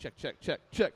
Check, check, check, check.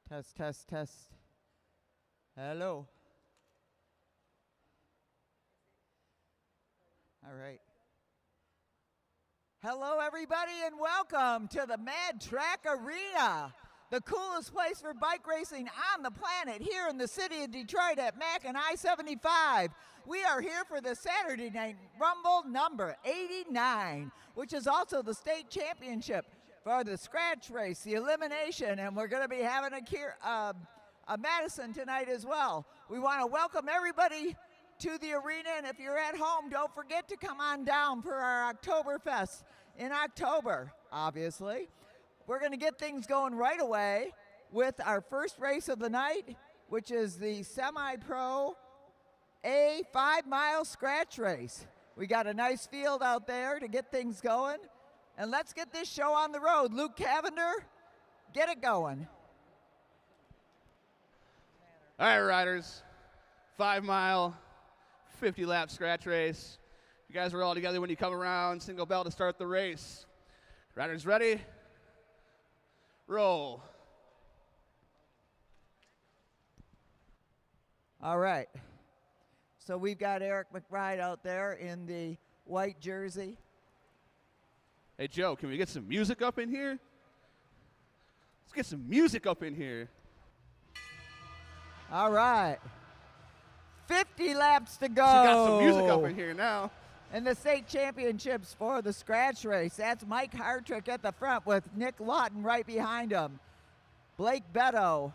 Test, test, test. Hello. All right. Hello, everybody, and welcome to the Mad Track Arena, the coolest place for bike racing on the planet here in the city of Detroit at Mac and I-75. We are here for the Saturday Night Rumble number 89, which is also the state championship for the scratch race, the elimination, and we're going to be having a Madison tonight as well. We want to welcome everybody to the arena, and if you're at home, don't forget to come on down for our Oktoberfest in October, obviously. We're going to get things going right away with our first race of the night, which is the Semi-Pro A 5-mile scratch race. We got a nice field out there to get things going, and let's get this show on the road. Luke Cavender, get it going. All right, riders, 5-mile, 50-lap scratch race. You guys are all together when you come around. Single bell to start the race. Riders ready? Roll. All right. So we've got Eric McBride out there in the white jersey. Hey, Joe, can we get some music up in here? Let's get some music up in here. All right. 50 laps to go. We got some music up in here now. And the state championships for the scratch race. That's Mike Hartrick at the front with Nick Lawton right behind him. Blake Beto.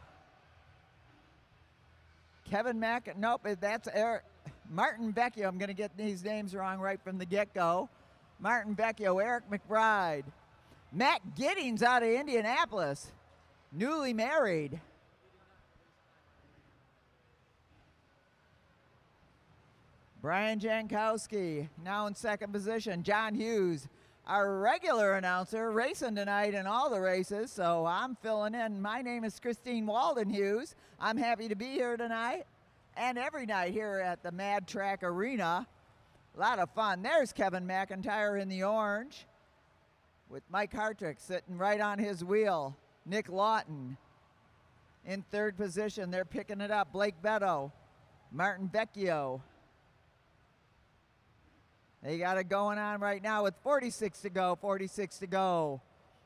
Kevin Mack, nope, that's Eric. Martin Vecchio, I'm going to get these names wrong right from the get-go. Martin Vecchio, Eric McBride. Matt Giddings out of Indianapolis, newly married. Brian Jankowski, now in second position. John Hughes, our regular announcer, racing tonight in all the races, so I'm filling in. My name is Christine Walden Hughes. I'm happy to be here tonight and every night here at the Mad Track Arena. A lot of fun. There's Kevin McIntyre in the orange with Mike Hartrick sitting right on his wheel. Nick Lawton In third position, they're picking it up. Blake Beto, Martin Vecchio. They got it going on right now with 46 to go, 46 to go.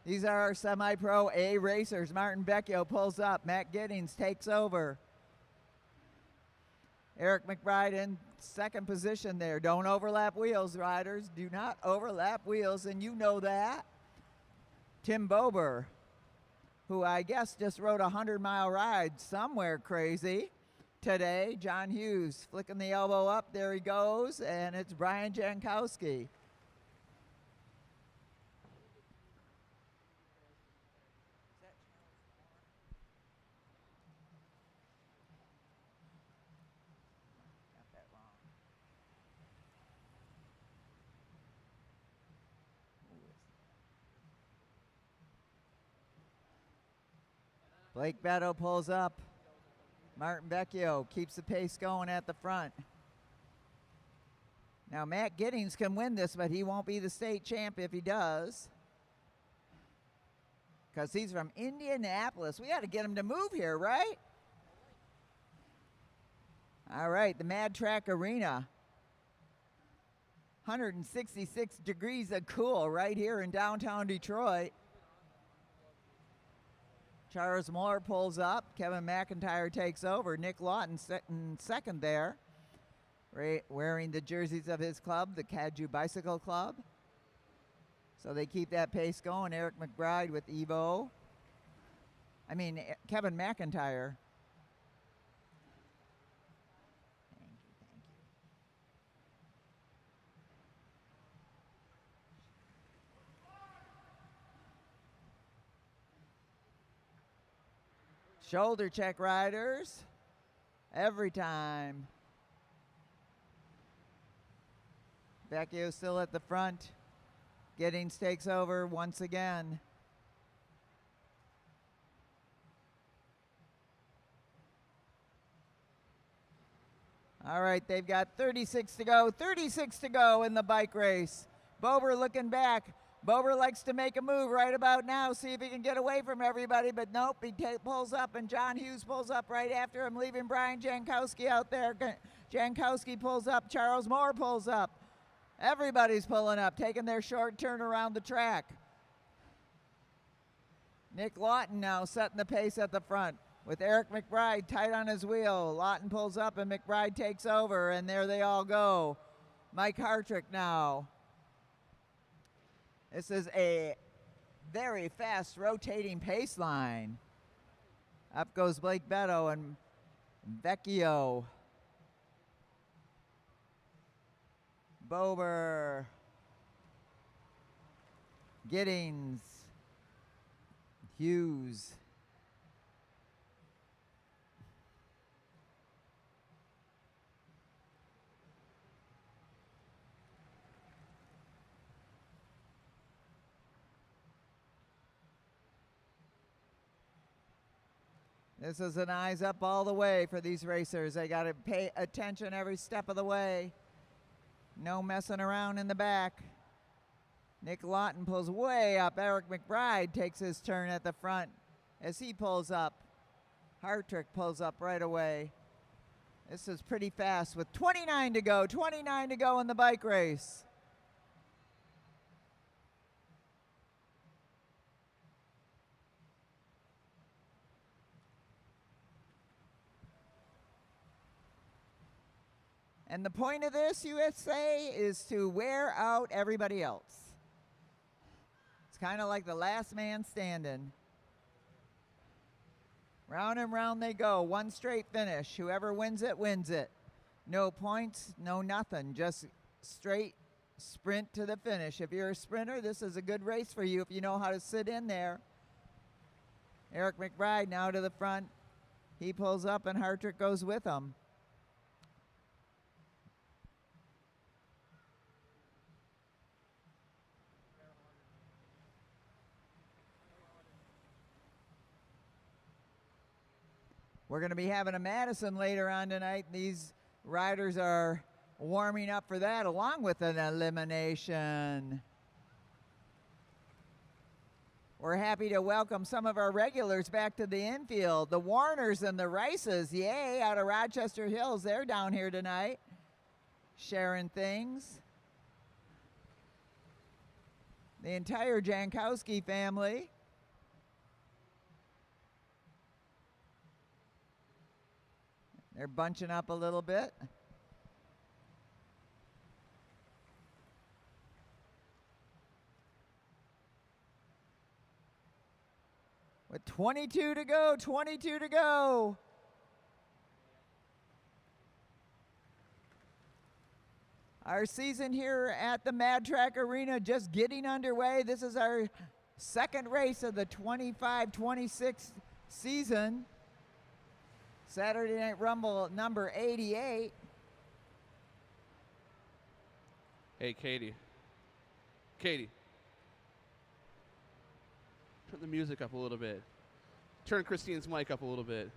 These are our semi-pro A racers. Martin Vecchio pulls up. Matt Giddings takes over. Eric McBride in second position there. Don't overlap wheels, riders. Do not overlap wheels, and you know that. Tim Bober, who I guess just rode a 100-mile ride somewhere crazy today. John Hughes flicking the elbow up. There he goes, and it's Brian Jankowski. Blake Beto pulls up. Martin Vecchio keeps the pace going at the front. Now Matt Giddings can win this, but he won't be the state champ if he does, because he's from Indianapolis. We got to get him to move here, right? All right, the Mad Track Arena. 166 degrees of cool right here in downtown Detroit. Charles Moore pulls up. Kevin McIntyre takes over. Nick Lawton sitting second there, wearing the jerseys of his club, the Kaju Bicycle Club. So they keep that pace going. Eric McBride with Kevin McIntyre. Shoulder check, riders, every time. Vecchio still at the front. Giddings takes over once again. All right, they've got 36 to go. 36 to go in the bike race. Bober looking back. Bober likes to make a move right about now, see if he can get away from everybody, but nope, he pulls up, and John Hughes pulls up right after him, leaving Brian Jankowski out there. Jankowski pulls up, Charles Moore pulls up. Everybody's pulling up, taking their short turn around the track. Nick Lawton now setting the pace at the front with Eric McBride tight on his wheel. Lawton pulls up and McBride takes over, and there they all go. Mike Hartrick now. This is a very fast rotating pace line. Up goes Blake Beto and Vecchio. Bober. Giddings. Hughes. This is an eyes up all the way for these racers. They got to pay attention every step of the way. No messing around in the back. Nick Lawton pulls way up. Eric McBride takes his turn at the front as he pulls up. Hartrick pulls up right away. This is pretty fast with 29 to go. 29 to go in the bike race. And the point of this, USA, is to wear out everybody else. It's kind of like the last man standing. Round and round they go. One straight finish. Whoever wins it, wins it. No points, no nothing. Just straight sprint to the finish. If you're a sprinter, this is a good race for you if you know how to sit in there. Eric McBride now to the front. He pulls up and Hartrick goes with him. We're going to be having a Madison later on tonight. These riders are warming up for that along with an elimination. We're happy to welcome some of our regulars back to the infield. The Warners and the Rices, yay, out of Rochester Hills. They're down here tonight sharing things. The entire Jankowski family. They're bunching up a little bit. With 22 to go, 22 to go. Our season here at the Mad Track Arena just getting underway. This is our second race of the 25-26 season. Saturday Night Rumble number 88. Hey, Katie. Katie. Turn the music up a little bit. Turn Christine's mic up a little bit.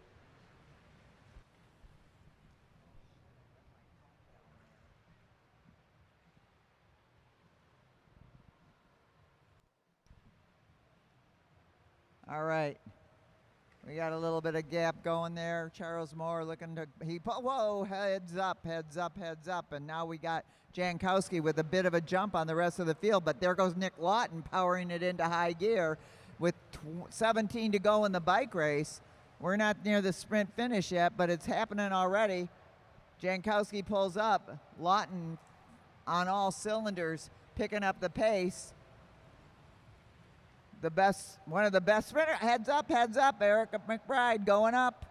All right. We got a little bit of gap going there. Charles Moore looking to, whoa, heads up, heads up, heads up. And now we got Jankowski with a bit of a jump on the rest of the field, but there goes Nick Lawton powering it into high gear with 17 to go in the bike race. We're not near the sprint finish yet, but it's happening already. Jankowski pulls up. Lawton on all cylinders, picking up the pace. The best, one of the best sprinter. Heads up, Eric McBride going up.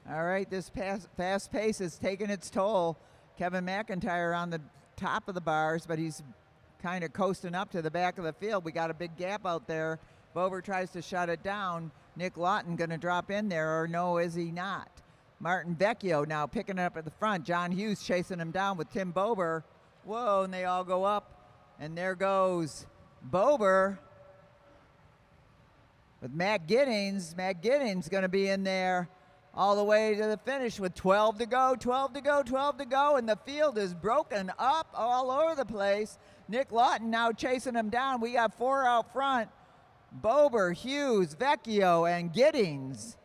All right, this fast pace is taking its toll. Kevin McIntyre on the top of the bars, but he's kind of coasting up to the back of the field. We got a big gap out there. Bober tries to shut it down. Nick Lawton going to drop in there, or no, is he not? Martin Vecchio now picking it up at the front. John Hughes chasing him down with Tim Bober. Whoa, and they all go up. And there goes Bober with Matt Giddings. Matt Giddings going to be in there all the way to the finish with 12 to go, 12 to go, 12 to go, and the field is broken up all over the place. Nick Lawton now chasing him down. We got 4 out front. Bober, Hughes, Vecchio, and Giddings.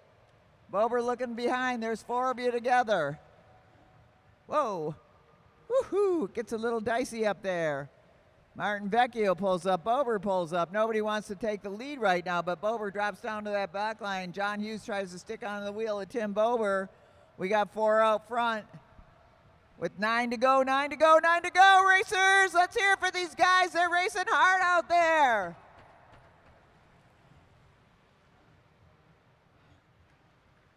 Bober looking behind. There's 4 of you together. Whoa. Woohoo. It gets a little dicey up there. Martin Vecchio pulls up. Bober pulls up. Nobody wants to take the lead right now, but Bober drops down to that back line. John Hughes tries to stick onto the wheel of Tim Bober. We got 4 out front. With 9 to go, 9 to go, 9 to go, racers! Let's hear it for these guys. They're racing hard out there.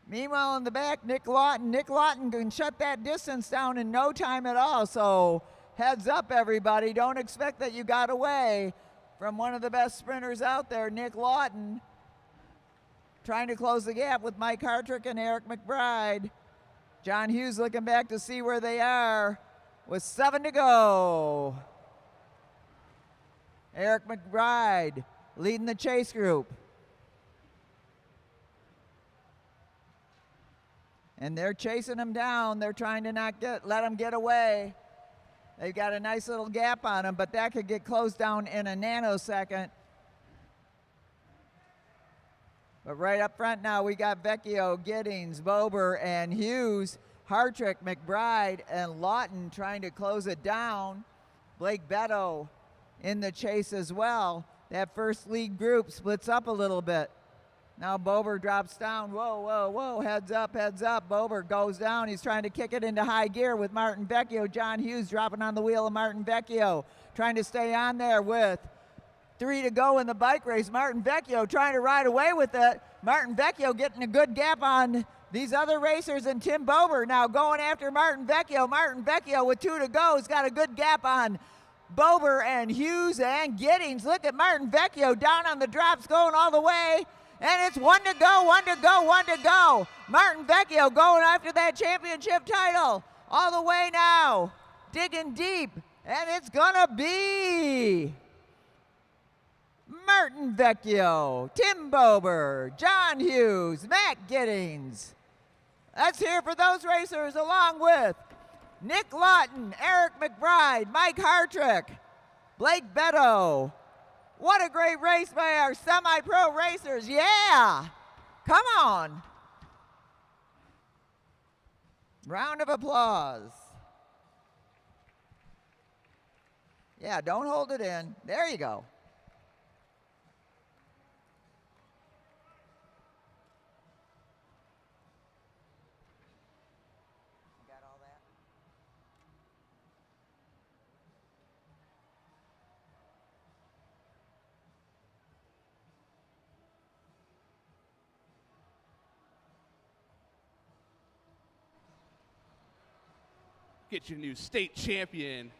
Meanwhile, in the back, Nick Lawton. Nick Lawton can shut that distance down in no time at all, so heads up, everybody. Don't expect that you got away from one of the best sprinters out there, Nick Lawton. Trying to close the gap with Mike Hartrick and Eric McBride. John Hughes looking back to see where they are with 7 to go. Eric McBride leading the chase group. And they're chasing him down. They're trying to not let him get away. They've got a nice little gap on him, but that could get closed down in a nanosecond. But right up front now, we got Vecchio, Giddings, Bober, and Hughes. Hartrick, McBride, and Lawton trying to close it down. Blake Beto in the chase as well. That first lead group splits up a little bit. Now Bober drops down. Whoa, whoa, whoa. Heads up, heads up. Bober goes down. He's trying to kick it into high gear with Martin Vecchio. John Hughes dropping on the wheel of Martin Vecchio. Trying to stay on there with 3 to go in the bike race. Martin Vecchio trying to ride away with it. Martin Vecchio getting a good gap on these other racers, and Tim Bober now going after Martin Vecchio. Martin Vecchio with 2 to go has got a good gap on Bober and Hughes and Giddings. Look at Martin Vecchio down on the drops going all the way. And it's 1 to go, 1 to go, 1 to go. Martin Vecchio going after that championship title all the way now. Digging deep. And it's going to be Martin Vecchio, Tim Bober, John Hughes, Matt Giddings. Let's hear for those racers along with Nick Lawton, Eric McBride, Mike Hartrick, Blake Beto. What a great race by our semi-pro racers. Yeah, come on. Round of applause. Yeah, don't hold it in. There you go. Got all that? Get your new state champion.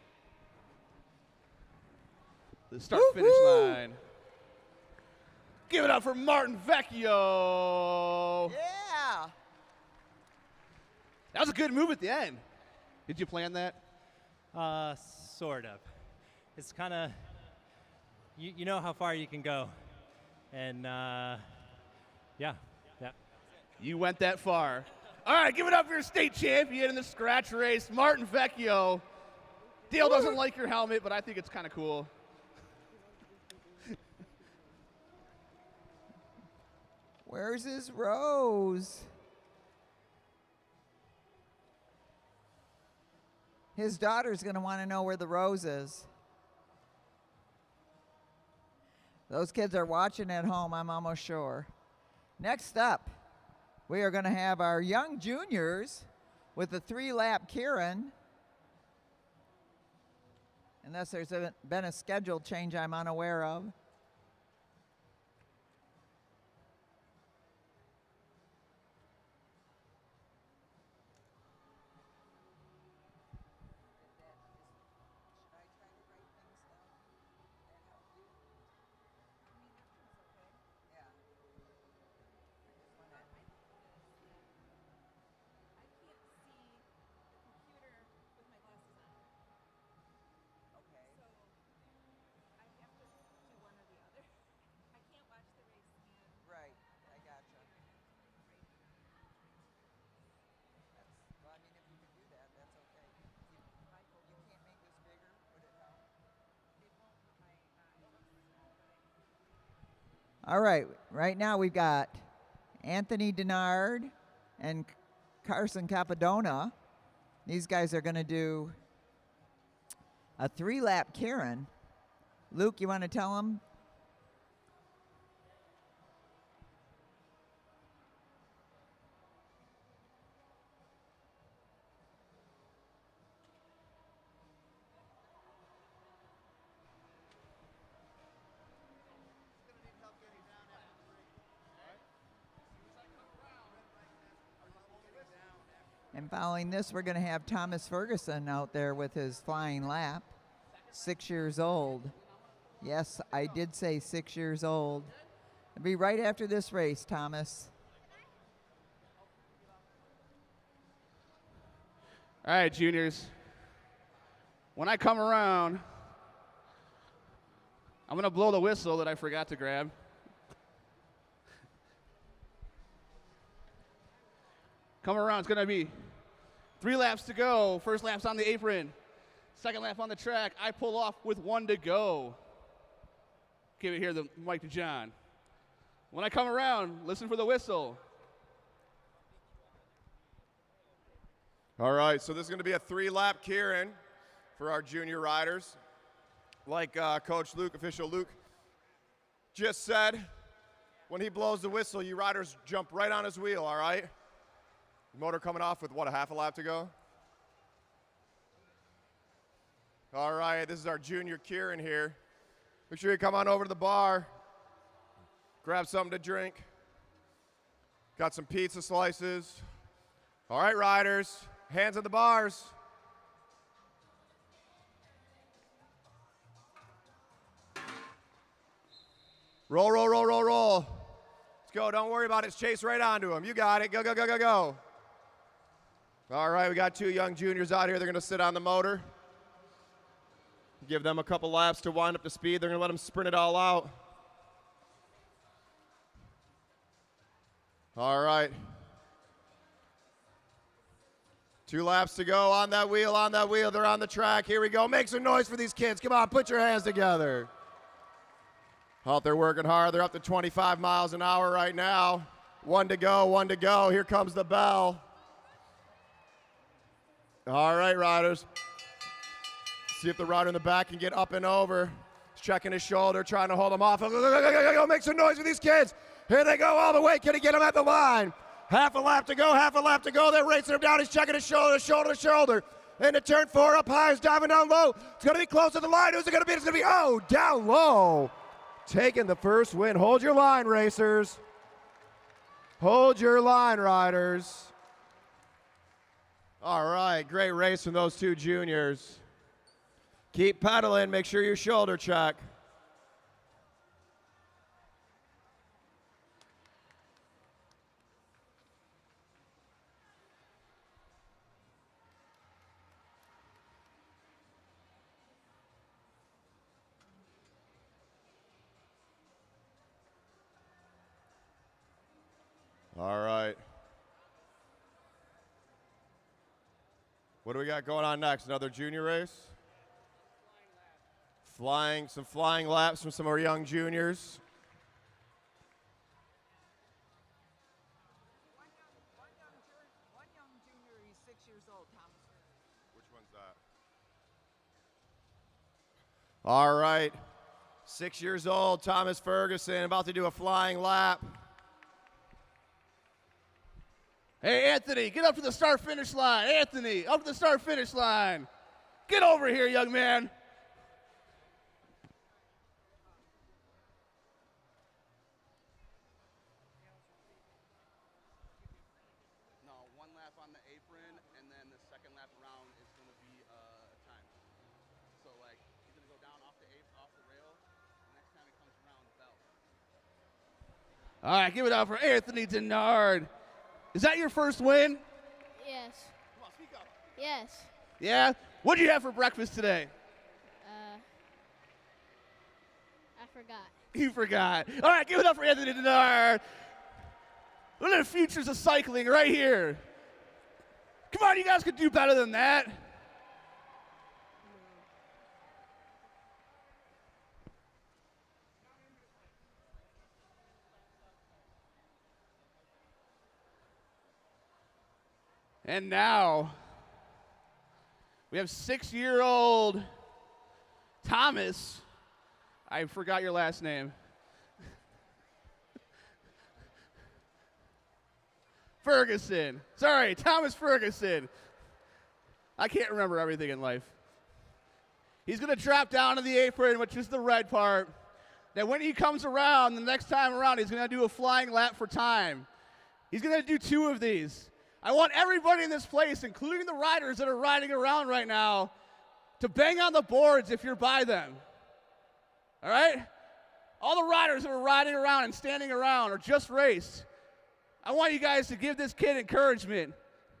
The start-finish line. Give it up for Martin Vecchio. Yeah. That was a good move at the end. Did you plan that? Sort of. It's kind of, you know how far you can go. And, yeah. You went that far. All right, give it up for your state champion in the scratch race, Martin Vecchio. Dale doesn't like your helmet, but I think it's kind of cool. Where's his rose? His daughter's going to want to know where the rose is. Those kids are watching at home, I'm almost sure. Next up, we are going to have our young juniors with the 3-lap Kieran. Unless there's been a schedule change I'm unaware of. All right, right now we've got Anthony Denard and Carson Capadona. These guys are going to do a 3-lap Kieran. Luke, you want to tell them? And following this, we're going to have Thomas Ferguson out there with his flying lap, 6 years old. Yes, I did say 6 years old. It'll be right after this race, Thomas. All right, juniors. When I come around, I'm going to blow the whistle that I forgot to grab. Come around, it's going to be 3 laps to go. First lap's on the apron. Second lap on the track. I pull off with 1 to go. Give it here, the mic to John. When I come around, listen for the whistle. All right, so this is going to be a 3-lap Kieran for our junior riders. Like Coach Luke, official Luke, just said, when he blows the whistle, you riders jump right on his wheel, all right? Motor coming off with, what, a half a lap to go? All right, this is our junior Kieran here. Make sure you come on over to the bar, grab something to drink. Got some pizza slices. All right, riders, hands at the bars. Roll, roll, roll, roll, roll. Let's go, don't worry about it. Let's chase right onto him. You got it, go, go, go, go, go. All right, we got 2 young juniors out here. They're gonna sit on the motor. Give them a couple laps to wind up to speed. They're gonna let them sprint it all out. All right. 2 laps to go on that wheel, on that wheel. They're on the track. Here we go. Make some noise for these kids. Come on, put your hands together. Oh, they're working hard. They're up to 25 miles an hour right now. 1 to go, 1 to go. Here comes the bell. All right, riders. See if the rider in the back can get up and over. He's checking his shoulder, trying to hold him off. Go, make some noise for these kids. Here they go all the way. Can he get him at the line? Half a lap to go, half a lap to go. They're racing him down. He's checking his shoulder, shoulder to shoulder. Into turn 4, up high. He's diving down low. It's going to be close to the line. Who's it going to be? It's going to be, oh, down low. Taking the first win. Hold your line, racers. Hold your line, riders. All right, great race from those 2 juniors. Keep pedaling. Make sure you shoulder check. All right. What do we got going on next? Another junior race? Some flying laps from some of our young juniors. One young junior, he's 6 years old, Thomas. Which one's that? All right. 6 years old, Thomas Ferguson, about to do a flying lap. Hey, Anthony, get up to the start-finish line. Anthony, up to the start-finish line. Get over here, young man. No, 1 lap on the apron, and then the second lap around is going to be a time. So, like, he's going to go down off the rail. The next time he comes around, the bell. All right, give it up for Anthony Denard. Is that your first win? Yes. Come on, speak up. Yes. Yeah? What'd you have for breakfast today? I forgot. You forgot. All right, give it up for Anthony Denard. Look at the futures of cycling right here. Come on, you guys could do better than that. And now, we have 6-year-old Thomas. I forgot your last name. Ferguson. Sorry, Thomas Ferguson. I can't remember everything in life. He's going to drop down to the apron, which is the red part. Now, when he comes around, the next time around, he's going to do a flying lap for time. He's going to do 2 of these. I want everybody in this place, including the riders that are riding around right now, to bang on the boards if you're by them. All right? All the riders that are riding around and standing around or just raced, I want you guys to give this kid encouragement,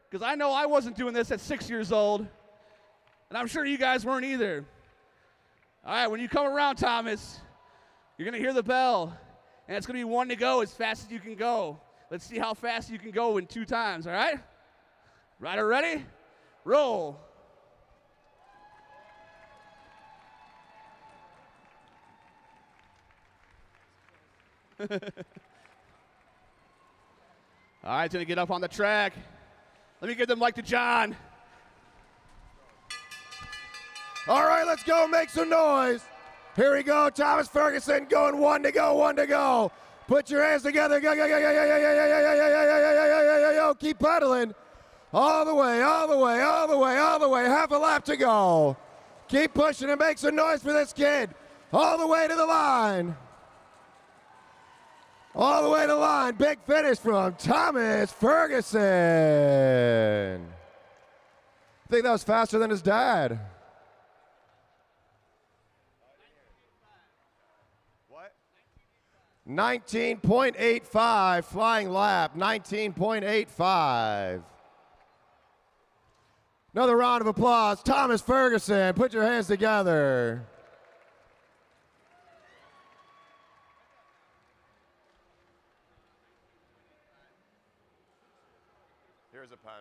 because I know I wasn't doing this at 6 years old, and I'm sure you guys weren't either. All right, when you come around, Thomas, you're going to hear the bell, and it's going to be 1 to go as fast as you can go. Let's see how fast you can go in 2 times, all right? Rider ready? Roll. All right, going to get up on the track. Let me give the mic to John. All right, let's go. Make some noise. Here we go. Thomas Ferguson going 1 to go, 1 to go. Put your hands together. Go, go, go, go, go, go, go, go, go. Keep pedaling. All the way, all the way, all the way, all the way. Half a lap to go. Keep pushing and make some noise for this kid. All the way to the line. All the way to the line. Big finish from Thomas Ferguson. I think that was faster than his dad. 19.85 flying lap, 19.85. Another round of applause. Thomas Ferguson, put your hands together. Here's a pen.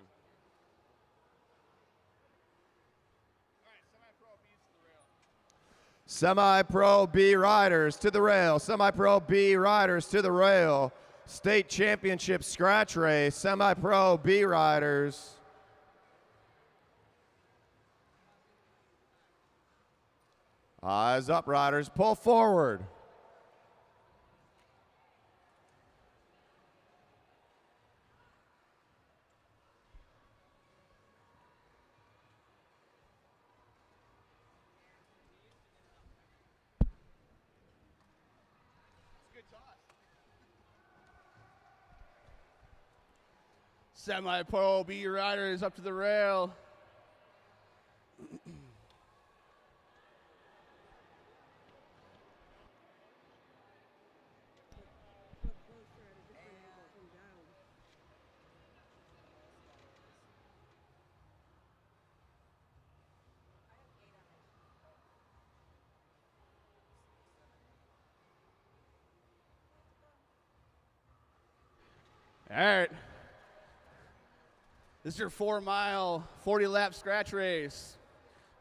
Semi-Pro B riders to the rail. Semi-Pro B riders to the rail. State Championship scratch race. Semi-Pro B riders. Eyes up, riders. Pull forward. Semi-Pro B riders up to the rail. All right. This is your 4-mile, 40-lap scratch race.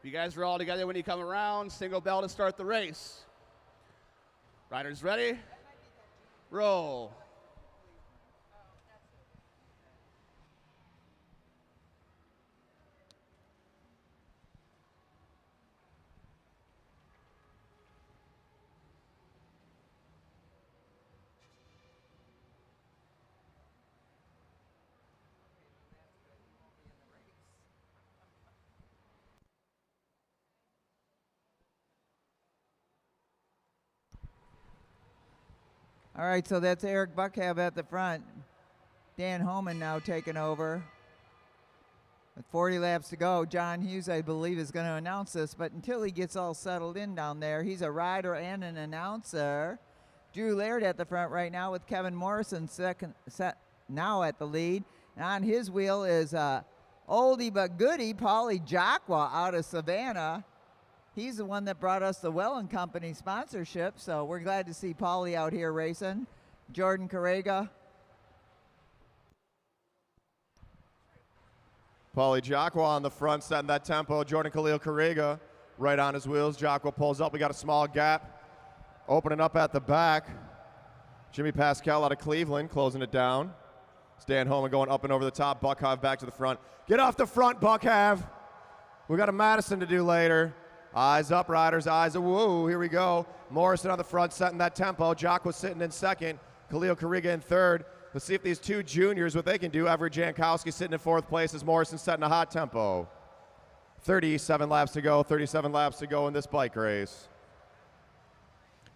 You guys are all together when you come around. Single bell to start the race. Riders ready? Roll. All right, so that's Eric Buckhab at the front. Dan Homan now taking over. With 40 laps to go, John Hughes, I believe, is going to announce this, but until he gets all settled in down there, he's a rider and an announcer. Drew Laird at the front right now with Kevin Morrison now at the lead. And on his wheel is oldie but goodie, Paulie Jacqua out of Savannah. He's the one that brought us the Well & Company sponsorship, so we're glad to see Paulie out here racing. Jordan Carrega. Paulie Jacqua on the front, setting that tempo. Jordan Khalil Carrega right on his wheels. Jacqua pulls up. We got a small gap opening up at the back. Jimmy Pascal out of Cleveland closing it down. Stan Homan going up and over the top. Buckhav back to the front. Get off the front, Buckhav. We got a Madison to do later. Eyes up, riders, eyes up. Whoa, here we go. Morrison on the front, setting that tempo. Jock was sitting in second. Khalil Carrega in third. Let's see if these two juniors, what they can do. Everett Jankowski sitting in fourth place as Morrison setting a hot tempo. 37 laps to go, 37 laps to go in this bike race.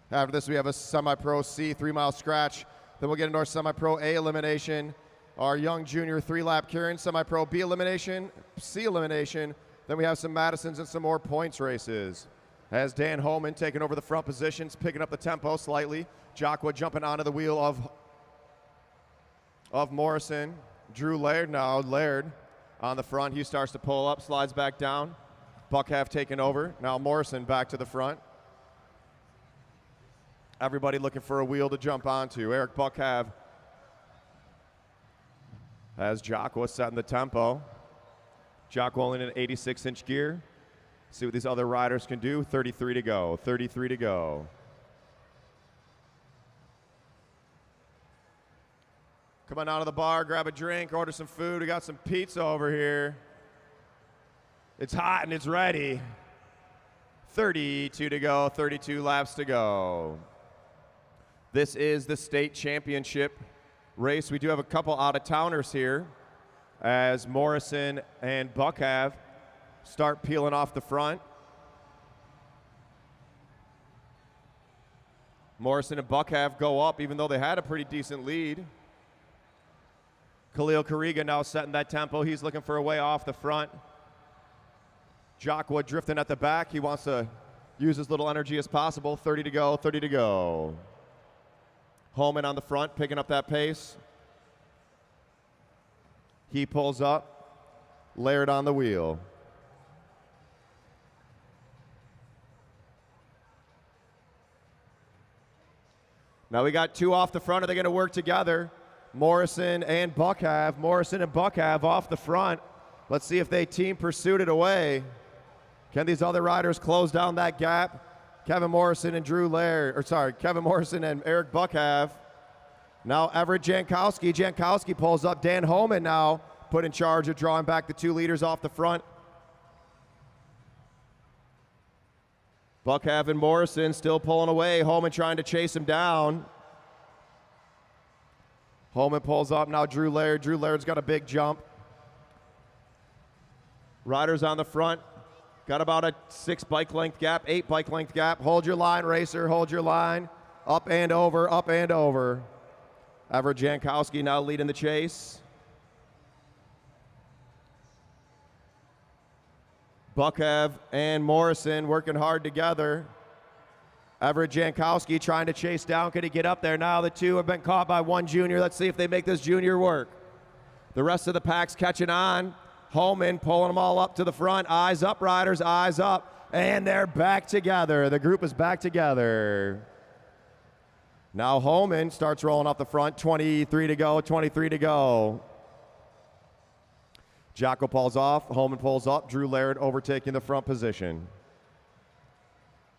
After this, we have a Semi-Pro C 3-mile scratch. Then we'll get into our Semi-Pro A elimination. Our young junior 3-lap Kieran, Semi-Pro B elimination, C elimination. Then we have some Madisons and some more points races. As Dan Homan taking over the front positions, picking up the tempo slightly. Jacqua jumping onto the wheel of Morrison. Drew Laird now. Laird on the front. He starts to pull up, slides back down. Buckhav taking over. Now Morrison back to the front. Everybody looking for a wheel to jump onto. Eric Buckhav as Jacqua setting the tempo. Jacqua only in an 86-inch gear. See what these other riders can do. 33 to go. 33 to go. Come on out of the bar, grab a drink, order some food. We got some pizza over here. It's hot and it's ready. 32 to go. 32 laps to go. This is the state championship race. We do have a couple out-of-towners here as Morrison and Buckhav start peeling off the front. Morrison and Buckhav go up even though they had a pretty decent lead. Khalil Carrega now setting that tempo. He's looking for a way off the front. Jacqua drifting at the back. He wants to use as little energy as possible. 30 to go, 30 to go. Homan on the front, picking up that pace. He pulls up. Laird on the wheel. Now we got two off the front. Are they going to work together? Morrison and Buckhav. Morrison and Buckhav off the front. Let's see if they team pursued it away. Can these other riders close down that gap? Kevin Morrison and Kevin Morrison and Eric Buckhav. Now Everett Jankowski. Jankowski pulls up. Dan Homan now put in charge of drawing back the 2 leaders off the front. Buckhav and Morrison still pulling away. Homan trying to chase him down. Homan pulls up. Now Drew Laird. Drew Laird's got a big jump. Riders on the front. Got about a 6 bike length gap, 8 bike length gap. Hold your line, racer. Hold your line. Up and over, up and over. Everett Jankowski now leading the chase. Buckhav and Morrison working hard together. Everett Jankowski trying to chase down. Could he get up there? Now the 2 have been caught by 1 junior. Let's see if they make this junior work. The rest of the pack's catching on. Homan pulling them all up to the front. Eyes up, riders, eyes up. And they're back together. The group is back together. Now Homan starts rolling off the front. 23 to go, 23 to go. Jocko pulls off. Homan pulls up. Drew Laird overtaking the front position.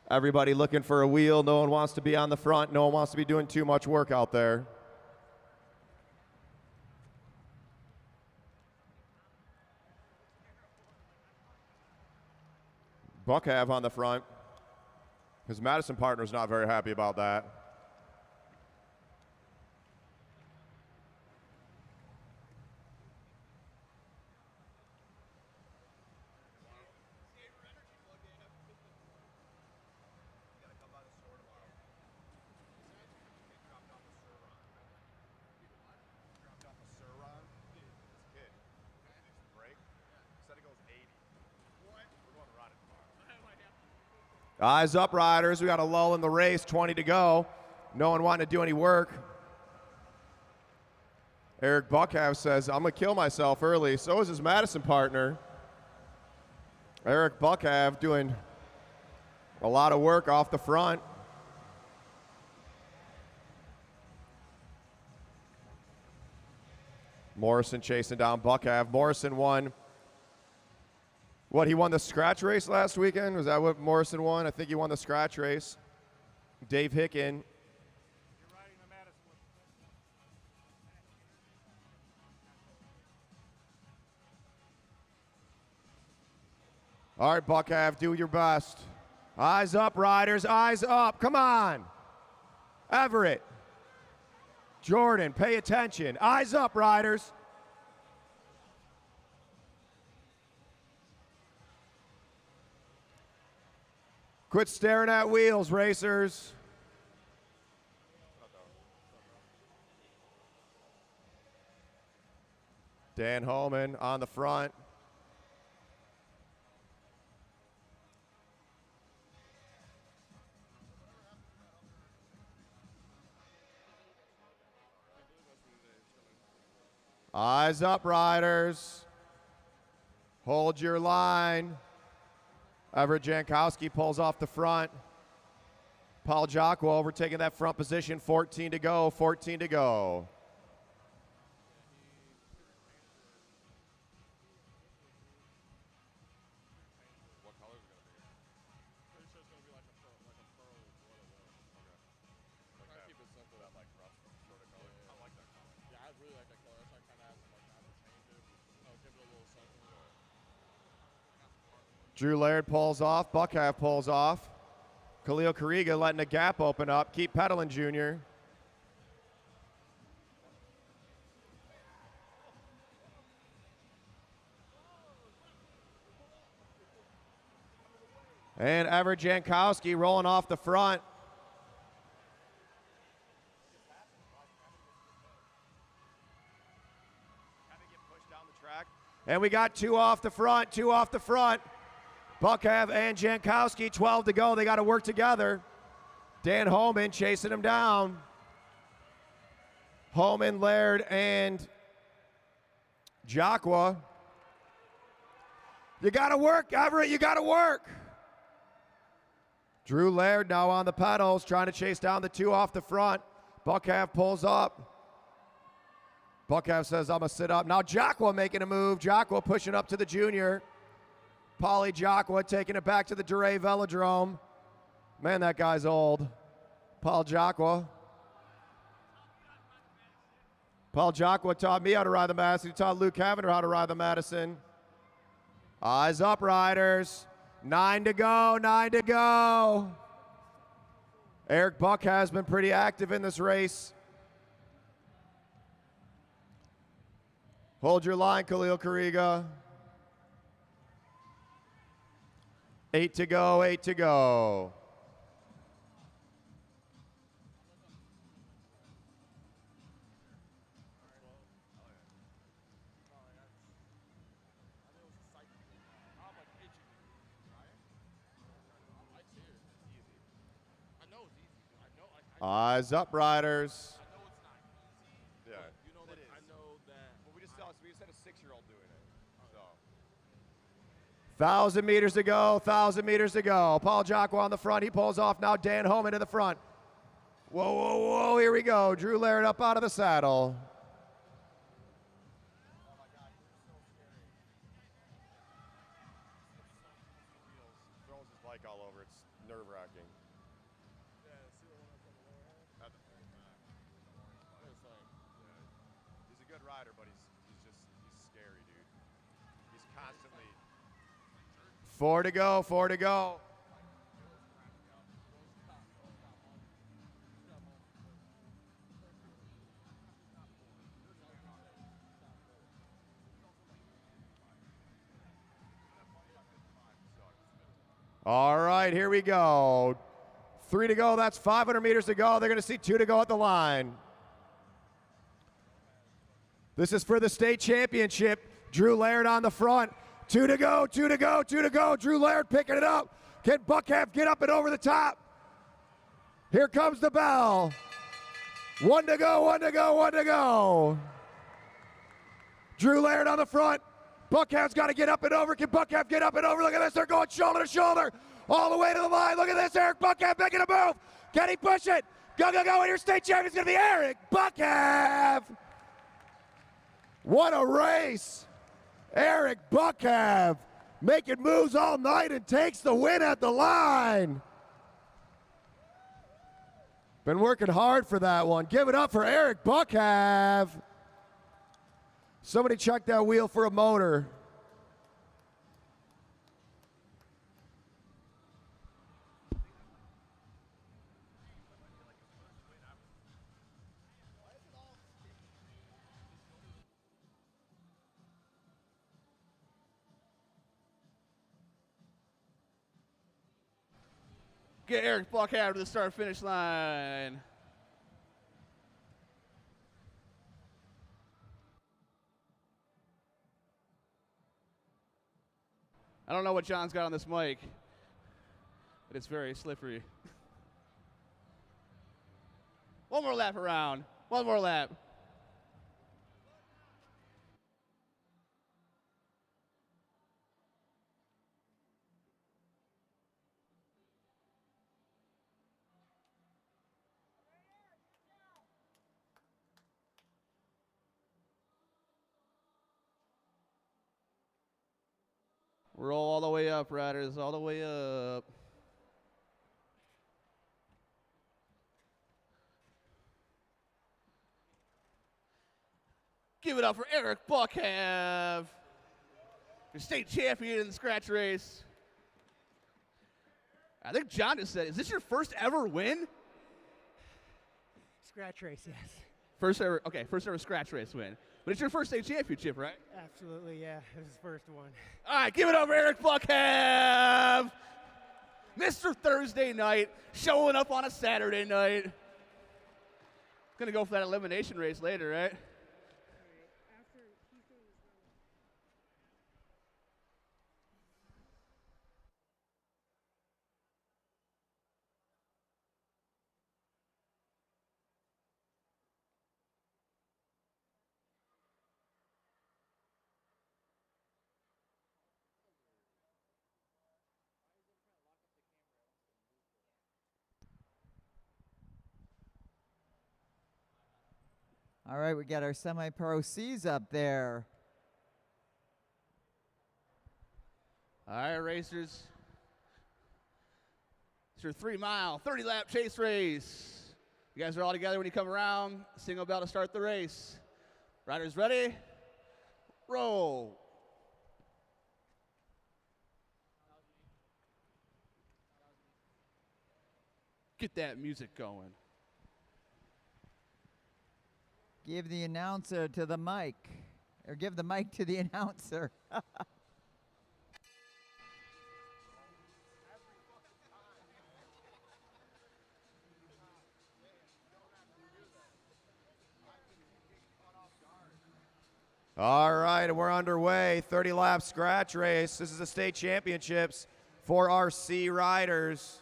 Everybody looking for a wheel. No one wants to be on the front. No one wants to be doing too much work out there. Buckhav on the front. His Madison partner's not very happy about that. Eyes up, riders. We got a lull in the race, 20 to go. No one wanting to do any work. Eric Buckhav says, I'm going to kill myself early. So is his Madison partner. Eric Buckhav doing a lot of work off the front. Morrison chasing down Buckhav. Morrison won. What, he won the scratch race last weekend? Was that what Morrison won? I think he won the scratch race. Dave Hicken. All right, Buckhav, do your best. Eyes up, riders, eyes up. Come on. Everett. Jordan, pay attention. Eyes up, riders. Quit staring at wheels, racers. Dan Homan on the front. Eyes up, riders. Hold your line. Everett Jankowski pulls off the front. Paul Jocko overtaking that front position. 14 to go, 14 to go. What color is it going to be? Pretty sure it's going to be like a pearl water. Okay. Try to keep it simple. That like rough sort of color. Yeah. I like that color. Yeah, I really like that color. That's why I kind of have to change it. Give it a little something. Drew Laird pulls off. Buckhav pulls off. Khalil Kariga letting a gap open up. Keep pedaling, Junior. And Everett Jankowski rolling off the front. And we got 2 off the front, 2 off the front. Buckhav and Jankowski, 12 to go. They got to work together. Dan Homan chasing him down. Homan, Laird, and Jacqua. You got to work, Everett. You got to work. Drew Laird now on the pedals, trying to chase down the 2 off the front. Buckhav pulls up. Buckhalf says, I'm going to sit up. Now Jacqua making a move. Jacqua pushing up to the junior. Polly Jacqua taking it back to the Duray Velodrome. Man, that guy's old. Paul Jacqua. Paul Jacqua taught me how to ride the Madison. He taught Luke Cavender how to ride the Madison. Eyes up, riders. 9 to go, 9 to go. Eric Buck has been pretty active in this race. Hold your line, Khalil Kariga. 8 to go, 8 to go. Eyes up, riders. Yeah. You know, I know that. Well, we just had a 6-year-old doing it. So. 1,000 meters to go, 1,000 meters to go. Paul Jacqua on the front. He pulls off now. Dan Homan to the front. Whoa, whoa, whoa. Here we go. Drew Laird up out of the saddle. Throws his bike all over. It's nerve-wracking. He's a good rider, but he's scary, dude. He's constantly 4 to go, 4 to go. All right, here we go. 3 to go, that's 500 meters to go. They're going to see 2 to go at the line. This is for the state championship. Drew Laird on the front. 2 to go, 2 to go, 2 to go. Drew Laird picking it up. Can Buckhalf get up and over the top? Here comes the bell. 1 to go, 1 to go, 1 to go. Drew Laird on the front. Buckhalf's got to get up and over. Can Buckhalf get up and over? Look at this. They're going shoulder to shoulder. All the way to the line. Look at this. Eric Buckhalf making a move. Can he push it? Go, go, go. And your state champion's going to be Eric Buckhalf. What a race. Eric Buckhalf making moves all night and takes the win at the line. Been working hard for that one. Give it up for Eric Buckhalf. Somebody check that wheel for a motor. Get Eric Buckhalf to the start-finish line. I don't know what John's got on this mic, but it's very slippery. One more lap around. One more lap. Roll all the way up, riders, all the way up. Give it up for Eric Buckhalf, your state champion in the scratch race. I think John just said, is this your first ever win? Scratch race, yes. First ever, okay, first ever scratch race win. But it's your first state championship, right? Absolutely, yeah. It was his first one. All right, give it up for Eric Buckhalf. Mr. Thursday night, showing up on a Saturday night. Gonna go for that elimination race later, right? All right, we got our semi-pro C's up there. All right, racers. It's your 3-mile, 30-lap chase race. You guys are all together when you come around. Single bell to start the race. Riders ready? Roll. Get that music going. Give the announcer to the mic, or give the mic to the announcer. All right, we're underway. 30 lap scratch race. This is the state championships for our C riders.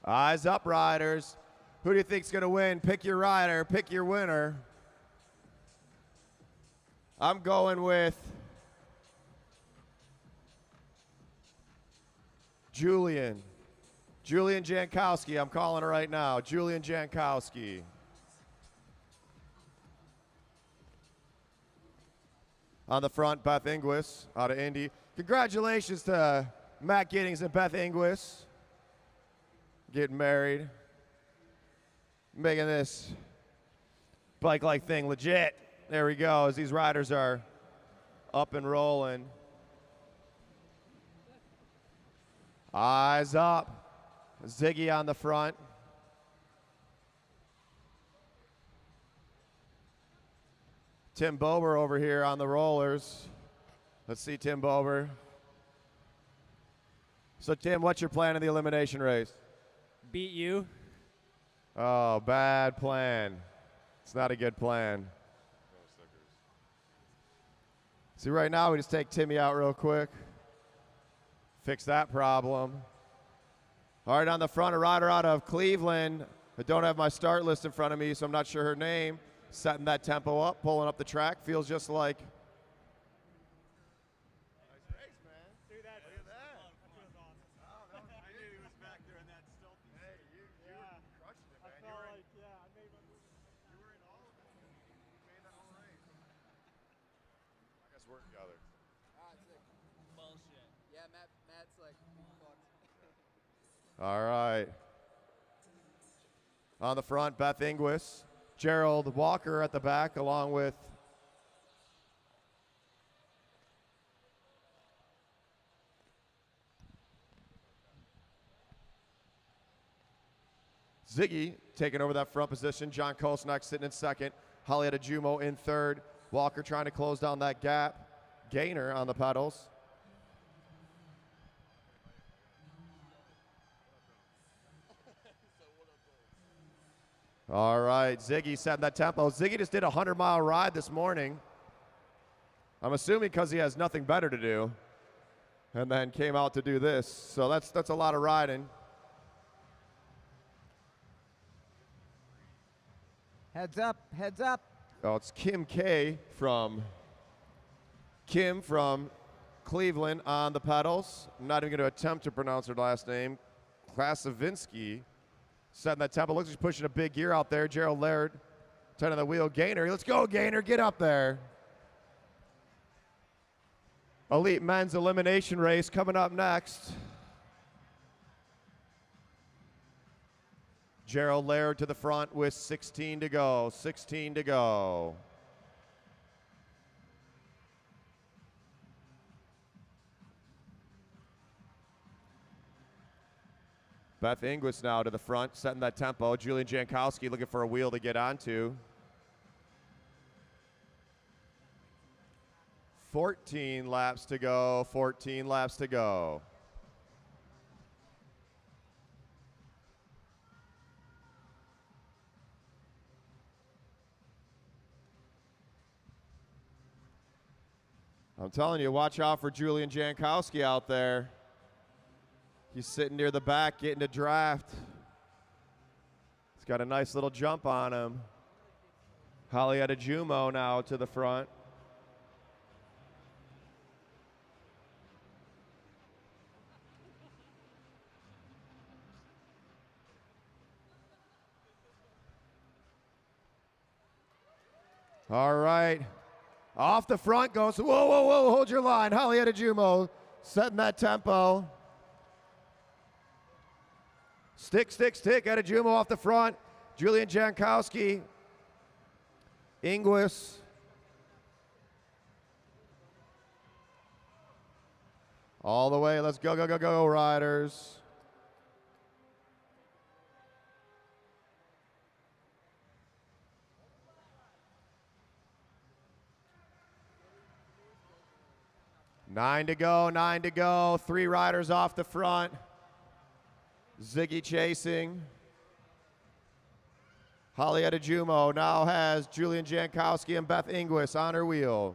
Eyes up, riders. Who do you think's going to win? Pick your rider, pick your winner. I'm going with Julian. Julian Jankowski. I'm calling it right now. Julian Jankowski. On the front, Beth Inglis out of Indy. Congratulations to Matt Giddings and Beth Inglis. Getting married. Making this bike-like thing legit. There we go, as these riders are up and rolling. Eyes up. Ziggy on the front. Tim Bober over here on the rollers. Let's see Tim Bober. So Tim, what's your plan in the elimination race? Beat you. Oh, bad plan. It's not a good plan. See, right now we just take Timmy out real quick. Fix that problem. All right, on the front, a rider out of Cleveland. I don't have my start list in front of me, so I'm not sure her name. Setting that tempo up, pulling up the track. Feels just like. Nice race, man. Look at that. I knew he was back there in that stealthy. Hey, you crushed it, man. You were in all of it. You made that whole race. I guess we're together. Bullshit. Yeah, Matt's like fucked. All right. On the front, Beth Inglis. Gerald Walker at the back, along with Ziggy taking over that front position. John Kosnak sitting in second. Holly Adejumo in third. Walker trying to close down that gap. Gainer on the pedals. All right, Ziggy setting that tempo. Ziggy just did a 100-mile ride this morning. I'm assuming because he has nothing better to do, and then came out to do this. So that's a lot of riding. Heads up, heads up. Oh, it's Kim from Cleveland on the pedals. I'm not even going to attempt to pronounce her last name. Klasovinsky. Setting that tempo. Looks like she's pushing a big gear out there. Gerald Laird turning the wheel. Gainer. Let's go, Gainer. Get up there. Elite men's elimination race coming up next. Gerald Laird to the front with 16 to go. 16 to go. Beth Inglis now to the front, setting that tempo. Julian Jankowski looking for a wheel to get onto. 14 laps to go, 14 laps to go. I'm telling you, watch out for Julian Jankowski out there. He's sitting near the back getting a draft. He's got a nice little jump on him. Holly Adejumo now to the front. All right. Off the front goes, whoa, whoa, whoa, hold your line. Holly Adejumo setting that tempo. Stick, stick, stick. Adejumo off the front. Julian Jankowski. Inglis. All the way. Let's go, go, go, go, riders. Nine to go. 3 riders off the front. Ziggy chasing. Holly Adejumo now has Julian Jankowski and Beth Inglis on her wheel.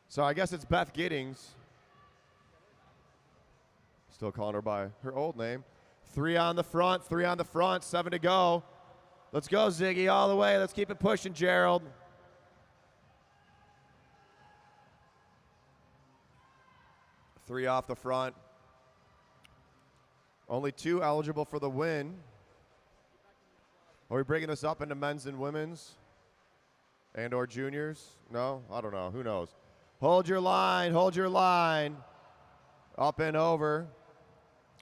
So I guess it's Beth Giddings. Still calling her by her old name. 3 on the front, 7 to go. Let's go, Ziggy, all the way. Let's keep it pushing, Gerald. Three off the front. Only 2 eligible for the win. Are we breaking this up into men's and women's? And or juniors? No? I don't know. Who knows? Hold your line. Hold your line. Up and over.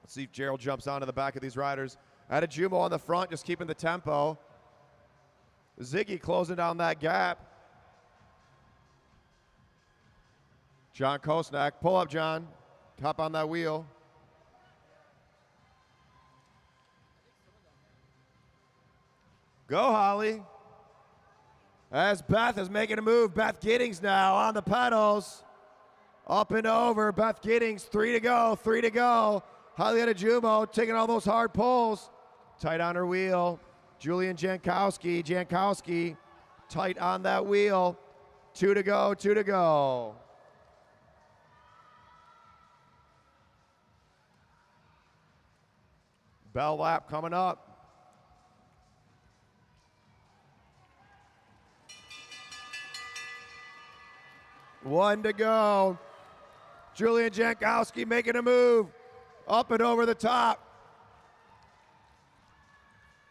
Let's see if Gerald jumps onto the back of these riders. Adejumo on the front, just keeping the tempo. Ziggy closing down that gap. John Kosnak. Pull up, John. Hop on that wheel. Go, Holly. As Beth is making a move. Beth Giddings now on the pedals. Up and over. Beth Giddings, 3 to go, 3 to go. Holly Adejumo taking all those hard pulls. Tight on her wheel. Julian Jankowski. Jankowski tight on that wheel. 2 to go, 2 to go. Bell lap coming up. One to go. Julian Jankowski making a move. Up and over the top.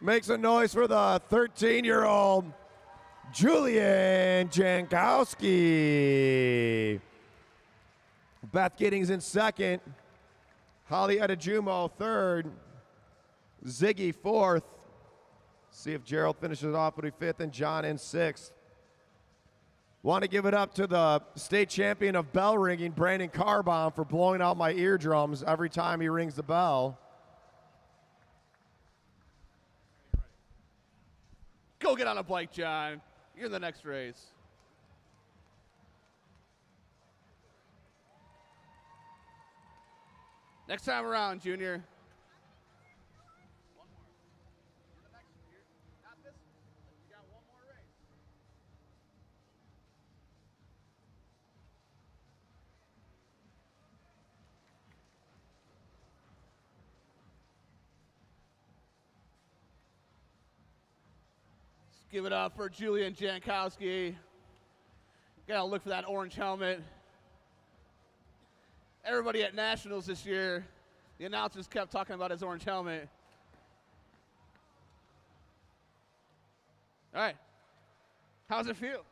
Makes a noise for the 13-year-old Julian Jankowski. Beth Giddings in second. Holly Adejumo third. Ziggy fourth. See if Gerald finishes off with a fifth and John in sixth. Want to give it up to the state champion of bell ringing, Brandon Carbon, for blowing out my eardrums every time he rings the bell. Go get on a bike, John. You're in the next race. Next time around, Junior. Give it up for Julian Jankowski. Gotta look for that orange helmet. Everybody at Nationals this year, the announcers kept talking about his orange helmet. All right. How's it feel?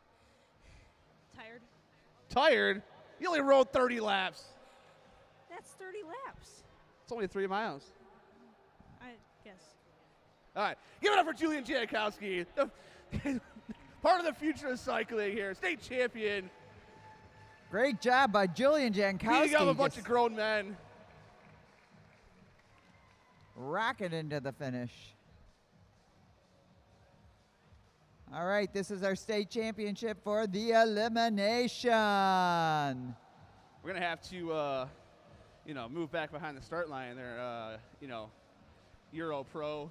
Tired. Tired? You only rode 30 laps. That's 30 laps. It's only 3 miles. I guess. All right. Give it up for Julian Jankowski. Part of the future of cycling here. State champion. Great job by Julian Jankowski. Beating up a bunch of grown men. Rocket into the finish. All right, this is our state championship for the elimination. We're going to have to, move back behind the start line there, Euro Pro.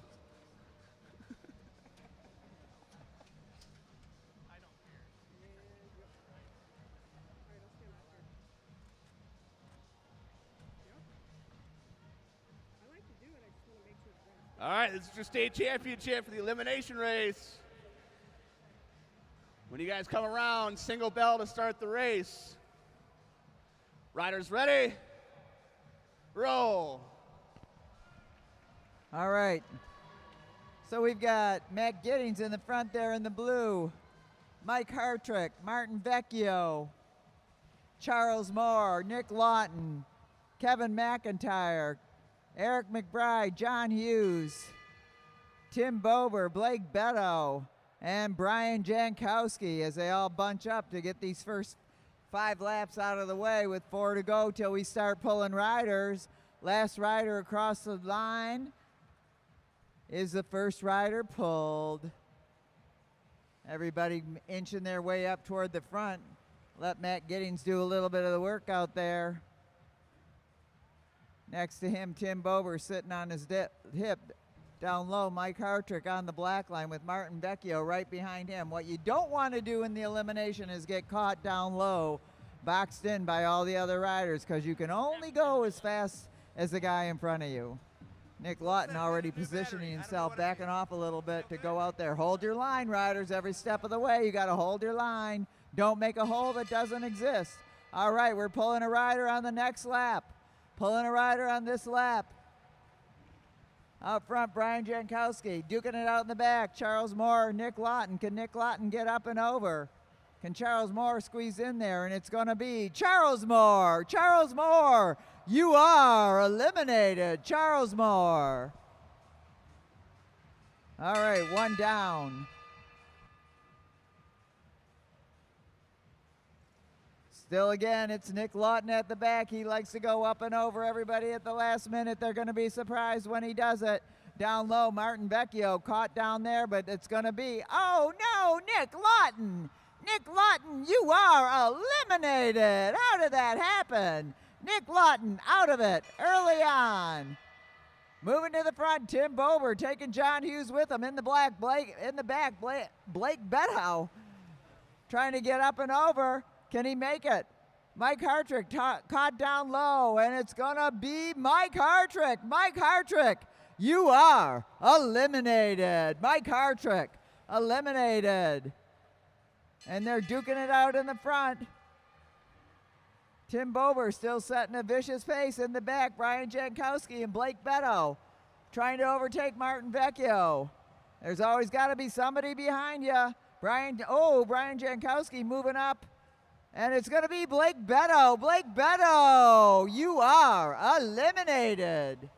All right, this is your state championship for the elimination race. When you guys come around, single bell to start the race. Riders ready? Roll. All right. So we've got Matt Giddings in the front there in the blue. Mike Hartrick, Martin Vecchio, Charles Moore, Nick Lawton, Kevin McIntyre, Eric McBride, John Hughes, Tim Bober, Blake Beto, and Brian Jankowski as they all bunch up to get these first 5 laps out of the way with 4 to go till we start pulling riders. Last rider across the line is the first rider pulled. Everybody inching their way up toward the front. Let Matt Giddings do a little bit of the work out there. Next to him, Tim Bober sitting on his hip. Down low, Mike Hartrick on the black line with Martin Vecchio right behind him. What you don't want to do in the elimination is get caught down low, boxed in by all the other riders, because you can only go as fast as the guy in front of you. Nick Lawton already positioning himself, backing off a little bit to go out there. Hold your line, riders, every step of the way. You got to hold your line. Don't make a hole that doesn't exist. All right, we're pulling a rider on the next lap. Pulling a rider on this lap. Out front, Brian Jankowski. Duking it out in the back. Charles Moore, Nick Lawton. Can Nick Lawton get up and over? Can Charles Moore squeeze in there? And it's going to be Charles Moore. Charles Moore, you are eliminated. Charles Moore. All right, 1 down. Still again, it's Nick Lawton at the back. He likes to go up and over everybody at the last minute. They're going to be surprised when he does it. Down low, Martin Vecchio caught down there, but it's going to be, oh no, Nick Lawton. Nick Lawton, you are eliminated. How did that happen? Nick Lawton out of it early on. Moving to the front, Tim Bober taking John Hughes with him in the back. Blake Beto trying to get up and over. Can he make it? Mike Hartrick caught down low, and it's going to be Mike Hartrick. Mike Hartrick, you are eliminated. Mike Hartrick, eliminated. And they're duking it out in the front. Tim Bober still setting a vicious pace in the back. Brian Jankowski and Blake Beto trying to overtake Martin Vecchio. There's always got to be somebody behind you. Brian Jankowski moving up. And it's going to be Blake Beto. Blake Beto, you are eliminated.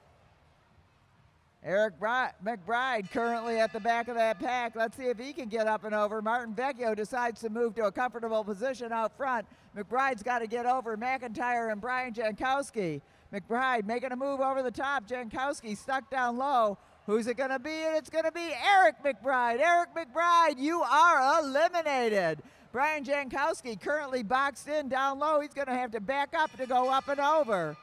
Eric McBride currently at the back of that pack. Let's see if he can get up and over. Martin Vecchio decides to move to a comfortable position out front. McBride's got to get over McIntyre and Brian Jankowski. McBride making a move over the top. Jankowski stuck down low. Who's it going to be? And it's going to be Eric McBride. Eric McBride, you are eliminated. Brian Jankowski currently boxed in down low. He's going to have to back up to go up and over.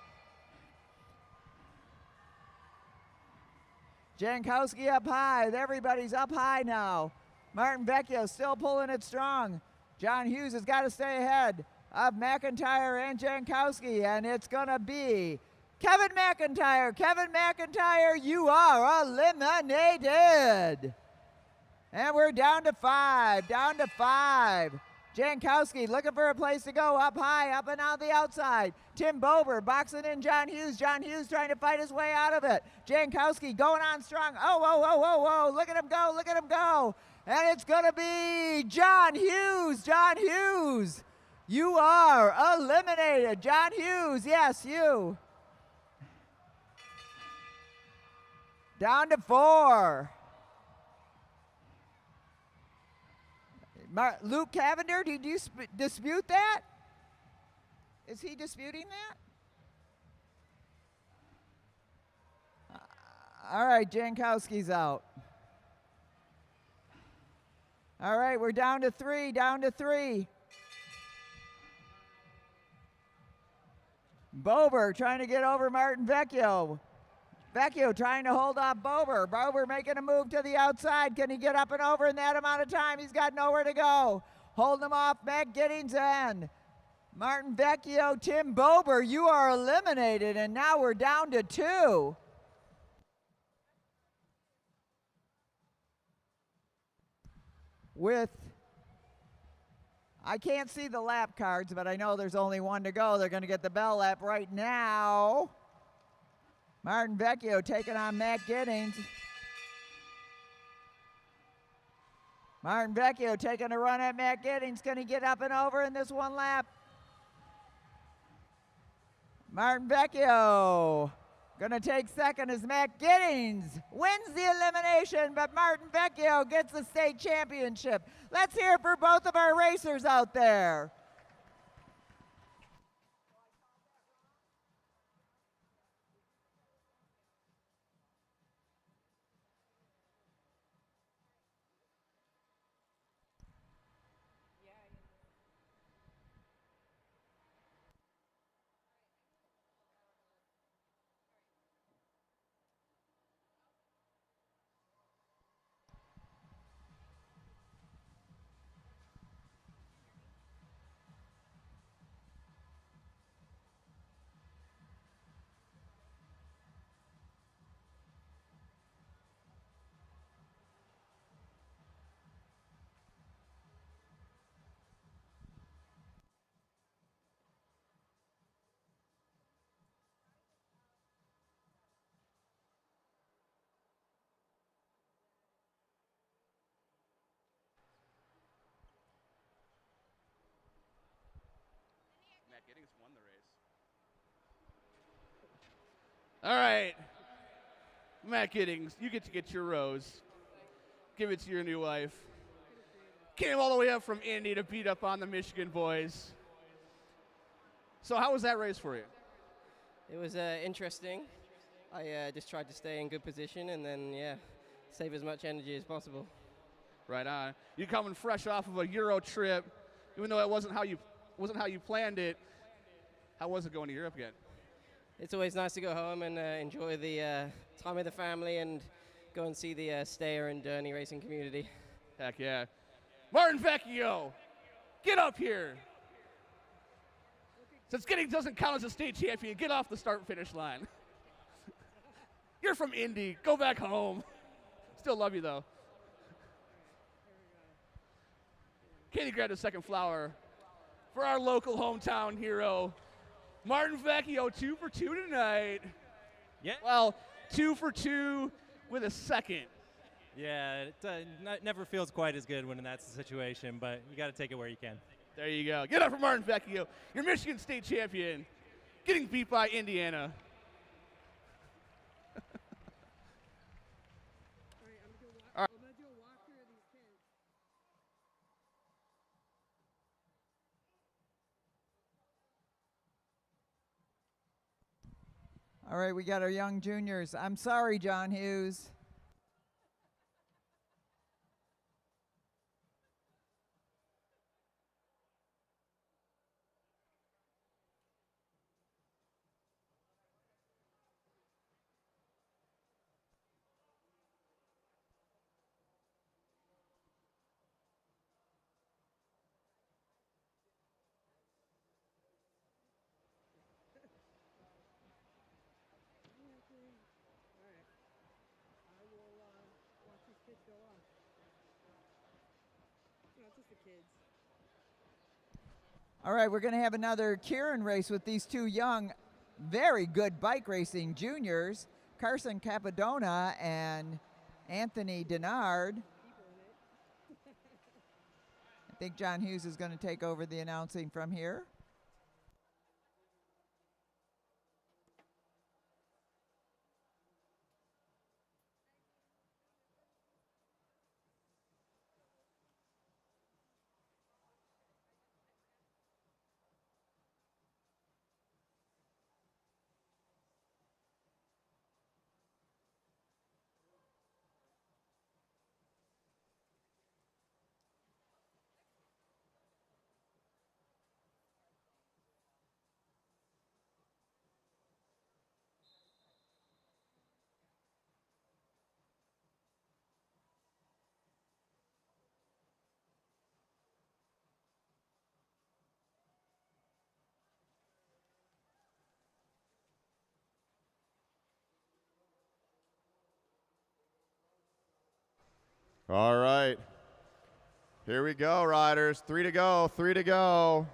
Jankowski up high. Everybody's up high now. Martin Vecchio still pulling it strong. John Hughes has got to stay ahead of McIntyre and Jankowski, and it's going to be Kevin McIntyre. Kevin McIntyre, you are eliminated. And we're down to 5, Jankowski looking for a place to go, up high, up and out the outside. Tim Bober boxing in John Hughes. John Hughes trying to fight his way out of it. Jankowski going on strong. Oh, look at him go. And it's going to be John Hughes. John Hughes, you are eliminated. John Hughes, yes, you. Down to 4. Luke Cavender, did you dispute that? Is he disputing that? All right, Jankowski's out. All right, we're down to 3, Bober trying to get over Martin Vecchio. Vecchio trying to hold off Bober. Bober making a move to the outside. Can he get up and over in that amount of time? He's got nowhere to go. Holding him off, Matt Giddings end. Martin Vecchio, Tim Bober, you are eliminated, and now we're down to 2. With I can't see the lap cards, but I know there's only one to go. They're going to get the bell lap right now. Martin Vecchio taking on Matt Giddings. Martin Vecchio taking a run at Matt Giddings. Can he get up and over in this one lap? Martin Vecchio going to take second as Matt Giddings wins the elimination, but Martin Vecchio gets the state championship. Let's hear it for both of our racers out there. Matt Giddings won the race. All right. Matt Giddings, you get to get your rose. Give it to your new wife. Came all the way up from Indy to beat up on the Michigan boys. So how was that race for you? It was interesting. I just tried to stay in good position and then, yeah, save as much energy as possible. Right on. You coming fresh off of a Euro trip, even though it wasn't how you planned it. How was it going to Europe again? It's always nice to go home and enjoy the time with the family and go and see the Stayer and Durney racing community. Heck yeah. Martin Vecchio, get up here. Since Giddings doesn't count as a state champion, get off the start-finish line. You're from Indy. Go back home. Still love you, though. Katie grabbed a second flower for our local hometown hero, Martin Vecchio, 2 for 2 tonight. Yeah. Well, 2 for 2 with a second. Yeah, it never feels quite as good when that's the situation, but you got to take it where you can. There you go. Get up for Martin Vecchio, your Michigan State champion, getting beat by Indiana. All right, we got our young juniors. I'm sorry, John Hughes. All right, we're going to have another Kieran race with these two young, very good bike racing juniors, Carson Capadona and Anthony Denard. I think John Hughes is going to take over the announcing from here. All right. Here we go, riders. 3 to go, 3 to go.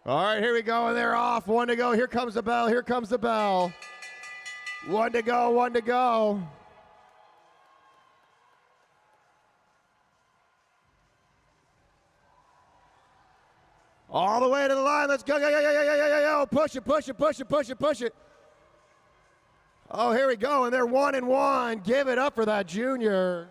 All right, here we go, and they're off. 1 to go. Here comes the bell. Here comes the bell. 1 to go, 1 to go. All the way to the line. Let's go, go, go, go, go, go, go, go. Push it, push it, push it, push it, push it. Oh, here we go, and they're 1 and 1. Give it up for that junior.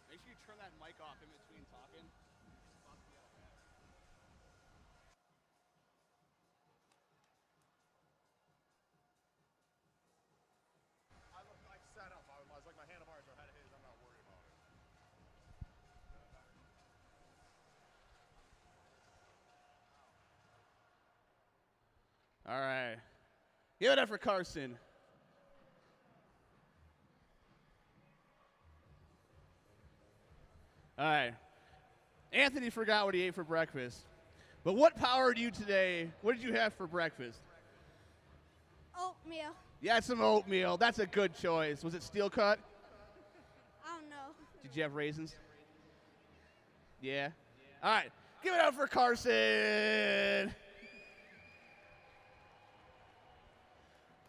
Make sure you turn that mic off in between talking. I sat up. I was like, my handlebars are ahead of his. I'm not worried about it. All right. Give it up for Carson. All right. Anthony forgot what he ate for breakfast. But what powered you today? What did you have for breakfast? Oatmeal. You had some oatmeal. That's a good choice. Was it steel cut? I don't know. Did you have raisins? Yeah. All right. Give it up for Carson.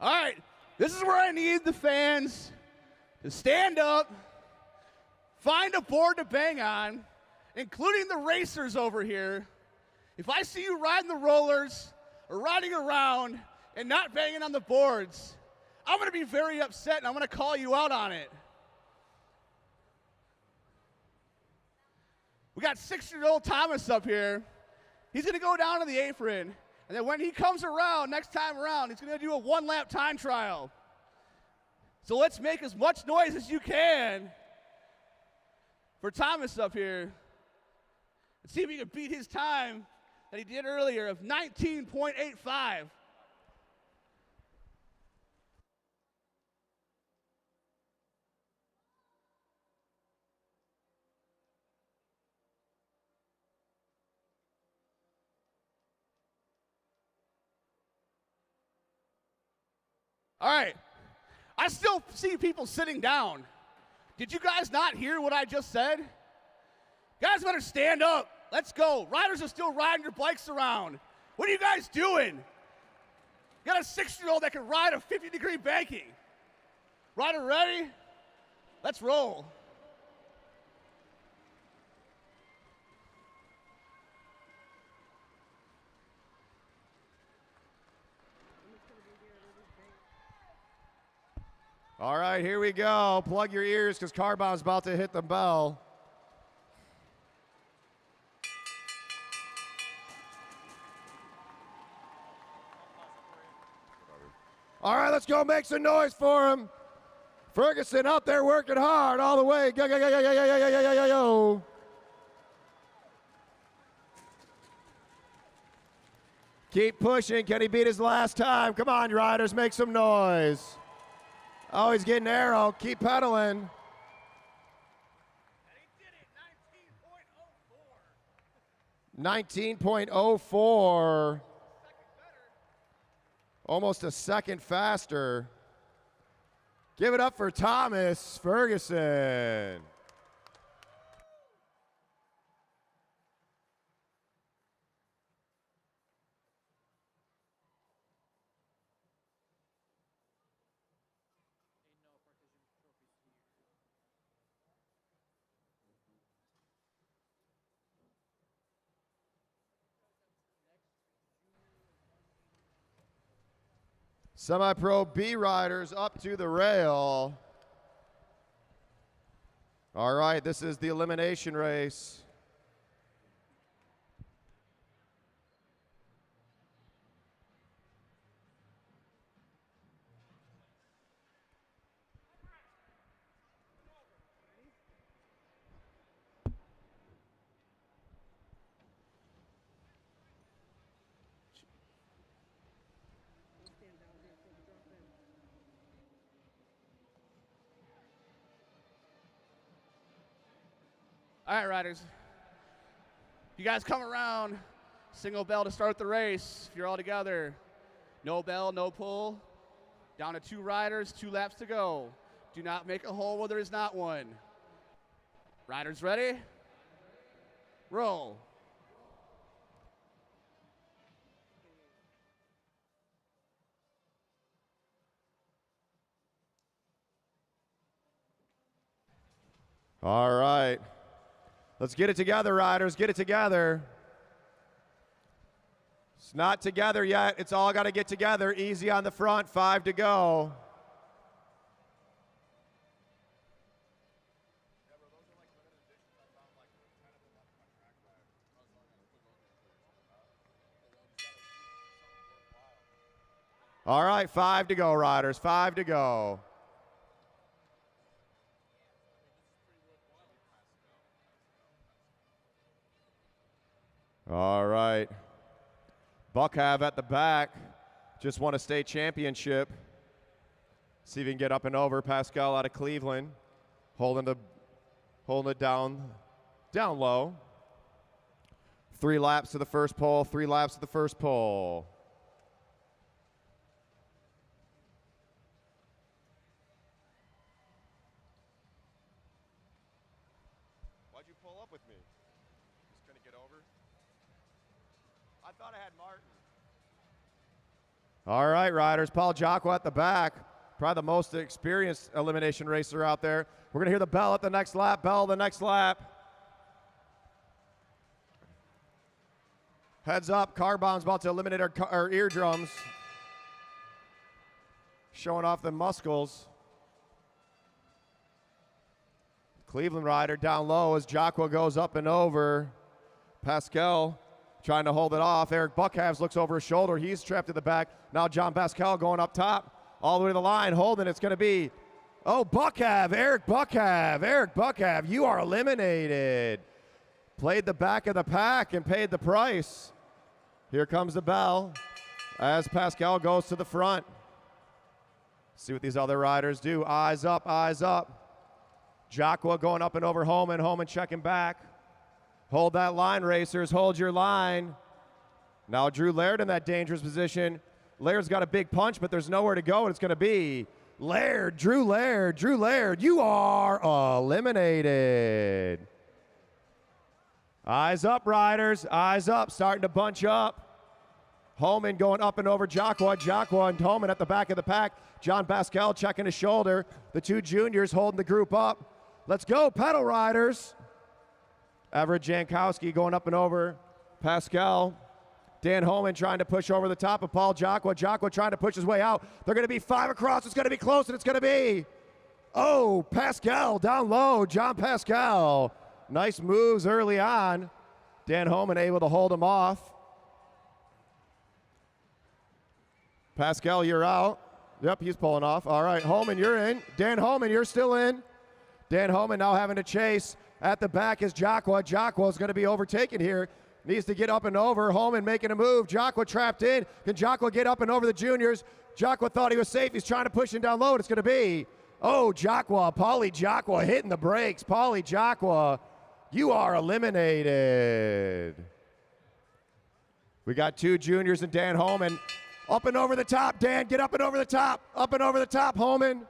All right. This is where I need the fans to stand up, find a board to bang on, including the racers over here. If I see you riding the rollers or riding around and not banging on the boards, I'm going to be very upset and I'm going to call you out on it. We got 6-year-old Thomas up here. He's going to go down to the apron. And then when he comes around, next time around, he's going to do a 1-lap time trial. So let's make as much noise as you can for Thomas up here. Let's see if he can beat his time that he did earlier of 19.85. All right. I still see people sitting down. Did you guys not hear what I just said? Guys better stand up. Let's go. Riders are still riding your bikes around. What are you guys doing? You got a 6-year-old that can ride a 50-degree banking. Rider ready? Let's roll. All right, here we go. Plug your ears because Carbon's about to hit the bell. All right, let's go make some noise for him. Ferguson out there working hard all the way. Go, go, go, go, go, go, go, go, go, go. Keep pushing. Can he beat his last time? Come on, riders, make some noise. Oh, he's getting arrow. Keep pedaling. And he did it, 19.04. Almost a second faster. Give it up for Thomas Ferguson. Semi-Pro B riders up to the rail. All right, this is the elimination race. All right, riders. You guys come around. Single bell to start the race. If you're all together. No bell, no pull. Down to 2 riders, 2 laps to go. Do not make a hole where there is not one. Riders ready? Roll. All right. Let's get it together, riders. Get it together. It's not together yet. It's all got to get together. Easy on the front. 5 to go. All right, 5 to go, riders. 5 to go. All right. Buckhav at the back. Just won a state championship. See if he can get up and over. Pascal out of Cleveland. Holding it down low. 3 laps to the first pole. 3 laps to the first pole. Why'd you pull up with me? Just couldn't get over? I thought I had Martin. All right, riders. Paul Jocko at the back. Probably the most experienced elimination racer out there. We're going to hear the bell at the next lap. Bell the next lap. Heads up. Car Bomb's about to eliminate our eardrums. Showing off the muscles. Cleveland rider down low as Jocko goes up and over. Pascal trying to hold it off. Eric Buckhavs looks over his shoulder. He's trapped in the back. Now John Pascal going up top. All the way to the line. Holding. It's going to be, Buckhav. Eric Buckhav. Eric Buckhav, you are eliminated. Played the back of the pack and paid the price. Here comes the bell as Pascal goes to the front. See what these other riders do. Eyes up, eyes up. Jocko going up and over Homan. Homan checking back. Hold that line, racers. Hold your line. Now Drew Laird in that dangerous position. Laird's got a big punch, but there's nowhere to go, and it's going to be Laird, Drew Laird. Drew Laird, you are eliminated. Eyes up, riders. Eyes up. Starting to bunch up. Homan going up and over Jocko. Jocko and Homan at the back of the pack. John Pascal checking his shoulder. The 2 juniors holding the group up. Let's go, pedal riders. Everett Jankowski going up and over Pascal. Dan Homan trying to push over the top of Paul Jocko. Jocko trying to push his way out. They're going to be 5 across. It's going to be close, and it's going to be, Pascal down low. John Pascal. Nice moves early on. Dan Homan able to hold him off. Pascal, you're out. Yep, he's pulling off. All right, Homan, you're in. Dan Homan, you're still in. Dan Homan now having to chase. At the back is Jocko. Jocko is going to be overtaken here. Needs to get up and over. Homan making a move. Jocko trapped in. Can Jocko get up and over the juniors? Jocko thought he was safe. He's trying to push him down low. It's going to be, Jocko. Paulie Jocko hitting the brakes. Paulie Jocko, you are eliminated. We got 2 juniors and Dan Homan. Up and over the top. Dan, get up and over the top. Up and over the top, Homan.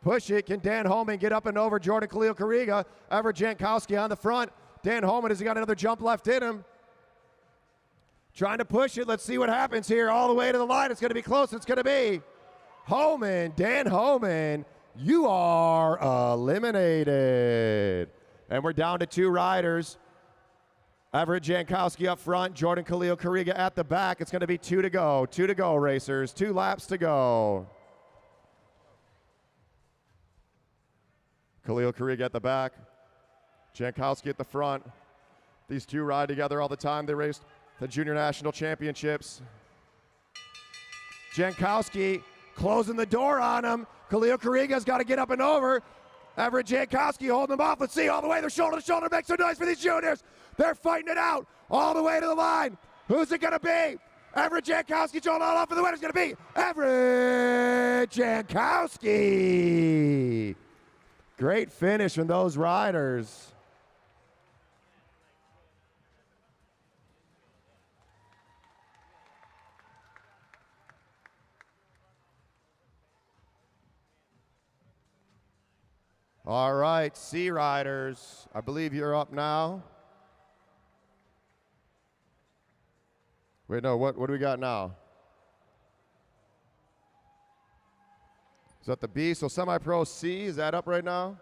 Push it. Can Dan Homan get up and over Jordan Khalil Kariga? Everett Jankowski on the front. Dan Homan, has he got another jump left in him? Trying to push it. Let's see what happens here. All the way to the line. It's going to be close. It's going to be Homan. Dan Homan, you are eliminated. And we're down to 2 riders. Everett Jankowski up front. Jordan Khalil Kariga at the back. It's going to be 2 to go. 2 to go, racers. 2 laps to go. Khalil Kariga at the back. Jankowski at the front. These two ride together all the time. They raced the Junior National Championships. Jankowski closing the door on him. Khalil Kariga's got to get up and over. Everett Jankowski holding them off. Let's see, all the way, they're shoulder to shoulder. Make some noise for these juniors. They're fighting it out all the way to the line. Who's it going to be? Everett Jankowski showing all off, and the winner's going to be Everett Jankowski. Great finish from those riders. All right, C riders, I believe you're up now. Wait, no, what do we got now? Is that the B? So semi-pro C, is that up right now?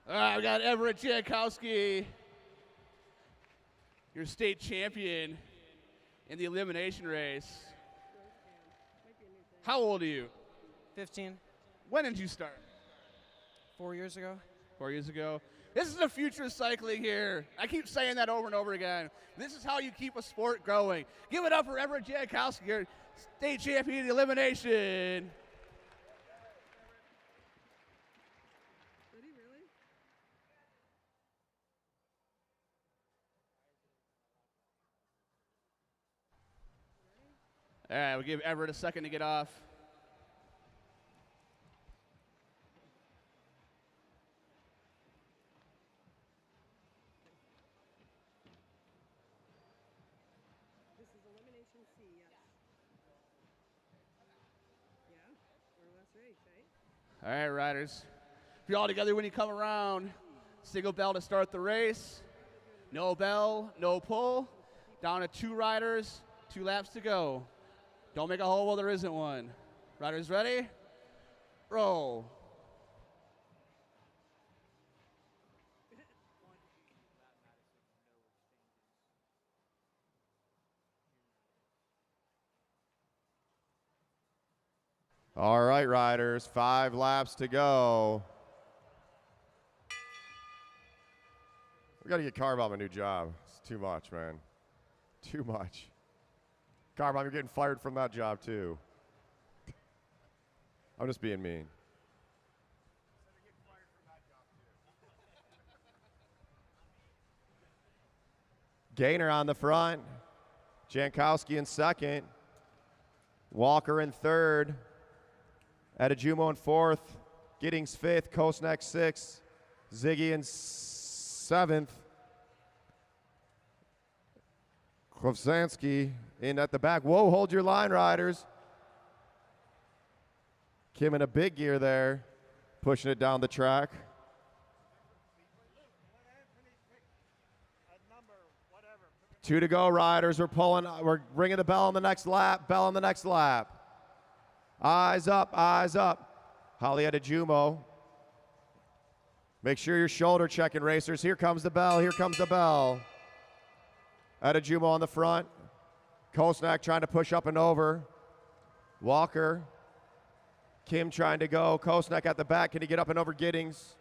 All right, we got Everett Jankowski, your state champion in the elimination race. How old are you? 15. When did you start? 4 years ago. 4 years ago. This is the future of cycling here. I keep saying that over and over again. This is how you keep a sport going. Give it up for Everett Jankowski, your state champion in the elimination. All right, we'll give Everett a second to get off. This is elimination C, yes. Yeah, or last race, right? All right, riders. If you're all together when you come around, single bell to start the race. No bell, no pull. Down to 2 riders, 2 laps to go. Don't make a hole while there isn't one. Riders ready? Roll. All right, riders, 5 laps to go. We got to get Carbomb a new job. It's too much, man. Too much. Carbomb, you're getting fired from that job, too. I'm just being mean. Gainer on the front. Jankowski in second. Walker in third. Adejumo in fourth. Giddings fifth. Kosnak sixth. Ziggy in seventh. Klovsansky in at the back. Whoa, hold your line, riders. Kim in a big gear there, pushing it down the track. Two to go, riders. We're ringing the bell on the next lap. Bell on the next lap. Eyes up, eyes up. Holly Adejumo. Make sure you're shoulder checking, racers. Here comes the bell. Here comes the bell. Adejumo on the front. Kosnak trying to push up and over. Walker. Kim trying to go. Kosnak at the back. Can he get up and over Giddings?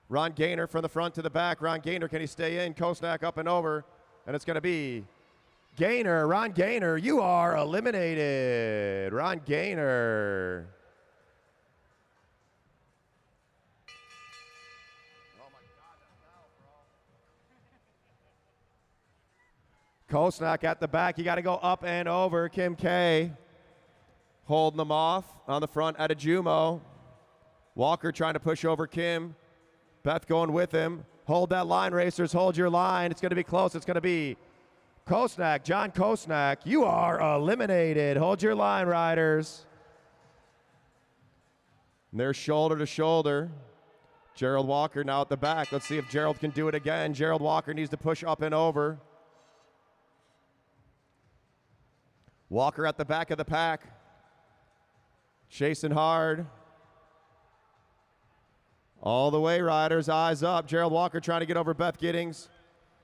Ron Gaynor from the front to the back. Ron Gaynor, can he stay in? Kosnak up and over. And it's going to be Gaynor. Ron Gaynor, you are eliminated. Ron Gaynor. Kosnak at the back. You got to go up and over. Kim K holding them off on the front. Adejumo. Walker trying to push over Kim. Beth going with him. Hold that line, racers. Hold your line. It's going to be close. It's going to be Kosnak. John Kosnak, you are eliminated. Hold your line, riders. And they're shoulder to shoulder. Gerald Walker now at the back. Let's see if Gerald can do it again. Gerald Walker needs to push up and over. Walker at the back of the pack. Chasing hard. All the way, riders, eyes up. Gerald Walker trying to get over Beth Giddings.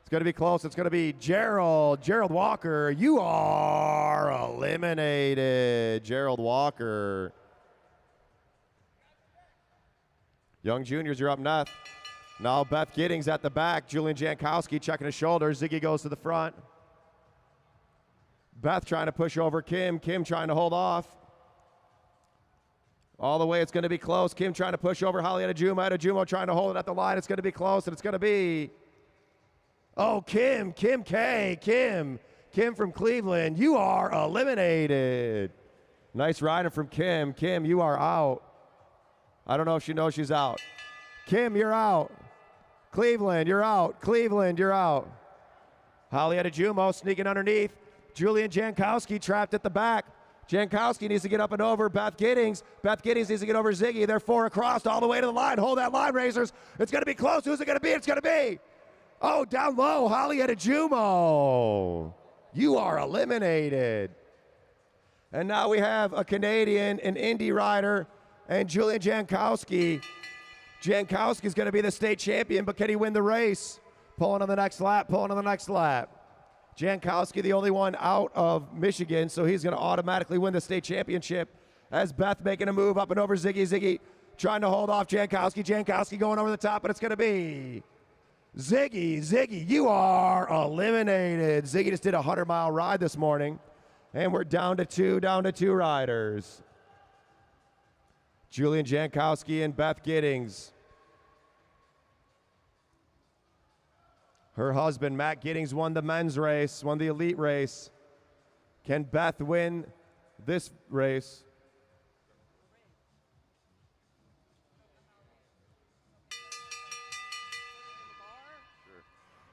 It's going to be close. It's going to be Gerald Walker. You are eliminated. Gerald Walker. Young juniors, you're up next. Now Beth Giddings at the back. Julian Jankowski checking his shoulders. Ziggy goes to the front. Beth trying to push over Kim. Kim trying to hold off. All the way, it's going to be close. Kim trying to push over Holly Adejumo. Adejumo trying to hold it at the line. It's going to be close, and it's going to be... Oh, Kim from Cleveland. You are eliminated. Nice riding from Kim. Kim, you are out. I don't know if she knows she's out. Kim, you're out. Cleveland, you're out. Cleveland, you're out. Holly Adejumo sneaking underneath. Julian Jankowski trapped at the back. Jankowski needs to get up and over Beth Giddings. Beth Giddings needs to get over Ziggy. They're 4 across all the way to the line. Hold that line, racers. It's going to be close. Who's it going to be? It's going to be. Oh, down low, Holly Adejumo. You are eliminated. And now we have a Canadian, an Indy rider, and Julian Jankowski. Jankowski's going to be the state champion, but can he win the race? Pulling on the next lap, pulling on the next lap. Jankowski, the only one out of Michigan, so he's going to automatically win the state championship as Beth making a move up and over Ziggy. Ziggy trying to hold off Jankowski. Jankowski going over the top, but it's going to be Ziggy. Ziggy, you are eliminated. Ziggy just did a 100-mile ride this morning, and we're down to two riders. Julian Jankowski and Beth Giddings. Her husband, Matt Giddings, won the men's race, won the elite race. Can Beth win this race?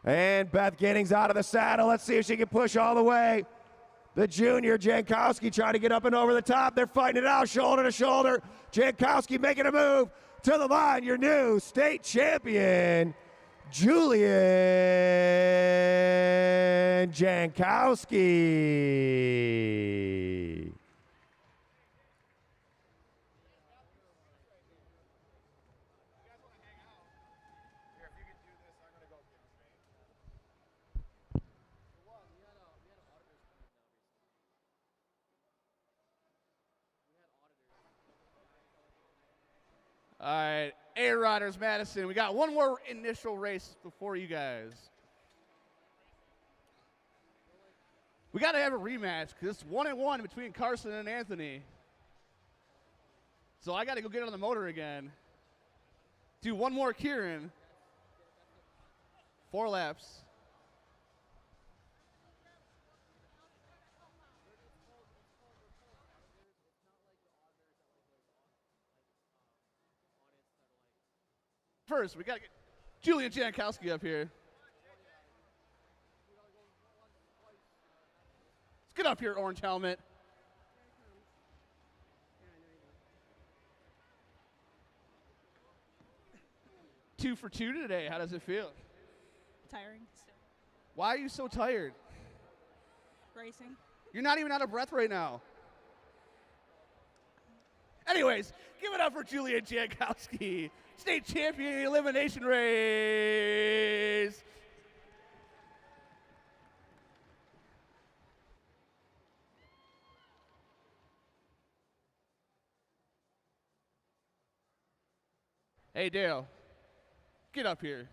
And Beth Giddings out of the saddle. Let's see if she can push all the way. The junior Jankowski trying to get up and over the top. They're fighting it out shoulder to shoulder. Jankowski making a move to the line. Your new state champion, Julian Jankowski. All right, A Riders Madison. We got one more initial race before you guys. We got to have a rematch because it's 1-1 between Carson and Anthony. So I got to go get on the motor again. Do one more Kieran. 4 laps. First, we got to get Julian Jankowski up here. Let's get up here, orange helmet. Two for 2 today. How does it feel? Tiring still. Why are you so tired? Racing. You're not even out of breath right now. Anyways, give it up for Julian Jankowski, state champion elimination race. Hey, Dale, get up here.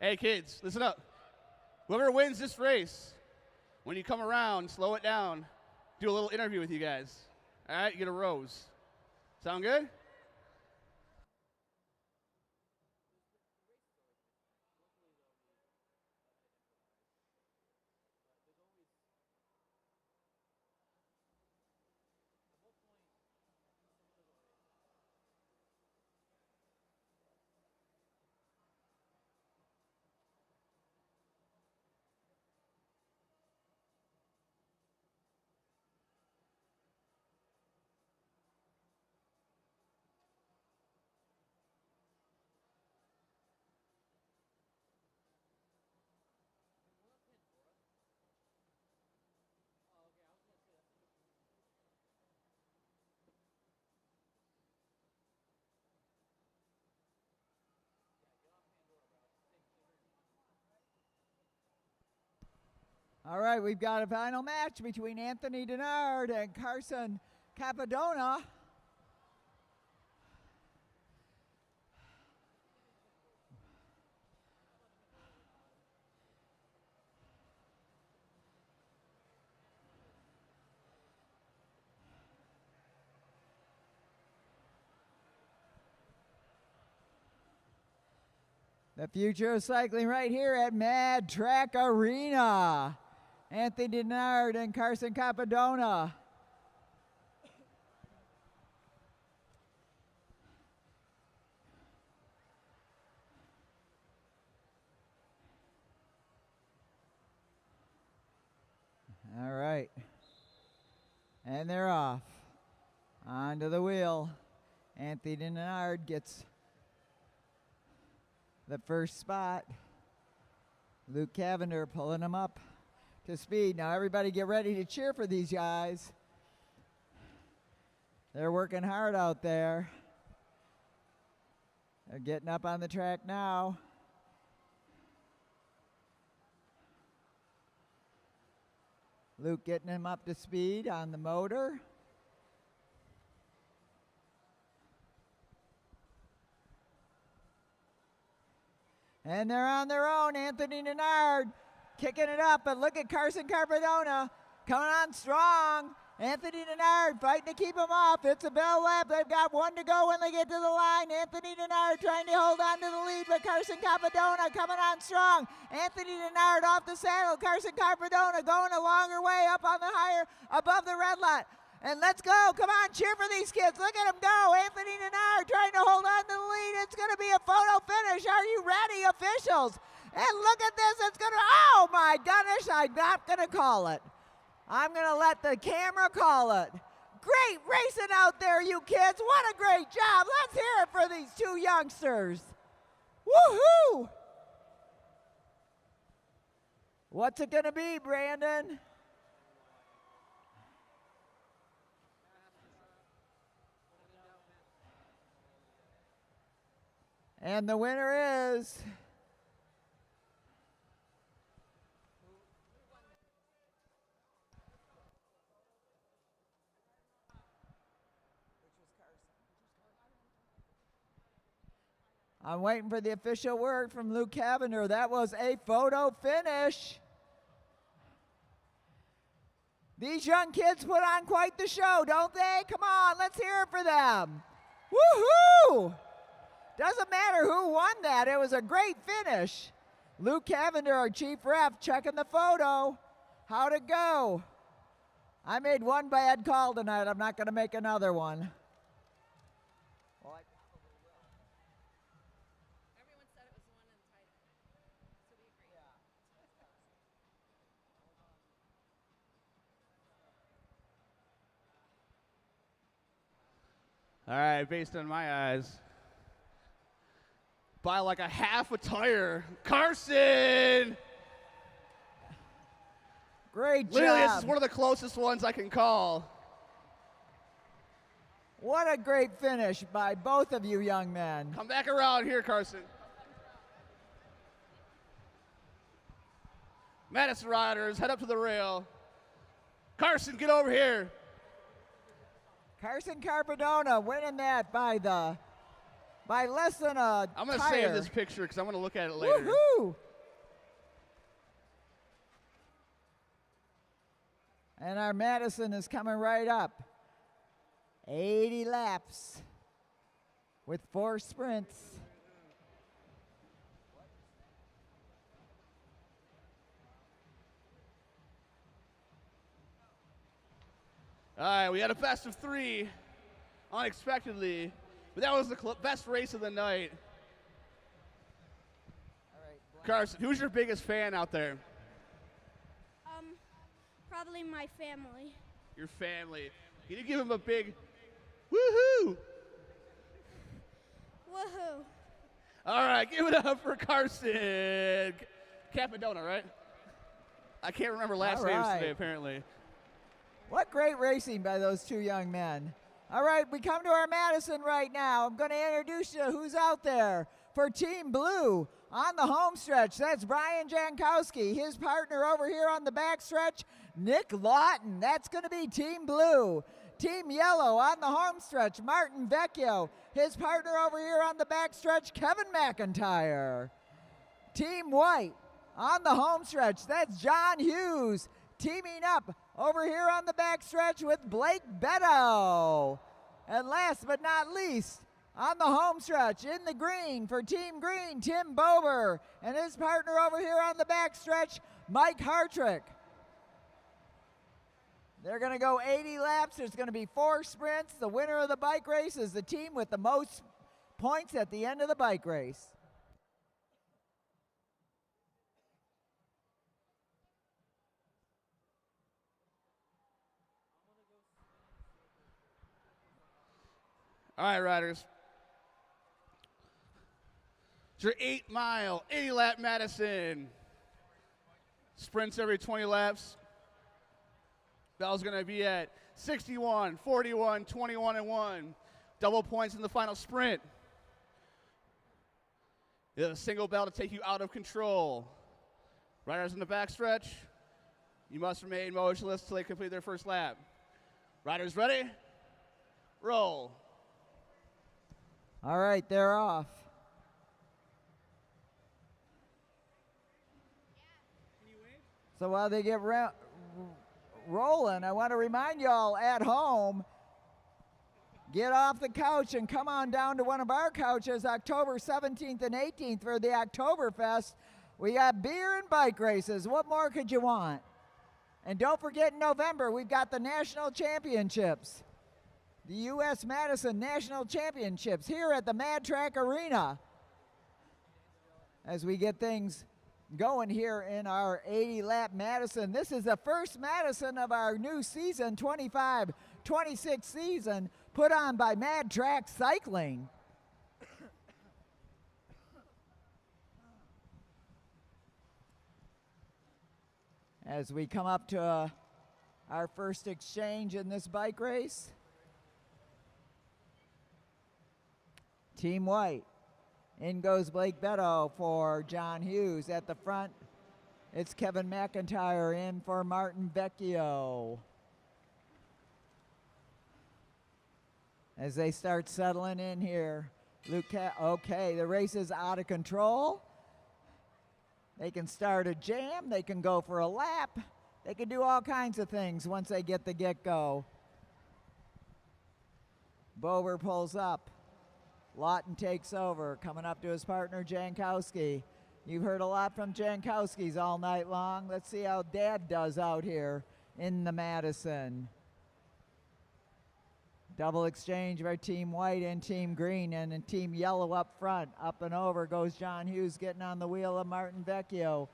Hey kids, listen up. Whoever wins this race, when you come around, slow it down, do a little interview with you guys. All right, you get a rose. Sound good? All right, we've got a final match between Anthony Denard and Carson Capadona. The future of cycling right here at Mad Track Arena. Anthony Denard and Carson Capadona. All right. And they're off. Onto the wheel. Anthony Denard gets the first spot. Luke Cavender pulling him up to speed. Now everybody get ready to cheer for these guys. They're working hard out there. They're getting up on the track now. Luke getting him up to speed on the motor. And they're on their own. Anthony Denard kicking it up, but look at Carson Capadona coming on strong. Anthony Denard fighting to keep him off. It's a bell lap. They've got one to go when they get to the line. Anthony Denard trying to hold on to the lead, but Carson Capadona coming on strong. Anthony Denard off the saddle. Carson Capadona going a longer way up on the higher, above the red line. And let's go. Come on, cheer for these kids. Look at them go. Anthony Denard trying to hold on to the lead. It's going to be a photo finish. Are you ready, officials? And look at this. It's going to, oh my goodness, I'm not going to call it. I'm going to let the camera call it. Great racing out there, you kids. What a great job. Let's hear it for these two youngsters. Woohoo! What's it going to be, Brandon? And the winner is I'm waiting for the official word from Luke Cavender. That was a photo finish. These young kids put on quite the show, don't they? Come on, let's hear it for them. Woohoo! Doesn't matter who won that. It was a great finish. Luke Cavender, our chief ref, checking the photo. How'd it go? I made one bad call tonight. I'm not going to make another one. Well, I probably will. Everyone said it was the one in the title. So we agree. All right, based on my eyes, by like a half a tire, Carson! Great Literally, job. this is one of the closest ones I can call. What a great finish by both of you young men. Come back around here, Carson. Madison Riders, head up to the rail. Carson, get over here. Carson Capadona winning that by less than a I'm going to tire. save this picture because I'm going to look at it later. Woohoo! And our Madison is coming right up. 80 laps with 4 sprints. All right, we had a best of 3 unexpectedly, but that was the best race of the night. All right, Carson, who's your biggest fan out there? Probably my family. Your family. Can you give him a big woohoo? Woohoo. All right, give it up for Carson Capadona, right? I can't remember last names today, apparently. What great racing by those two young men. All right, we come to our Madison right now. I'm going to introduce you who's out there. For Team Blue, on the home stretch, that's Brian Jankowski. His partner over here on the back stretch, Nick Lawton. That's going to be Team Blue. Team Yellow on the home stretch, Martin Vecchio. His partner over here on the back stretch, Kevin McIntyre. Team White on the home stretch, that's John Hughes. Teaming up over here on the back stretch with Blake Beto. And last but not least, on the home stretch, in the green for Team Green, Tim Bober, and his partner over here on the back stretch, Mike Hartrick. They're going to go 80 laps. There's going to be 4 sprints. The winner of the bike race is the team with the most points at the end of the bike race. All right, riders. It's your 8-mile, 80-lap Madison. Sprints every 20 laps. Bell's going to be at 61, 41, 21, and 1. Double points in the final sprint. You have a single bell to take you out of control. Riders in the backstretch, you must remain motionless until they complete their first lap. Riders ready? Roll. All right, they're off. So while they get rolling, I want to remind y'all at home, get off the couch and come on down to one of our couches October 17th and 18th for the Oktoberfest. We got beer and bike races. What more could you want? And don't forget in November, we've got the national championships. The U.S. Madison National Championships here at the Mad Track Arena. As we get things going here in our 80-lap Madison. This is the first Madison of our new season, 25-26 season, put on by Mad Track Cycling. As we come up to our first exchange in this bike race. Team White. In goes Blake Beto for John Hughes. At the front, it's Kevin McIntyre in for Martin Vecchio. As they start settling in here, okay, the race is out of control. They can start a jam, they can go for a lap, they can do all kinds of things once they get the get-go. Bober pulls up. Lawton takes over, coming up to his partner Jankowski. You've heard a lot from Jankowski's all night long. Let's see how Dad does out here in the Madison. Double exchange by Team White and Team Green, and in Team Yellow up front. Up and over goes John Hughes, getting on the wheel of Martin Vecchio,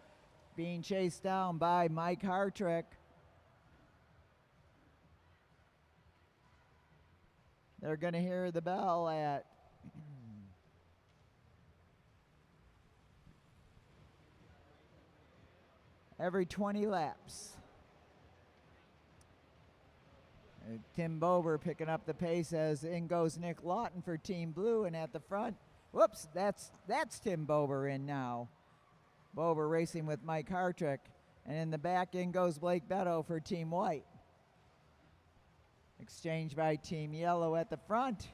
being chased down by Mike Hartrick. They're going to hear the bell at every 20 laps. Tim Bober picking up the pace as in goes Nick Lawton for Team Blue, and at the front, whoops, that's Tim Bober in now. Bober racing with Mike Hartrick, and in the back in goes Blake Beto for Team White. Exchange by Team Yellow at the front.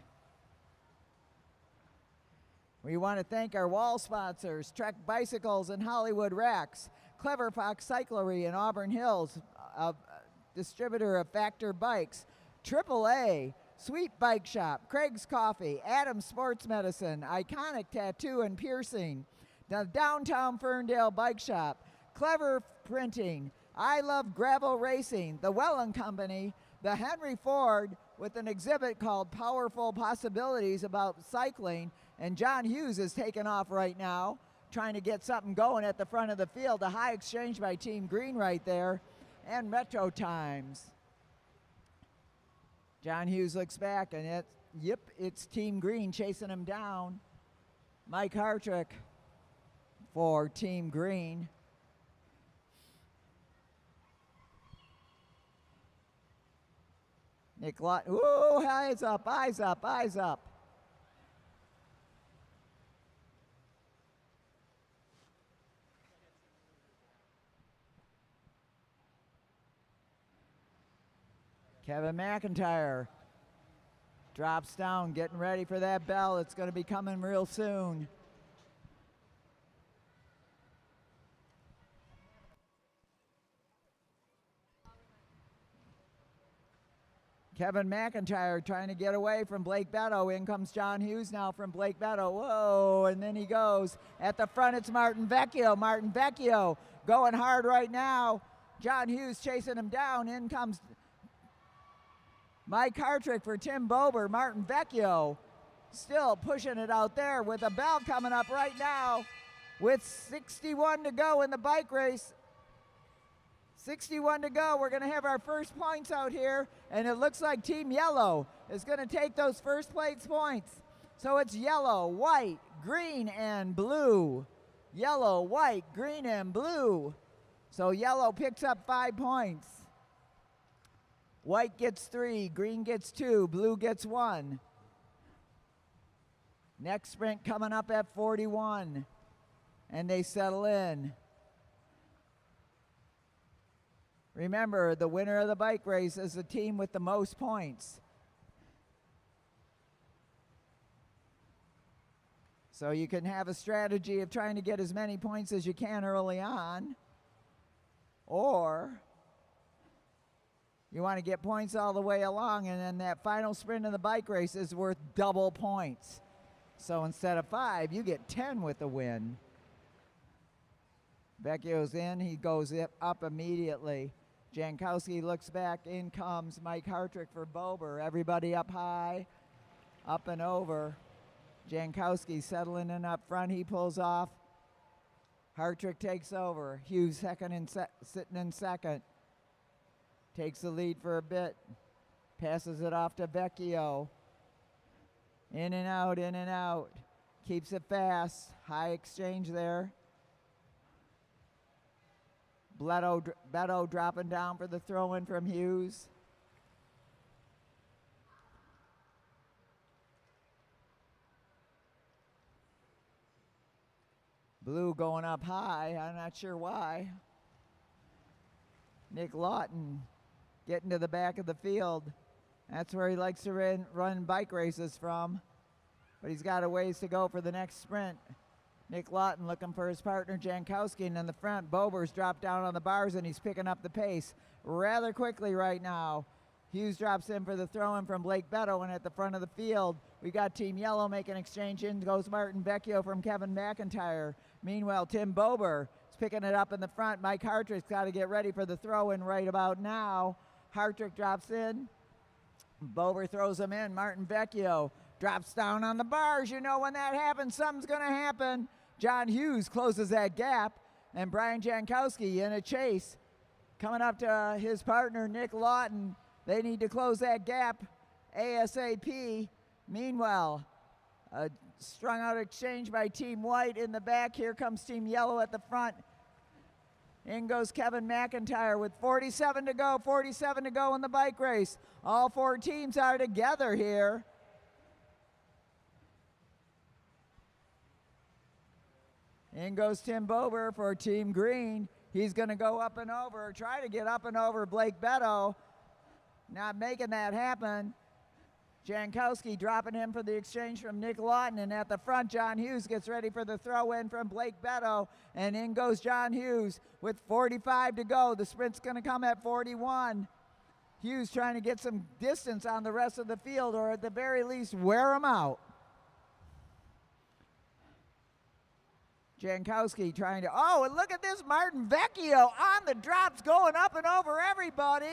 We want to thank our wall sponsors, Trek Bicycles and Hollywood Racks, Clever Fox Cyclery in Auburn Hills, a distributor of Factor Bikes, AAA, Sweet Bike Shop, Craig's Coffee, Adams Sports Medicine, Iconic Tattoo and Piercing, the Downtown Ferndale Bike Shop, Clever Printing, I Love Gravel Racing, the Welland Company, the Henry Ford with an exhibit called Powerful Possibilities about cycling, and John Hughes is taking off right now, trying to get something going at the front of the field. A high exchange by Team Green right there, and Metro Times. John Hughes looks back, and it's Team Green chasing him down. Mike Hartrick for Team Green. Nick Lawton, ooh, eyes up, eyes up, eyes up. Kevin McIntyre drops down, getting ready for that bell. It's going to be coming real soon. Kevin McIntyre trying to get away from Blake Beto. In comes John Hughes now from Blake Beto. Whoa, and then he goes. At the front, it's Martin Vecchio. Martin Vecchio going hard right now. John Hughes chasing him down. In comes Mike Hartrick for Tim Bober. Martin Vecchio still pushing it out there with a bell coming up right now with 61 to go in the bike race. 61 to go. We're going to have our first points out here, and it looks like Team Yellow is going to take those first place points. So it's yellow, white, green, and blue. Yellow, white, green, and blue. So yellow picks up 5 points. White gets 3, green gets 2, blue gets 1. Next sprint coming up at 41, and they settle in. Remember, the winner of the bike race is the team with the most points. So you can have a strategy of trying to get as many points as you can early on, or you want to get points all the way along, and then that final sprint of the bike race is worth double points. So instead of 5, you get 10 with the win. Vecchio's in, he goes up immediately. Jankowski looks back, in comes Mike Hartrick for Bober. Everybody up high, up and over. Jankowski settling in up front, he pulls off. Hartrick takes over. Hughes second and sitting in second. Takes the lead for a bit. Passes it off to Vecchio. In and out, in and out. Keeps it fast. High exchange there. Beto dropping down for the throw-in from Hughes. Blue going up high. I'm not sure why. Nick Lawton getting to the back of the field. That's where he likes to run bike races from. But he's got a ways to go for the next sprint. Nick Lawton looking for his partner Jankowski, and in the front, Bober's dropped down on the bars, and he's picking up the pace rather quickly right now. Hughes drops in for the throw-in from Blake Beto, and at the front of the field, we got Team Yellow making exchange. In goes Martin Vecchio from Kevin McIntyre. Meanwhile, Tim Bober is picking it up in the front. Mike Hartrick's got to get ready for the throw-in right about now. Hartrick drops in. Bober throws him in. Martin Vecchio drops down on the bars. You know when that happens, something's going to happen. John Hughes closes that gap, and Brian Jankowski in a chase. Coming up to his partner, Nick Lawton. They need to close that gap ASAP. Meanwhile, a strung out exchange by Team White in the back. Here comes Team Yellow at the front. In goes Kevin McIntyre with 47 to go, 47 to go in the bike race. All 4 teams are together here. In goes Tim Bober for Team Green. He's going to go up and over, try to get up and over Blake Beto. Not making that happen. Jankowski dropping him for the exchange from Nick Lawton. And at the front, John Hughes gets ready for the throw-in from Blake Beto. And in goes John Hughes with 45 to go. The sprint's going to come at 41. Hughes trying to get some distance on the rest of the field, or at the very least, wear them out. Jankowski trying to, oh, and look at this, Martin Vecchio on the drops going up and over everybody.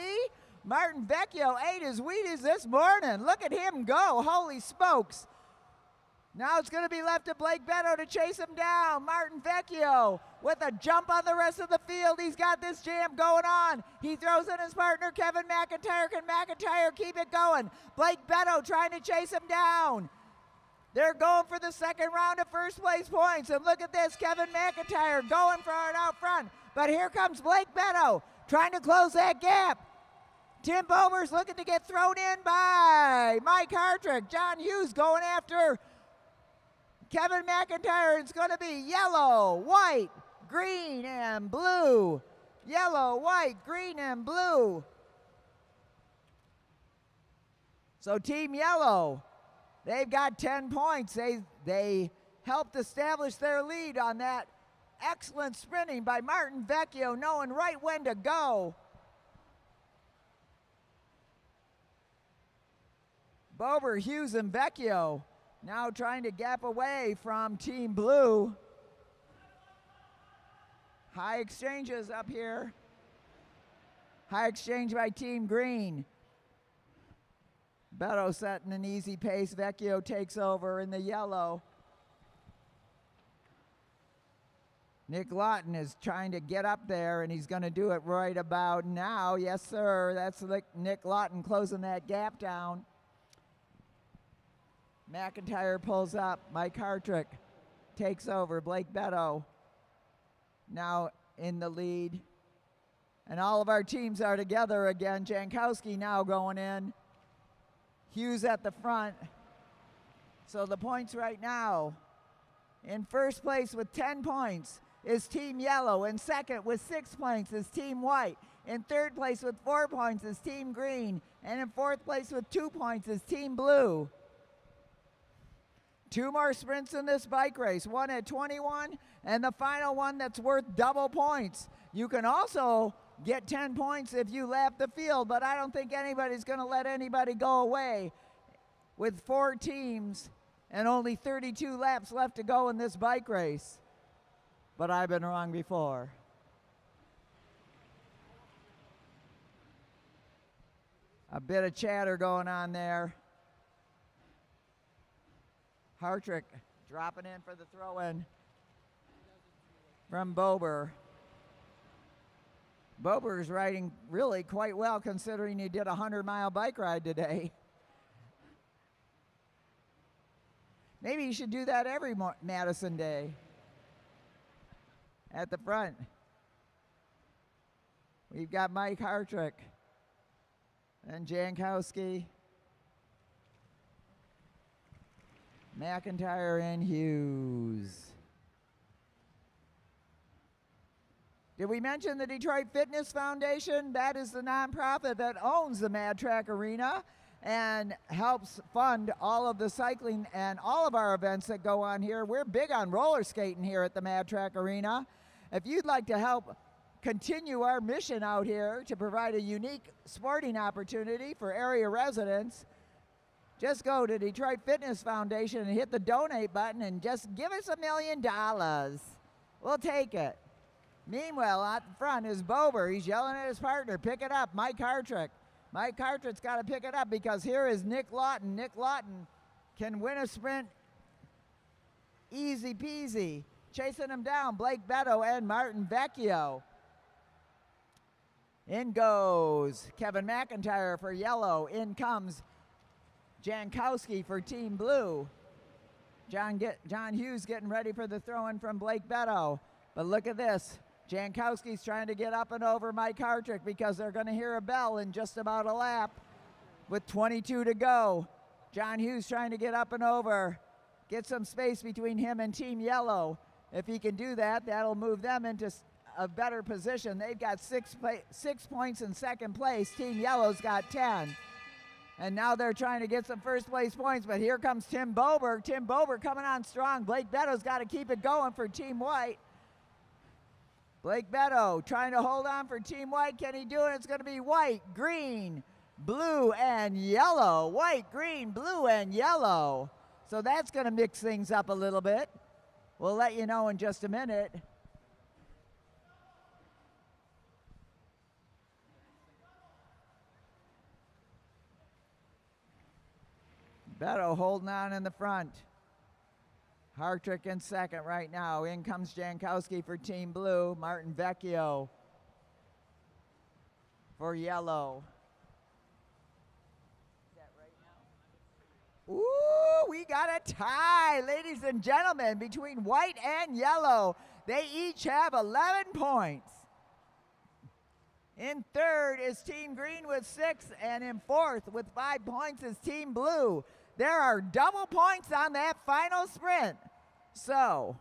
Martin Vecchio ate his Wheaties this morning. Look at him go, holy smokes. Now it's going to be left to Blake Beto to chase him down. Martin Vecchio with a jump on the rest of the field. He's got this jam going on. He throws in his partner, Kevin McIntyre. Can McIntyre keep it going? Blake Beto trying to chase him down. They're going for the second round of first place points. And look at this, Kevin McIntyre going for it out front. But here comes Blake Beto trying to close that gap. Tim Bober's looking to get thrown in by Mike Hartrick. John Hughes going after Kevin McIntyre. It's going to be yellow, white, green, and blue. Yellow, white, green, and blue. So Team Yellow, they've got 10 points. They helped establish their lead on that excellent sprinting by Martin Vecchio, knowing right when to go. Bober, Hughes, and Vecchio now trying to gap away from Team Blue. High exchanges up here. High exchange by Team Green. Beto setting an easy pace. Vecchio takes over in the yellow. Nick Lawton is trying to get up there, and he's going to do it right about now. Yes, sir. That's Nick Lawton closing that gap down. McIntyre pulls up. Mike Hartrick takes over. Blake Beto now in the lead. And all of our teams are together again. Jankowski now going in. Hughes at the front. So the points right now, in first place with 10 points is Team Yellow. In second with 6 points is Team White. In third place with 4 points is Team Green. And in fourth place with 2 points is Team Blue. 2 more sprints in this bike race, one at 21 and the final one that's worth double points. You can also get 10 points if you lap the field, but I don't think anybody's going to let anybody go away with 4 teams and only 32 laps left to go in this bike race. But I've been wrong before. A bit of chatter going on there. Hartrick dropping in for the throw-in from Bober. Bober's riding really quite well considering he did a 100-mile bike ride today. Maybe you should do that every Madison day. At the front, we've got Mike Hartrick and Jankowski, McIntyre, and Hughes. Did we mention the Detroit Fitness Foundation? That is the nonprofit that owns the Mad Track Arena and helps fund all of the cycling and all of our events that go on here. We're big on roller skating here at the Mad Track Arena. If you'd like to help continue our mission out here to provide a unique sporting opportunity for area residents, just go to Detroit Fitness Foundation and hit the donate button and just give us $1 million. We'll take it. Meanwhile, out front is Bober. He's yelling at his partner, pick it up, Mike Hartrick. Mike Hartrick's got to pick it up because here is Nick Lawton. Nick Lawton can win a sprint easy peasy. Chasing him down, Blake Beto and Martin Vecchio. In goes Kevin McIntyre for yellow. In comes Jankowski for Team Blue. John Hughes getting ready for the throw-in from Blake Beto. But look at this. Jankowski's trying to get up and over Mike Hartrick because they're going to hear a bell in just about a lap with 22 to go. John Hughes trying to get up and over. Get some space between him and Team Yellow. If he can do that, that'll move them into a better position. They've got 6 points in second place. Team Yellow's got 10. And now they're trying to get some first place points, but here comes Tim Bober. Tim Bober coming on strong. Blake Beto's got to keep it going for Team White. Blake Beto trying to hold on for Team White. Can he do it? It's going to be white, green, blue, and yellow. White, green, blue, and yellow. So that's going to mix things up a little bit. We'll let you know in just a minute. Beto holding on in the front. Hartrick in second right now. In comes Jankowski for Team Blue. Martin Vecchio for yellow. Is that right now? Ooh, we got a tie, ladies and gentlemen, between white and yellow. They each have 11 points. In third is Team Green with 6, and in fourth with 5 points is Team Blue. There are double points on that final sprint. So,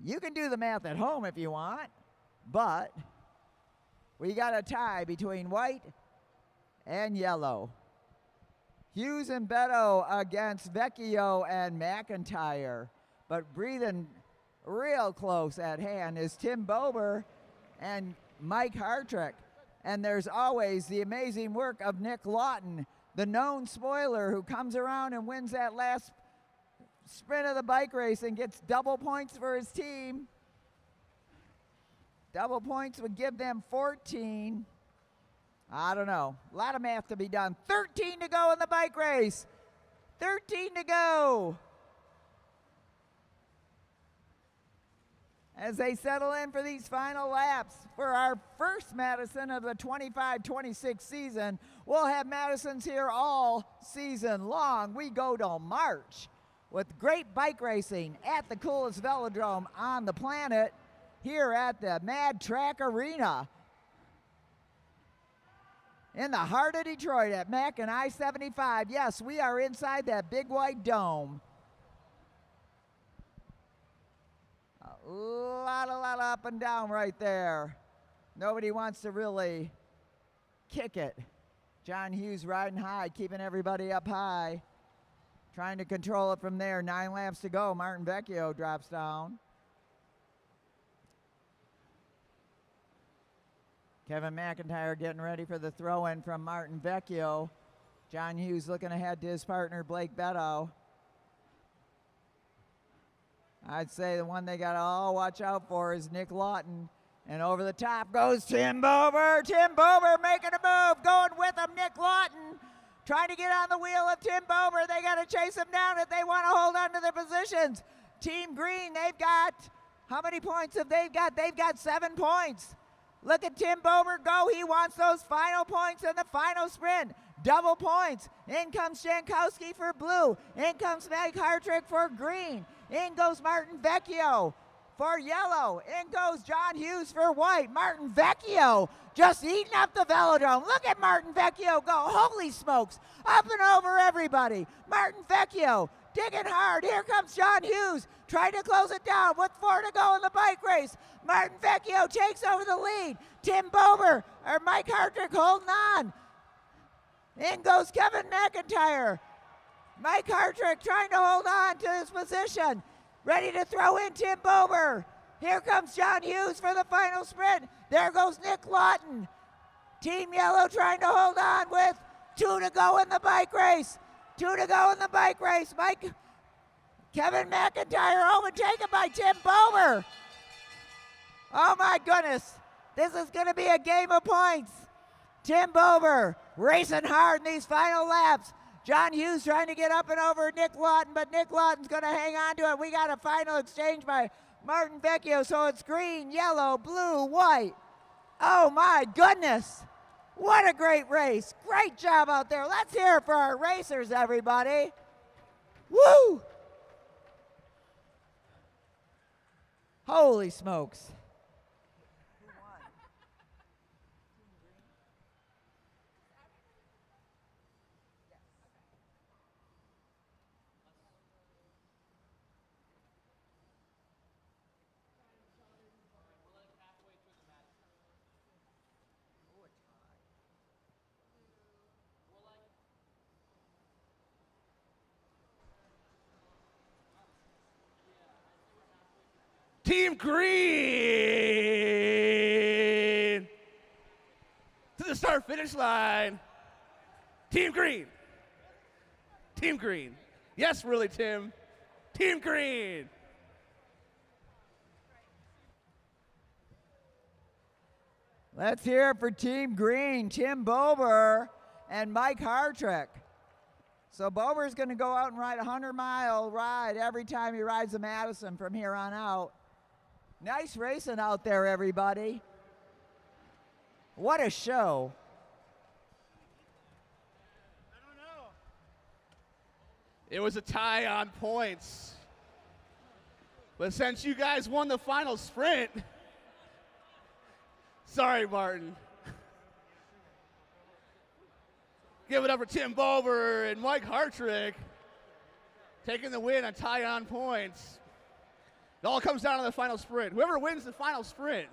you can do the math at home if you want, but we got a tie between white and yellow. Hughes and Beto against Vecchio and McIntyre. But breathing real close at hand is Tim Bober and Mike Hartrick. And there's always the amazing work of Nick Lawton, the known spoiler who comes around and wins that last sprint of the bike race and gets double points for his team. Double points would give them 14. I don't know. A lot of math to be done. 13 to go in the bike race. 13 to go. As they settle in for these final laps for our first Madison of the 25-26 season. We'll have Madisons here all season long. We go to March with great bike racing at the coolest velodrome on the planet here at the Mad Track Arena in the heart of Detroit at Mack and I-75. Yes, we are inside that big white dome. A lot up and down right there. Nobody wants to really kick it. John Hughes riding high, keeping everybody up high. Trying to control it from there. 9 laps to go. Martin Vecchio drops down. Kevin McIntyre getting ready for the throw-in from Martin Vecchio. John Hughes looking ahead to his partner, Blake Beto. I'd say the one they got to all watch out for is Nick Lawton. And over the top goes Tim Bober. Tim Bober making a move, going with him, Nick Lawton. Trying to get on the wheel of Tim Bober. They got to chase him down if they want to hold on to their positions. Team Green, they've got, how many points have they got? They've got 7 points. Look at Tim Bober go. He wants those final points in the final sprint. Double points. In comes Jankowski for blue. In comes Mike Hartrick for green. In goes Martin Vecchio for yellow. In goes John Hughes for white. Martin Vecchio just eating up the velodrome. Look at Martin Vecchio go. Holy smokes. Up and over everybody. Martin Vecchio digging hard. Here comes John Hughes trying to close it down with 4 to go in the bike race. Martin Vecchio takes over the lead. Tim Bober or Mike Hartrick holding on. In goes Kevin McIntyre. Mike Hartrick trying to hold on to his position. Ready to throw in Tim Bober. Here comes John Hughes for the final sprint. There goes Nick Lawton. Team Yellow trying to hold on with 2 to go in the bike race. 2 to go in the bike race. Kevin McIntyre overtaken by Tim Bober. Oh my goodness. This is going to be a game of points. Tim Bober racing hard in these final laps. John Hughes trying to get up and over Nick Lawton, but Nick Lawton's going to hang on to it. We got a final exchange by Martin Vecchio, so it's green, yellow, blue, white. Oh my goodness. What a great race. Great job out there. Let's hear it for our racers, everybody. Woo! Holy smokes. Team Green to the start finish line. Team Green. Team Green. Yes, really, Tim. Team Green. Let's hear it for Team Green, Tim Bober and Mike Hartrick. So Bober's going to go out and ride a 100-mile ride every time he rides a Madison from here on out. Nice racing out there, everybody. What a show. It was a tie on points. But since you guys won the final sprint, sorry, Martin. Give it up for Tim Bober and Mike Hartrick taking the win on tie on points. It all comes down to the final sprint. Whoever wins the final sprint,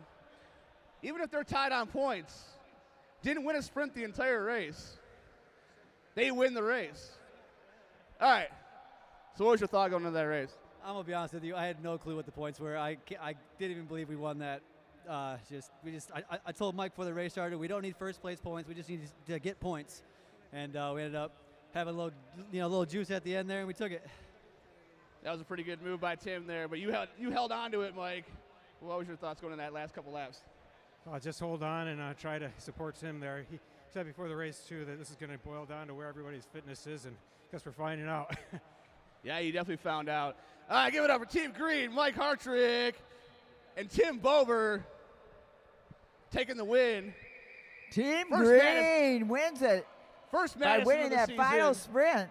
even if they're tied on points, didn't win a sprint the entire race. They win the race. All right. So what was your thought going into that race? I'm gonna be honest with you. I had no clue what the points were. I didn't even believe we won that. I told Mike before the race started, we don't need first place points. We just need to get points, and we ended up having a little juice at the end there, and we took it. That was a pretty good move by Tim there, but you held on to it, Mike. What was your thoughts going in that last couple laps? Just hold on and try to support Tim there. He said before the race, too, that this is going to boil down to where everybody's fitness is, and I guess we're finding out. Yeah, you definitely found out. All right, give it up for Team Green, Mike Hartrick, and Tim Bober taking the win. Team Green wins it First by Madison winning of the that season. final sprint.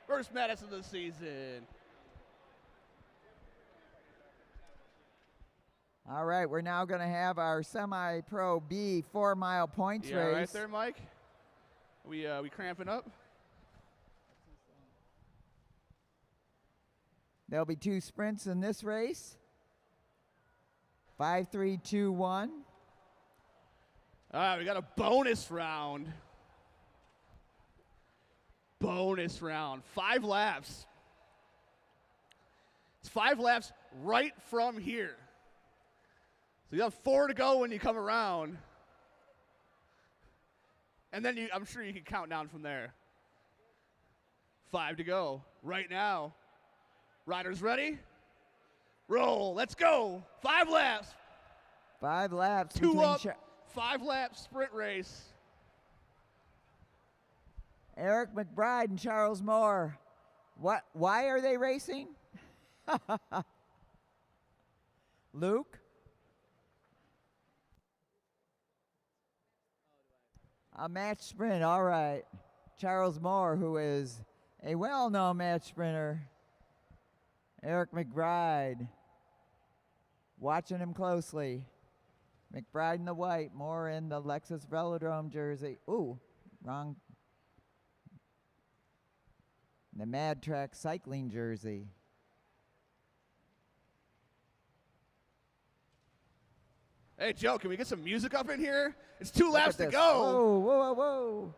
First Madison of the season. All right, we're now going to have our semi-pro B 4-mile points Yeah, race. right there, Mike. We cramping up? There'll be 2 sprints in this race. 5, 3, 2, 1. All right, we got a bonus round. Bonus round. 5 laps. It's 5 laps right from here. So you have 4 to go when you come around. And then I'm sure you can count down from there. 5 to go right now. Riders ready? Roll. Let's go. 5 laps. 5 laps. 2 between up. 5 lap sprint race. Eric McBride and Charles Moore. Why are they racing? Luke? A match sprint, all right. Charles Moore, who is a well-known match sprinter. Eric McBride. Watching him closely. McBride in the white, Moore in the Lexus Velodrome jersey. Ooh, wrong. The Mad Track cycling jersey. Hey, Joe, can we get some music up in here? It's 2 Look laps at to this. go. Whoa, whoa, whoa.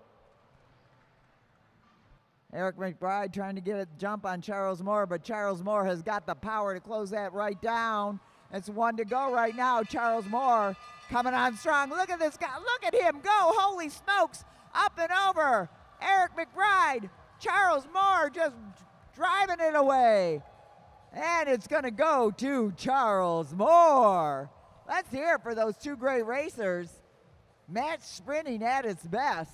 Eric McBride trying to get a jump on Charles Moore, but Charles Moore has got the power to close that right down. It's 1 to go right now. Charles Moore coming on strong. Look at this guy. Look at him go. Holy smokes. Up and over. Eric McBride. Charles Moore just driving it away. And it's going to go to Charles Moore. Let's hear it for those 2 great racers. Match sprinting at its best.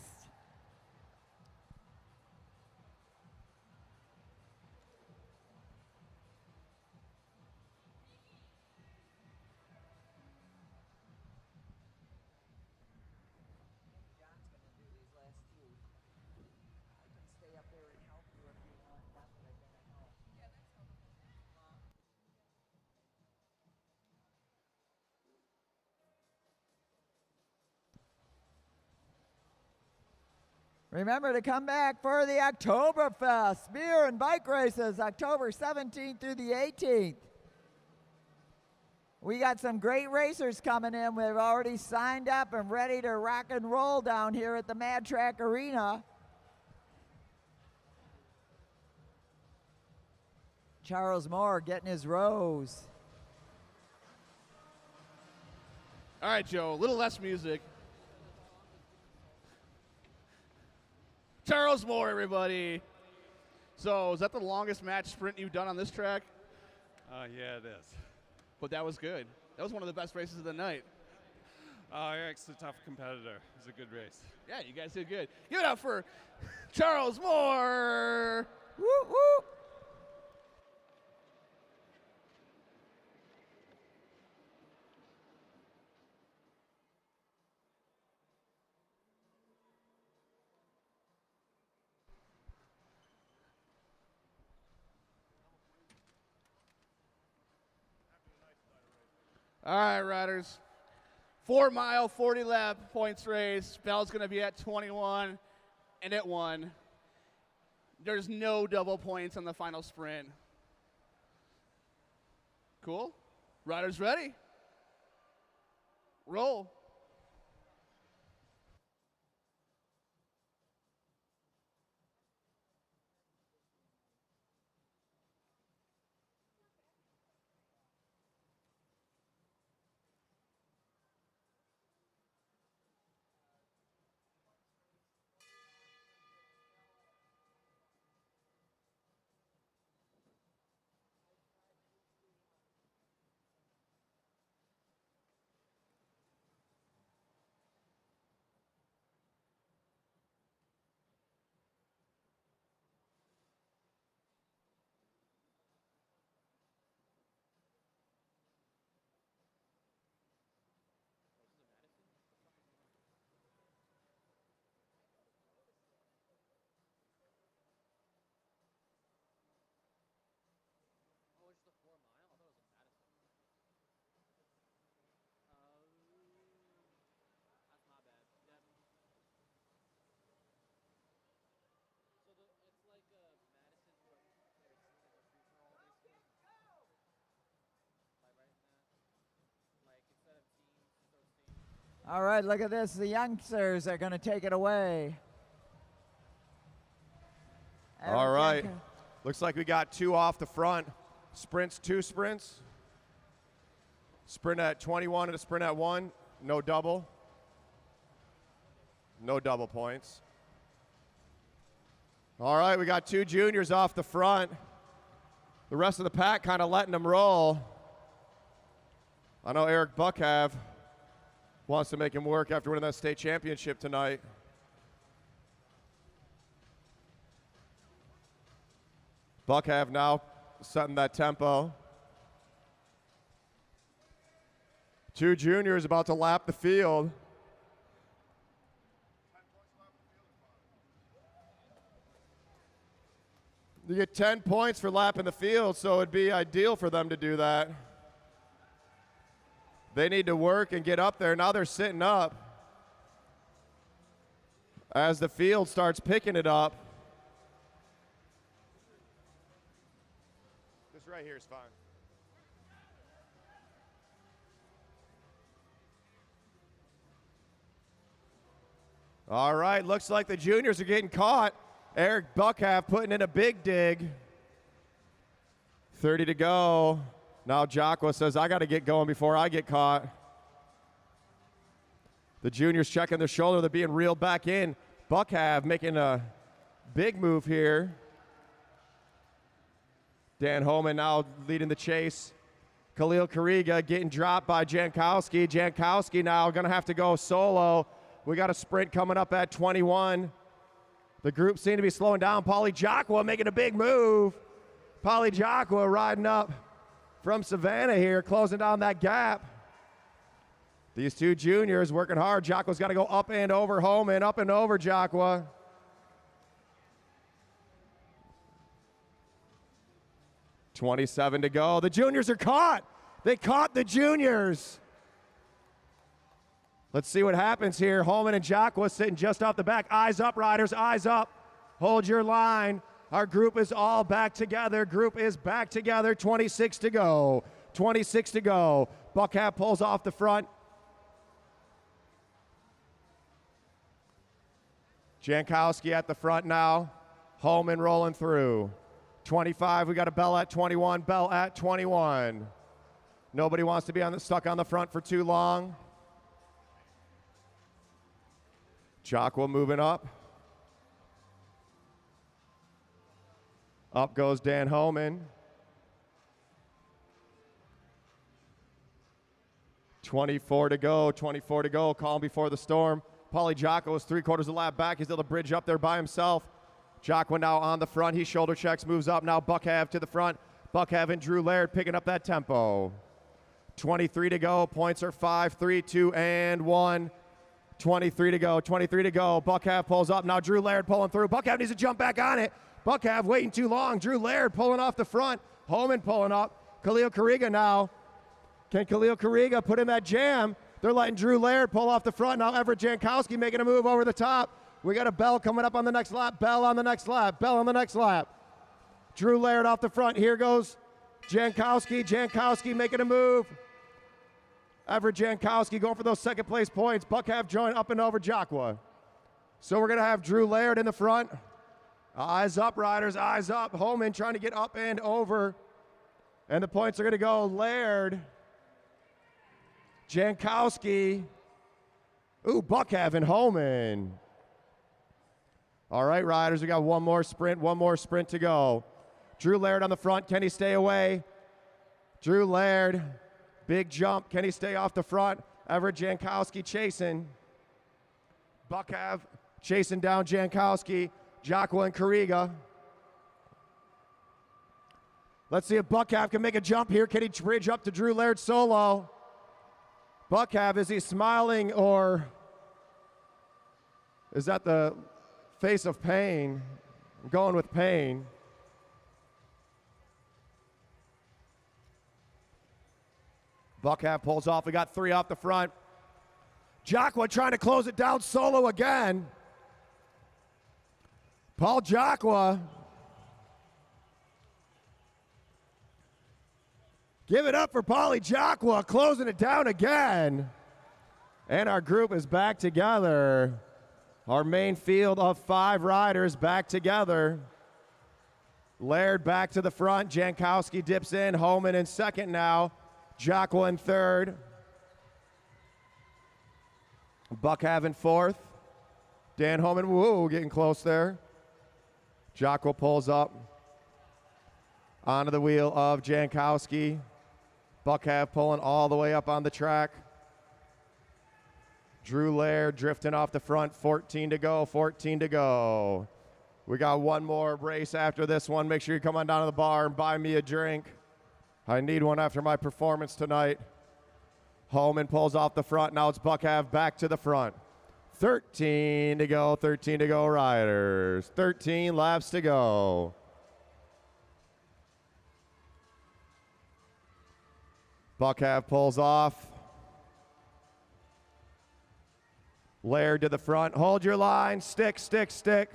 Remember to come back for the Oktoberfest beer and bike races, October 17th through the 18th. We got some great racers coming in. We've already signed up and ready to rock and roll down here at the Mad Track Arena. Charles Moore getting his rose. All right, Joe, a little less music. Charles Moore, everybody. So, is that the longest match sprint you've done on this track? Yeah, it is. But that was good. That was one of the best races of the night. Eric's a tough competitor. It was a good race. Yeah, you guys did good. Give it up for Charles Moore. Woo, woo. All right, riders. 4-mile, 40-lap points race. Bell's going to be at 21 and at 1. There's no double points on the final sprint. Cool? Riders ready? Roll. All right, look at this. The youngsters are going to take it away. All right. Looks like we got 2 off the front. Sprints, 2 sprints. Sprint at 21 and a sprint at 1. No double. No double points. All right, we got 2 juniors off the front. The rest of the pack kind of letting them roll. I know Eric Buckhav wants to make him work after winning that state championship tonight. Buckhav now setting that tempo. 2 juniors about to lap the field. You get 10 points for lapping the field, so it'd be ideal for them to do that. They need to work and get up there. Now they're sitting up as the field starts picking it up. This right here is fine. All right, looks like the juniors are getting caught. Eric Buckhav putting in a big dig. 30 to go. Now Jacqua says, I got to get going before I get caught. The juniors checking their shoulder. They're being reeled back in. Buckhav making a big move here. Dan Holman now leading the chase. Khalil Kariga getting dropped by Jankowski. Jankowski now going to have to go solo. We got a sprint coming up at 21. The group seem to be slowing down. Pauly Jacqua making a big move. Pauly Jacqua riding up from Savannah here, closing down that gap. These 2 juniors working hard. Jacqua's got to go up and over Holman, up and over Jacqua. $27 to go. The juniors are caught. They caught the juniors. Let's see what happens here. Holman and Jacqua sitting just off the back. Eyes up, riders, eyes up. Hold your line. Our group is all back together. Group is back together. 26 to go. 26 to go. Buckhav pulls off the front. Jankowski at the front now. Holman rolling through. 25, we got a Bell at 21. Bell at 21. Nobody wants to be stuck on the front for too long. Jacqua moving up. Up goes Dan Holman. 24 to go, 24 to go. Calm before the storm. Pauly Jacqua is 3/4 of a lap back. He's able to bridge up there by himself. Jacqua now on the front. He shoulder checks, moves up. Now Buckhav to the front. Buckhav and Drew Laird picking up that tempo. 23 to go. Points are 5, 3, 2, and 1. 23 to go, 23 to go. Buckhav pulls up. Now Drew Laird pulling through. Buckhav needs to jump back on it. Buckhav waiting too long. Drew Laird pulling off the front. Holman pulling up. Khalil Kariga now. Can Khalil Kariga put in that jam? They're letting Drew Laird pull off the front. Now Everett Jankowski making a move over the top. We got a Bell coming up on the next lap. Bell on the next lap. Bell on the next lap. Drew Laird off the front. Here goes Jankowski. Jankowski making a move. Everett Jankowski going for those second place points. Buckhav join up and over Jacqua. So we're going to have Drew Laird in the front. Eyes up, riders, eyes up. Holman trying to get up and over. And the points are going to go Laird, Jankowski. Ooh, Buckhav and Holman. All right, riders, we got one more sprint to go. Drew Laird on the front. Can he stay away? Drew Laird. Big jump. Can he stay off the front? Everett Jankowski chasing. Buckhav chasing down Jankowski. Jacqua and Kariga. Let's see if Buckhav can make a jump here. Can he bridge up to Drew Laird solo? Buckhav, is he smiling or is that the face of pain? I'm going with pain. Buckhav pulls off. We got 3 off the front. Jacqua trying to close it down solo again. Paul Jacqua. Give it up for Pauly Jacqua closing it down again. And our group is back together. Our main field of 5 riders back together. Laird back to the front. Jankowski dips in. Homan in second now. Jacqua in third. Buckhav in fourth. Dan Homan, whoa, getting close there. Jacqua pulls up onto the wheel of Jankowski. Buckhav pulling all the way up on the track. Drew Laird drifting off the front. 14 to go, 14 to go. We got one more race after this one. Make sure you come on down to the bar and buy me a drink. I need one after my performance tonight. Homan pulls off the front. Now it's Buckhav back to the front. 13 to go, riders. 13 laps to go. Buckhav pulls off. Laird to the front. Hold your line. Stick, stick, stick.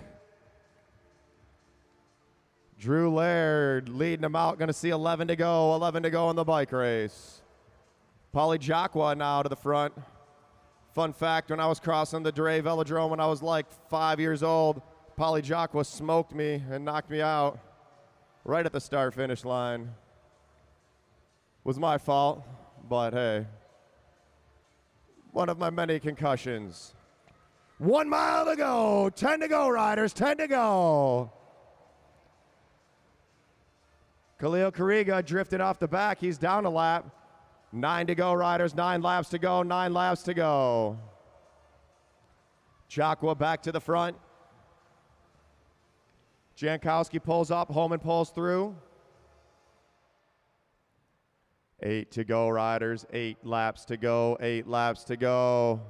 Drew Laird leading him out. Going to see 11 to go. 11 to go in the bike race. Pauly Jacqua now to the front. Fun fact, when I was crossing the Dre Velodrome when I was like 5 years old, Pauly Jacqua smoked me and knocked me out right at the start-finish line. Was my fault, but hey. One of my many concussions. 1 mile to go. 10 to go, riders. 10 to go. Khalil Kariga drifted off the back. He's down a lap. 9 to go, riders. 9 laps to go. 9 laps to go. Jacqua back to the front. Jankowski pulls up. Homan pulls through. 8 to go, riders. 8 laps to go. 8 laps to go.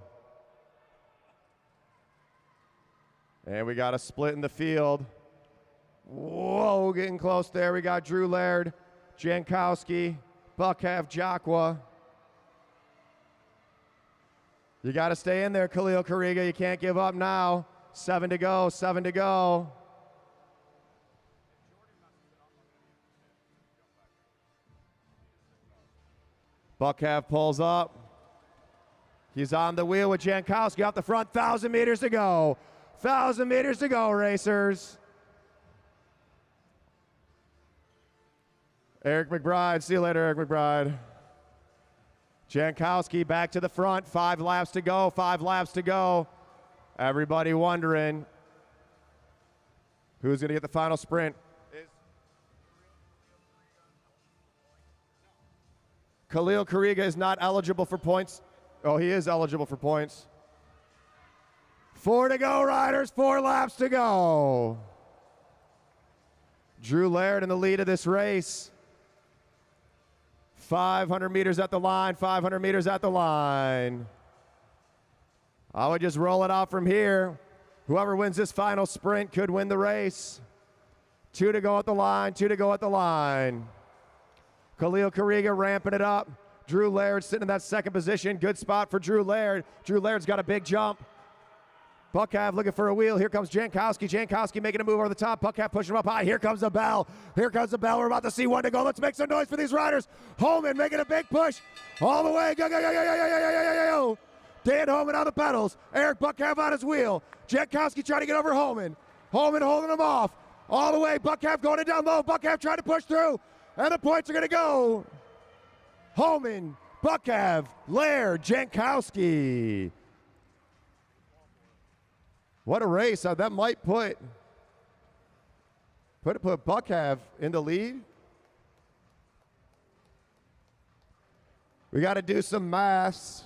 And we got a split in the field. Whoa, getting close there. We got Drew Laird, Jankowski, Buckhav, Jacqua. You got to stay in there, Khalil Kariga. You can't give up now. 7 to go, 7 to go. Buckhav pulls up. He's on the wheel with Jankowski off the front. 1,000 meters to go. 1,000 meters to go, racers. Eric McBride. See you later, Eric McBride. Jankowski back to the front. 5 laps to go. 5 laps to go. Everybody wondering who's going to get the final sprint. Khalil Kariga is not eligible for points. Oh, he is eligible for points. 4 to go, riders. 4 laps to go. Drew Laird in the lead of this race. 500 meters at the line. 500 meters at the line. I would just roll it out from here. Whoever wins this final sprint could win the race. 2 to go at the line. 2 to go at the line. Khalil Kariga ramping it up. Drew Laird sitting in that second position. Good spot for Drew Laird. Drew Laird's got a big jump. Buckhav looking for a wheel. Here comes Jankowski. Jankowski making a move over the top. Buckhav pushing him up high. Here comes the bell. Here comes the bell. We're about to see 1 to go. Let's make some noise for these riders. Homan making a big push all the way. Go, go, go, go, go, go, go, go, go. Dan Homan on the pedals. Eric Buckhav on his wheel. Jankowski trying to get over Homan. Homan holding him off all the way. Buckhav going it down low. Buckhav trying to push through. And the points are going to go. Homan, Buckhav, Laird, Jankowski. What a race. That might put Buckhav in the lead. We got to do some maths.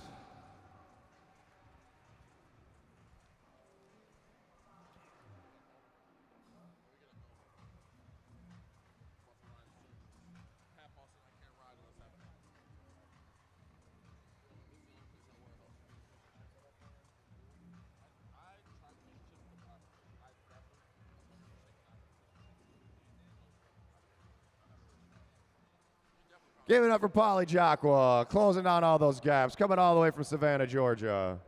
Give it up for Pauly Jacqua, closing down all those gaps, coming all the way from Savannah, Georgia.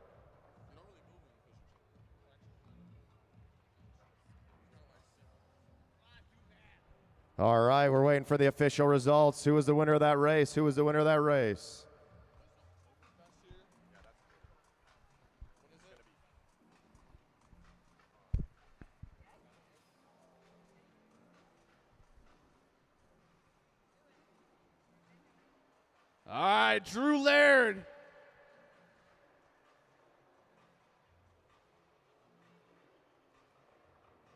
All right, we're waiting for the official results. Who was the winner of that race? Who was the winner of that race? All right, Drew Laird.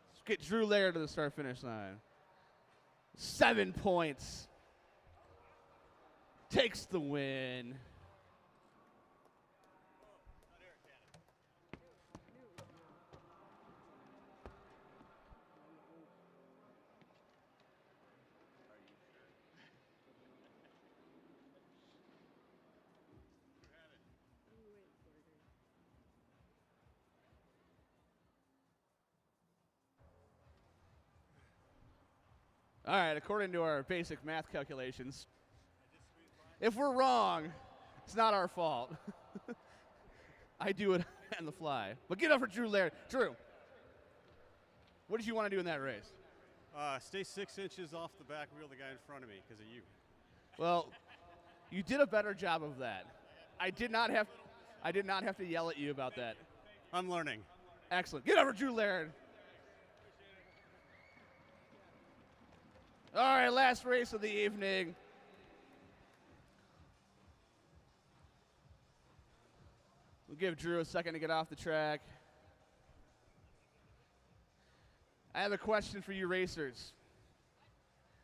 Let's get Drew Laird to the start-finish line. 7 points. Takes the win. All right, according to our basic math calculations, if we're wrong, it's not our fault. I do it on the fly. But get up for Drew Laird. Drew, what did you want to do in that race? Stay 6 inches off the back wheel of the guy in front of me because of you. Well, you did a better job of that. I did not have to yell at you about that. I'm learning. Excellent. Get over Drew Laird. All right, last race of the evening. We'll give Drew a second to get off the track. I have a question for you racers.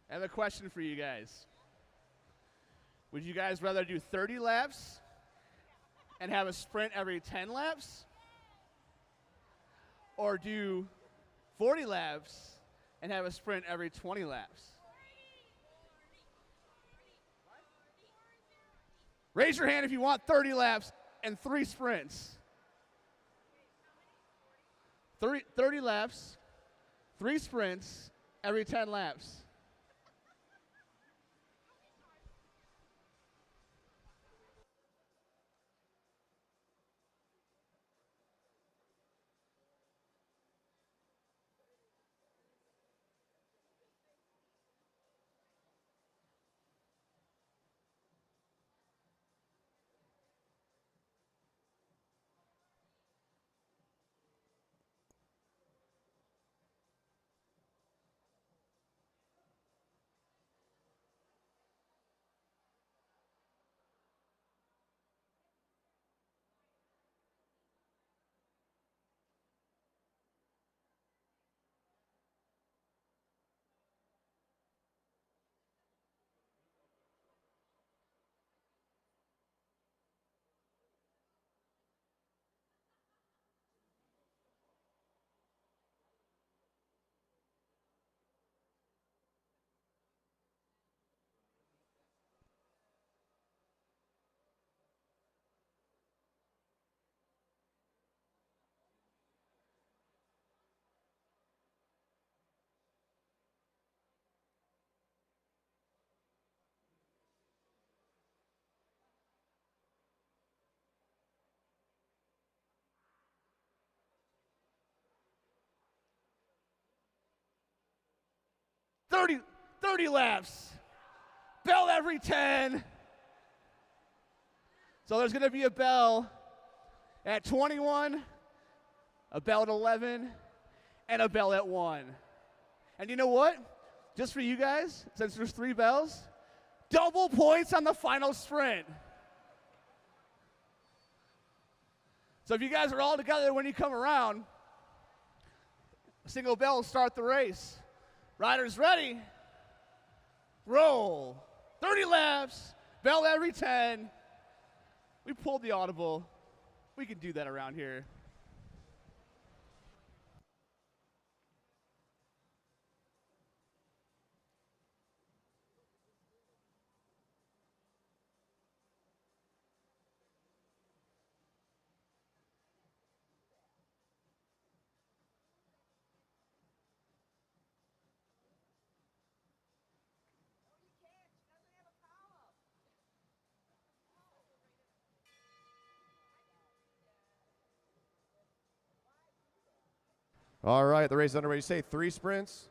I have a question for you guys. Would you guys rather do 30 laps and have a sprint every 10 laps? Or do 40 laps and have a sprint every 20 laps? Raise your hand if you want 30 laps and 3 sprints. 30 laps, 3 sprints every 10 laps. Thirty laps. Bell every 10. So there's going to be a bell at 21, a bell at 11, and a bell at 1. And you know what? Just for you guys, since there's 3 bells, double points on the final sprint. So if you guys are all together when you come around, a single bell will start the race. Riders ready? Roll. 30 laps, bell every 10. We pulled the audible. We can do that around here. All right, the race is underway. You say 3 sprints?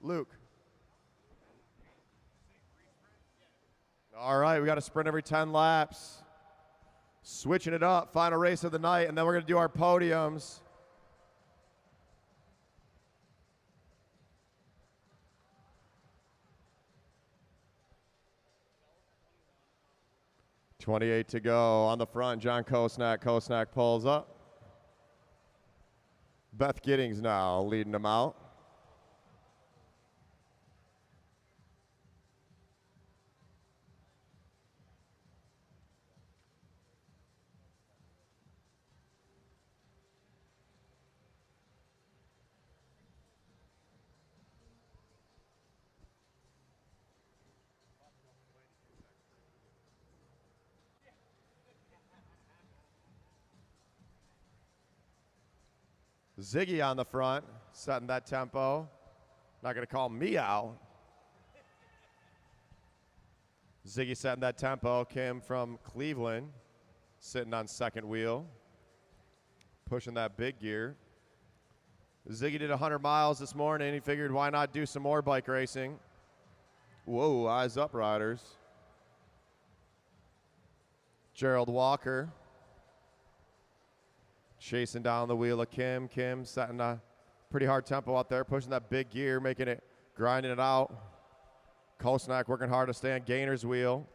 Luke. All right, we got a sprint every 10 laps. Switching it up, final race of the night, and then we're going to do our podiums. 28 to go on the front. John Kosnak. Kosnak pulls up. Beth Giddings now leading them out. Ziggy on the front, setting that tempo. Not going to call me out. Ziggy setting that tempo. Kim from Cleveland sitting on second wheel, pushing that big gear. Ziggy did 100 miles this morning. He figured, why not do some more bike racing? Whoa, eyes up, riders. Gerald Walker chasing down the wheel of Kim. Kim setting a pretty hard tempo out there, pushing that big gear, making it, grinding it out. Kosnak working hard to stay on Gainer's wheel.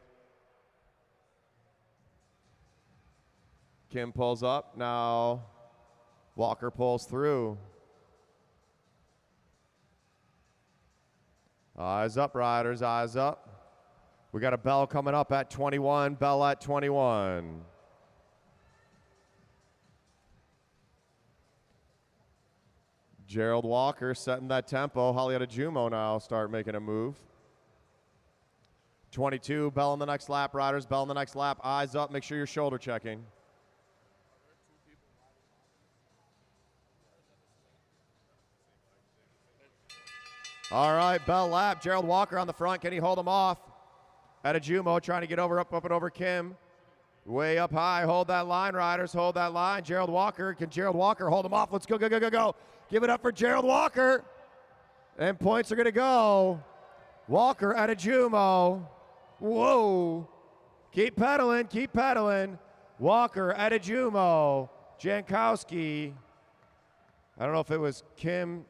Kim pulls up. Now Walker pulls through. Eyes up, riders, eyes up. We got a bell coming up at 21, bell at 21. Gerald Walker setting that tempo. Holly Adejumo now start making a move. 22, bell on the next lap, riders, bell on the next lap. Eyes up, make sure you're shoulder checking. All right, bell lap. Gerald Walker on the front. Can he hold him off? Adejumo trying to get up and over Kim. Way up high. Hold that line, riders. Hold that line. Gerald Walker. Can Gerald Walker hold him off? Let's go, go, go, go, go. Give it up for Gerald Walker. And points are going to go. Walker Adejumo. Whoa. Keep pedaling. Keep pedaling. Walker Adejumo. Jankowski. I don't know if it was Kim.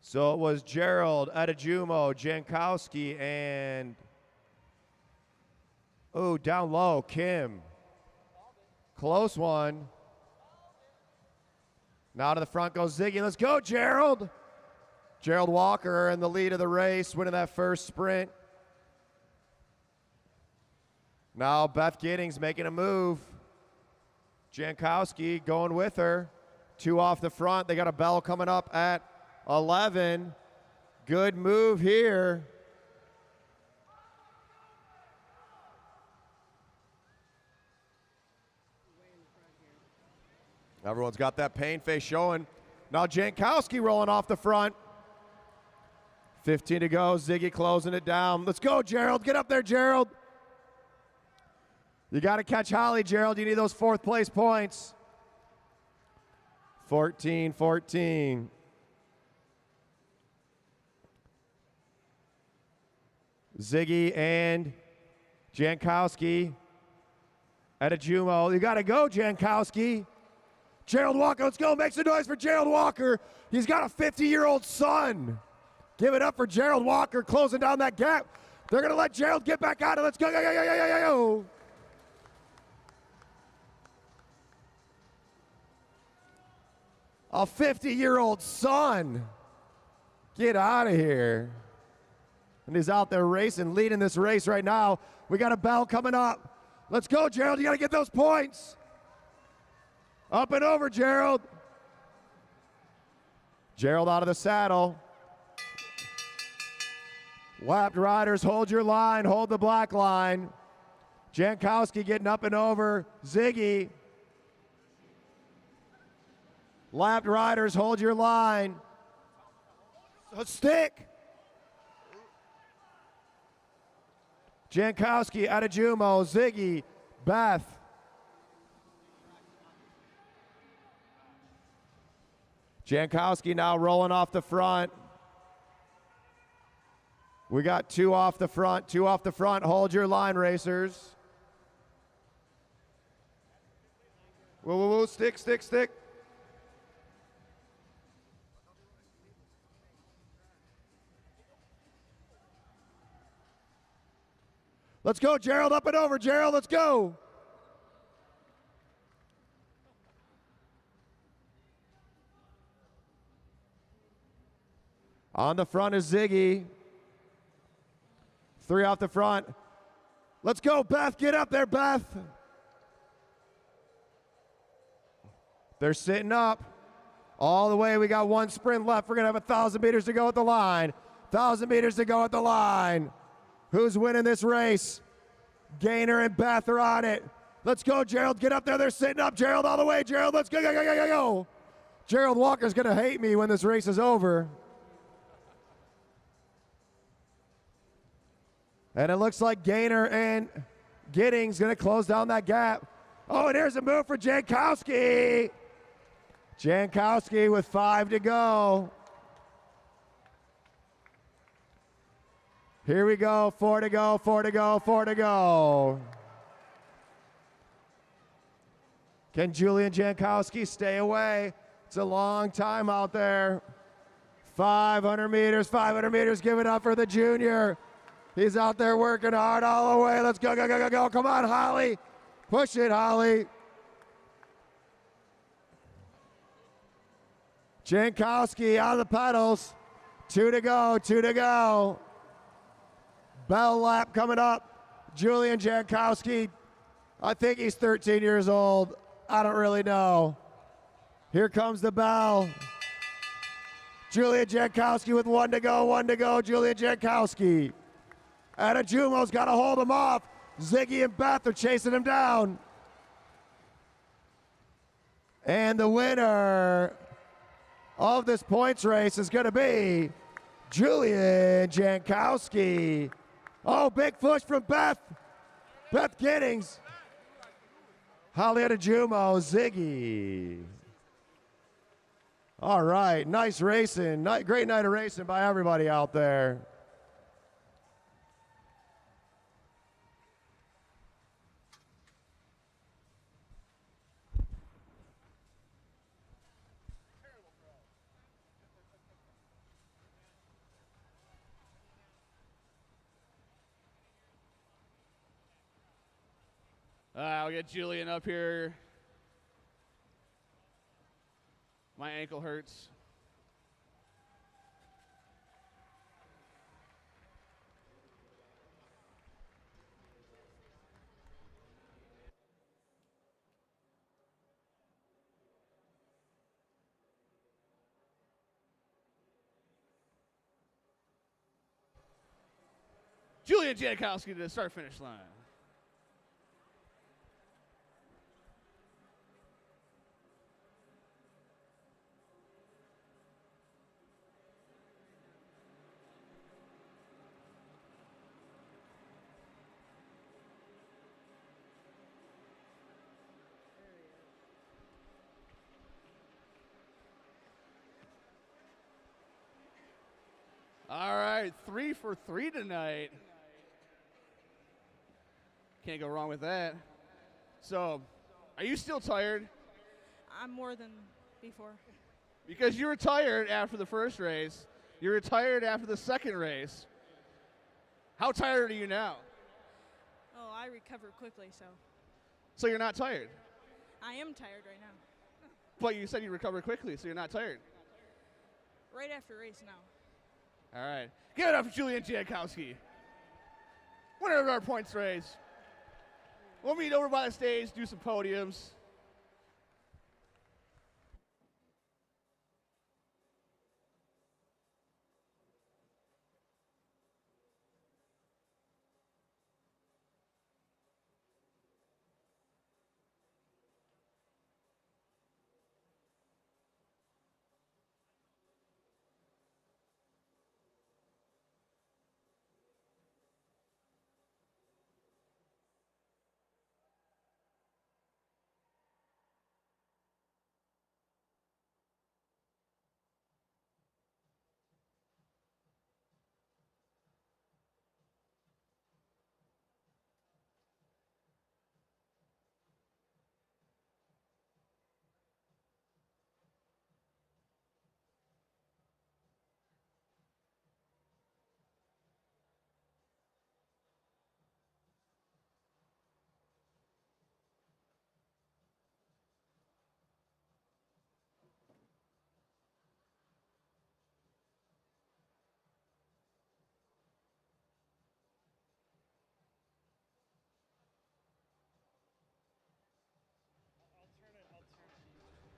So it was Gerald, Adejumo, Jankowski, and, oh, down low, Kim. Close one. Now to the front goes Ziggy. Let's go, Gerald. Gerald Walker in the lead of the race, winning that first sprint. Now Beth Giddings making a move. Jankowski going with her. 2 off the front. They got a bell coming up at 11. Good move here. Everyone's got that pain face showing. Now Jankowski rolling off the front. 15 to go. Ziggy closing it down. Let's go, Gerald. Get up there, Gerald. You got to catch Holly, Gerald. You need those 4th place points. 14-14. Ziggy and Jankowski. Adejumo. You got to go, Jankowski. Gerald Walker, let's go. Make some noise for Gerald Walker. He's got a 50-year-old son. Give it up for Gerald Walker closing down that gap. They're going to let Gerald get back out. Let's go, go, go, go, go, go, go. A 50-year-old son. Get out of here. And he's out there racing, leading this race right now. We got a bell coming up. Let's go, Gerald. You got to get those points. Up and over, Gerald. Gerald out of the saddle. Lapped riders, hold your line. Hold the black line. Jankowski getting up and over. Ziggy. Lapped riders, hold your line. Stick. Jankowski, Adejumo, Ziggy, Beth. Jankowski now rolling off the front. We got 2 off the front, 2 off the front. Hold your line, racers. Whoa, whoa, whoa, stick, stick, stick. Let's go, Gerald, up and over. Gerald, let's go. On the front is Ziggy. 3 off the front. Let's go, Beth. Get up there, Beth. They're sitting up. All the way. We got 1 sprint left. We're going to have 1,000 meters to go at the line. 1,000 meters to go at the line. Who's winning this race? Gaynor and Beth are on it. Let's go, Gerald. Get up there. They're sitting up. Gerald all the way. Gerald, let's go, go, go, go, go, go. Gerald Walker's going to hate me when this race is over. And it looks like Gaynor and Giddings going to close down that gap. Oh, and here's a move for Jankowski. Jankowski with 5 to go. Here we go, 4 to go, 4 to go, 4 to go. Can Julian Jankowski stay away? It's a long time out there. 500 meters, give it up for the junior. He's out there working hard all the way. Let's go, go, go, go, go. Come on, Holly. Push it, Holly. Jankowski on the pedals. 2 to go, 2 to go. Bell lap coming up. Julian Jankowski, I think he's 13 years old. I don't really know. Here comes the bell. Julian Jankowski with 1 to go, 1 to go. Julian Jankowski. Adajumo's got to hold him off. Ziggy and Beth are chasing him down. And the winner of this points race is going to be Julian Jankowski. Oh, big push from Beth. Beth Giddings. Holly Adajumo, Ziggy. All right, nice racing. Great night of racing by everybody out there. I'll get Julian up here. My ankle hurts. Julian Jankowski to the start-finish line. All right, 3 for 3 tonight. Can't go wrong with that. So, are you still tired? I'm more than before. Because you were tired after the first race. You were tired after the second race. How tired are you now? Oh, I recovered quickly, so. So you're not tired? I am tired right now. But you said you recovered quickly, so you're not tired. Right after race now. All right. Give it up for Julian Jankowski. Winner of our points race. We'll meet over by the stage, do some podiums.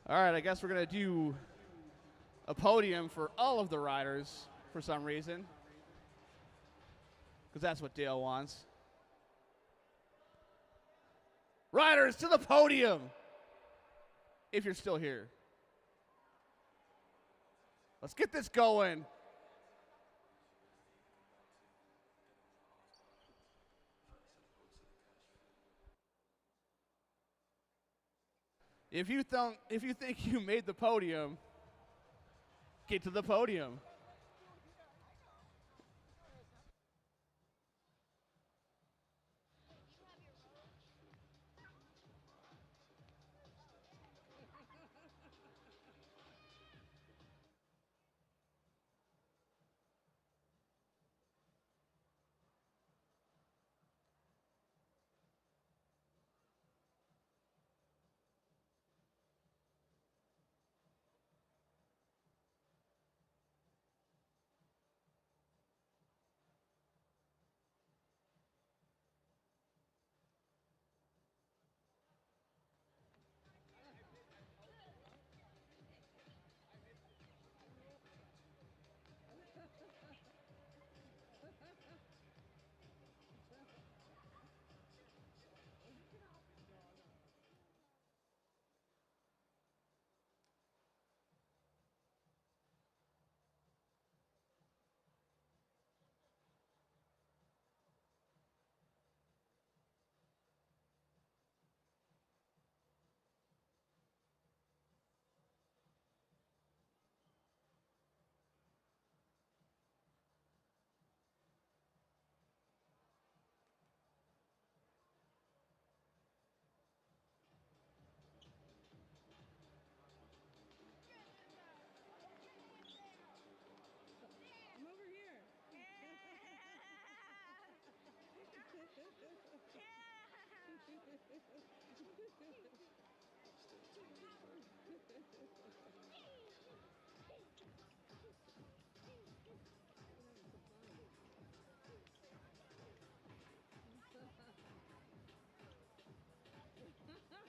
All right, I guess we're going to do a podium for all of the riders for some reason, because that's what Dale wants. Riders to the podium, if you're still here. Let's get this going. If you think you made the podium, get to the podium.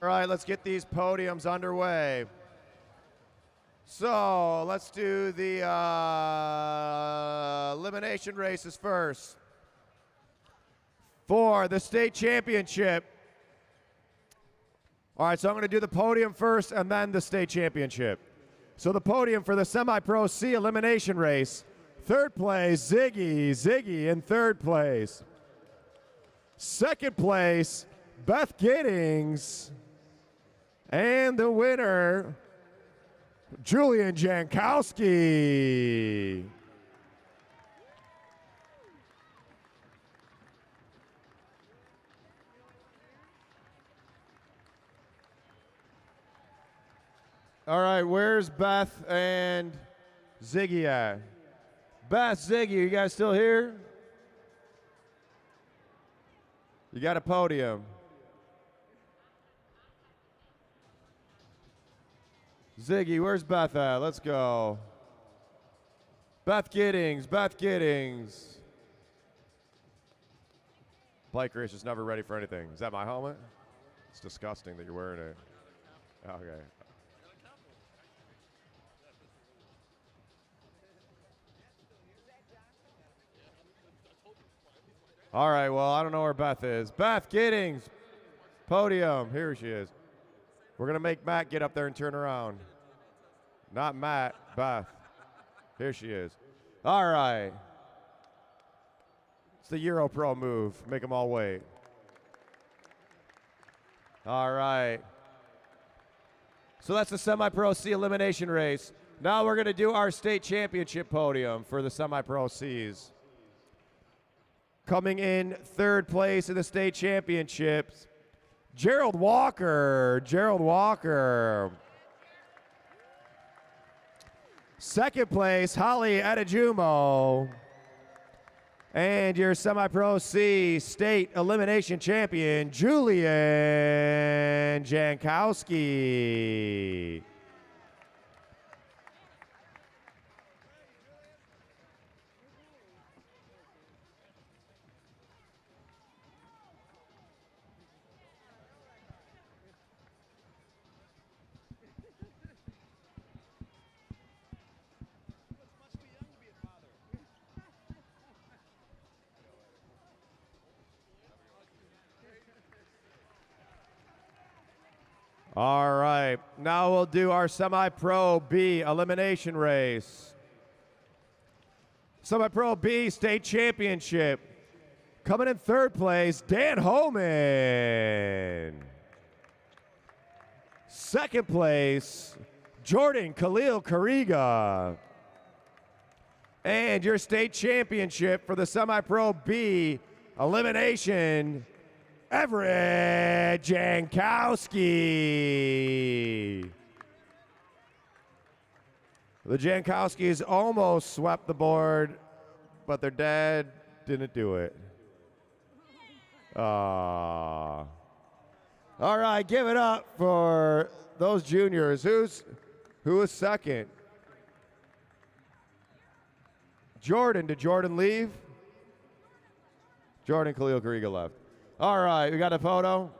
All right, let's get these podiums underway. So let's do the elimination races first. For the state championship. All right, so I'm going to do the podium first and then the state championship. So the podium for the semi-pro C elimination race. Third place, Ziggy in third place. Second place, Beth Giddings. And the winner, Julian Jankowski. All right, where's Beth and Ziggy at? Beth, Ziggy, you guys still here? You got a podium. Ziggy, where's Beth at? Let's go. Beth Giddings. Bike race is never ready for anything. Is that my helmet? It's disgusting that you're wearing it. Okay. All right, well, I don't know where Beth is. Beth Giddings, podium. Here she is. We're going to make Matt get up there and turn around. Not Matt, Beth. Here she is. All right. It's the Euro Pro move. Make them all wait. All right. So that's the semi-pro C elimination race. Now we're going to do our state championship podium for the semi-pro Cs. Coming in third place in the state championships, Gerald Walker. Second place, Holly Adejumo. And your semi-pro C state elimination champion, Julian Jankowski. All right, now we'll do our Semi-Pro B elimination race. Semi-Pro B state championship. Coming in third place, Dan Holman. Second place, Jordan Khalil Kariga. And your state championship for the Semi-Pro B elimination, Everett Jankowski. The Jankowskis almost swept the board, but their dad didn't do it. All right, give it up for those juniors. Who was second? Jordan. Did Jordan leave? Jordan Khalil Kariga left. All right, we got a photo.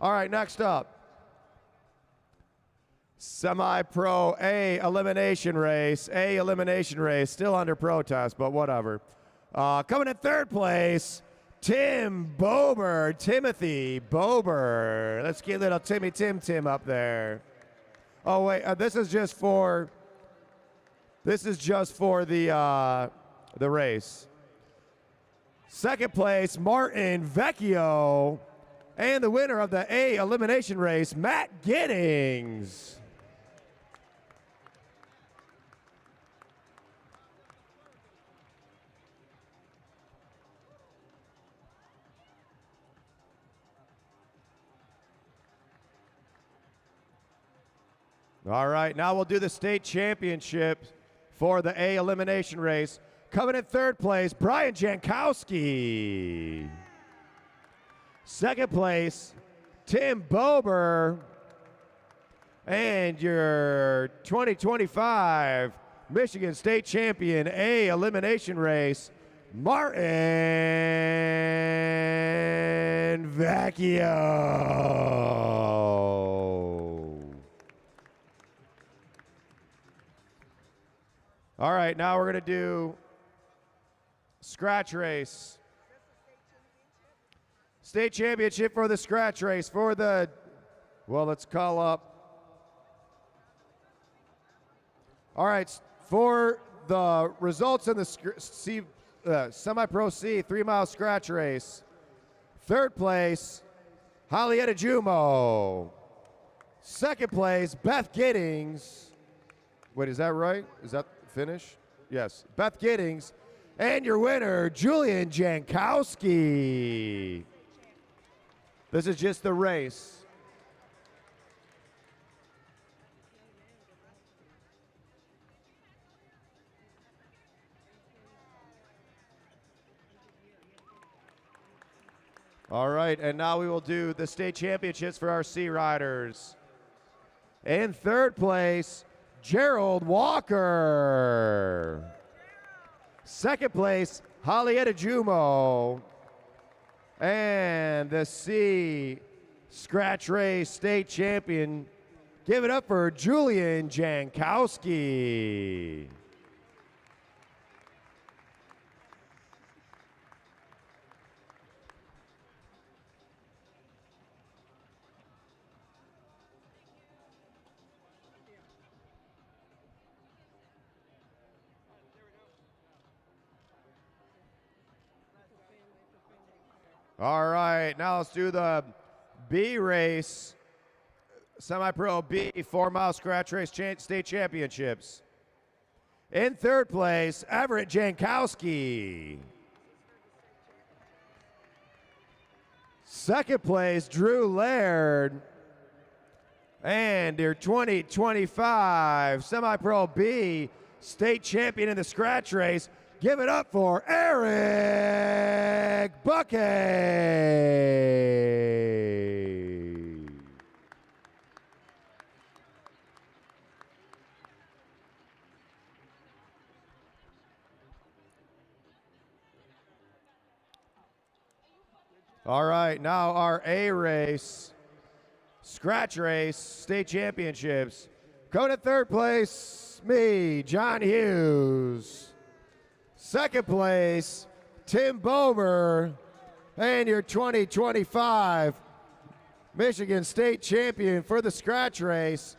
All right, next up. Semi-Pro A elimination race. Still under protest, but whatever. Coming in third place, Timothy Bober. Let's get little Timmy Tim up there. Oh wait, this is just for the race. Second place, Martin Vecchio, and the winner of the A elimination race, Matt Giddings. All right, now we'll do the state championship for the A elimination race. Coming in third place, Brian Jankowski. Second place, Tim Bober. And your 2025 Michigan State Champion A elimination race, Martin Vecchio. All right, now we're going to do scratch race. State championship for the scratch race for the, well, let's call up. All right, for the results in the Semi-Pro C 3-mile scratch race. Third place, Hollyetta Jumo. Second place, Beth Giddings. Wait, is that right? Is that finish? Yes, Beth Giddings. And your winner, Julian Jankowski. This is just the race. All right, and now we will do the state championships for our C riders. In third place, Gerald Walker. Second place, Hollyetta Jumo. And the C scratch race state champion, give it up for Julian Jankowski. All right, now let's do the B race, Semi-Pro B 4-mile scratch race state championships. In third place, Everett Jankowski. Second place, Drew Laird. And your 2025 Semi-Pro B state champion in the scratch race, give it up for Eric Buckey. All right, now our A race, scratch race, state championships. Going to third place, me, John Hughes. Second place, Tim Bober. And your 2025 Michigan State champion for the scratch race.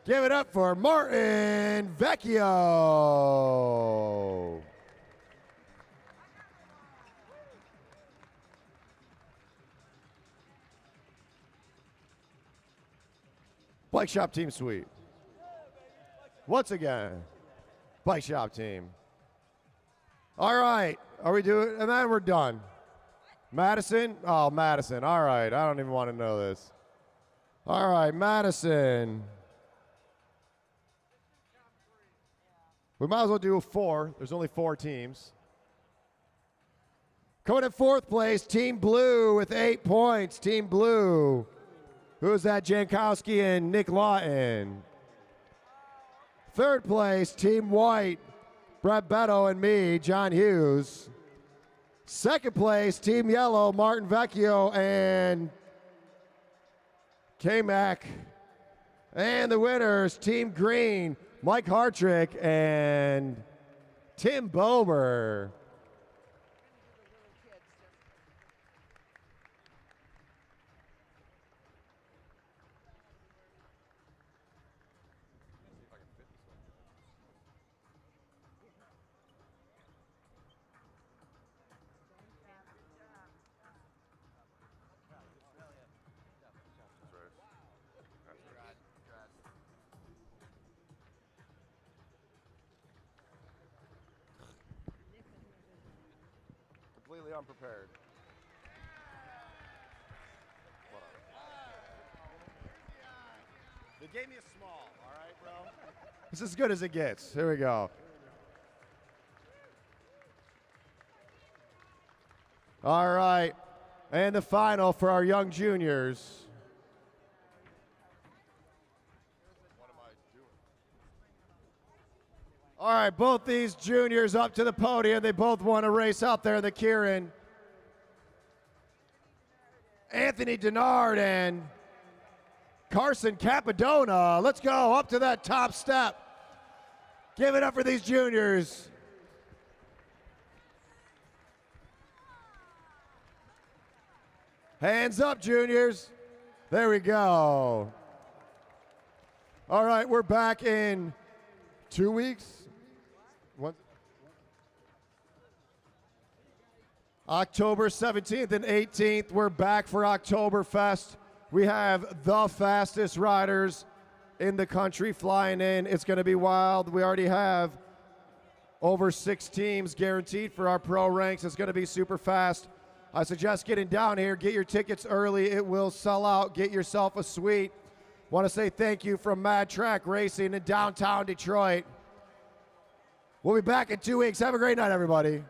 Give it up for Martin Vecchio. Bike Shop Team Suite. Once again, Bike Shop Team. All right, are we doing, and then we're done. Madison? Oh, Madison. All right, I don't even want to know this. All right, Madison. We might as well do 4. There's only 4 teams. Coming in 4th place, Team Blue with 8 points. Team Blue. Who's that? Jankowski and Nick Lawton. 3rd place, Team White. Brett Beto and me, John Hughes. 2nd place, Team Yellow, Martin Vecchio and K-Mac. And the winners, Team Green, Mike Hartrick and Tim Bomer. Completely unprepared. They gave me a small, all right, bro? It's as good as it gets. Here we go. All right, and the final for our young juniors. All right, both these juniors up to the podium. They both won a race out there in the Kieran. Anthony Denard and Carson Capadona. Let's go up to that top step. Give it up for these juniors. Hands up, juniors. There we go. All right, we're back in 2 weeks. October 17th and 18th, we're back for Oktoberfest. We have the fastest riders in the country flying in. It's going to be wild. We already have over 6 teams guaranteed for our pro ranks. It's going to be super fast. I suggest getting down here. Get your tickets early. It will sell out. Get yourself a suite. Want to say thank you from Mad Track Racing in downtown Detroit. We'll be back in 2 weeks. Have a great night, everybody.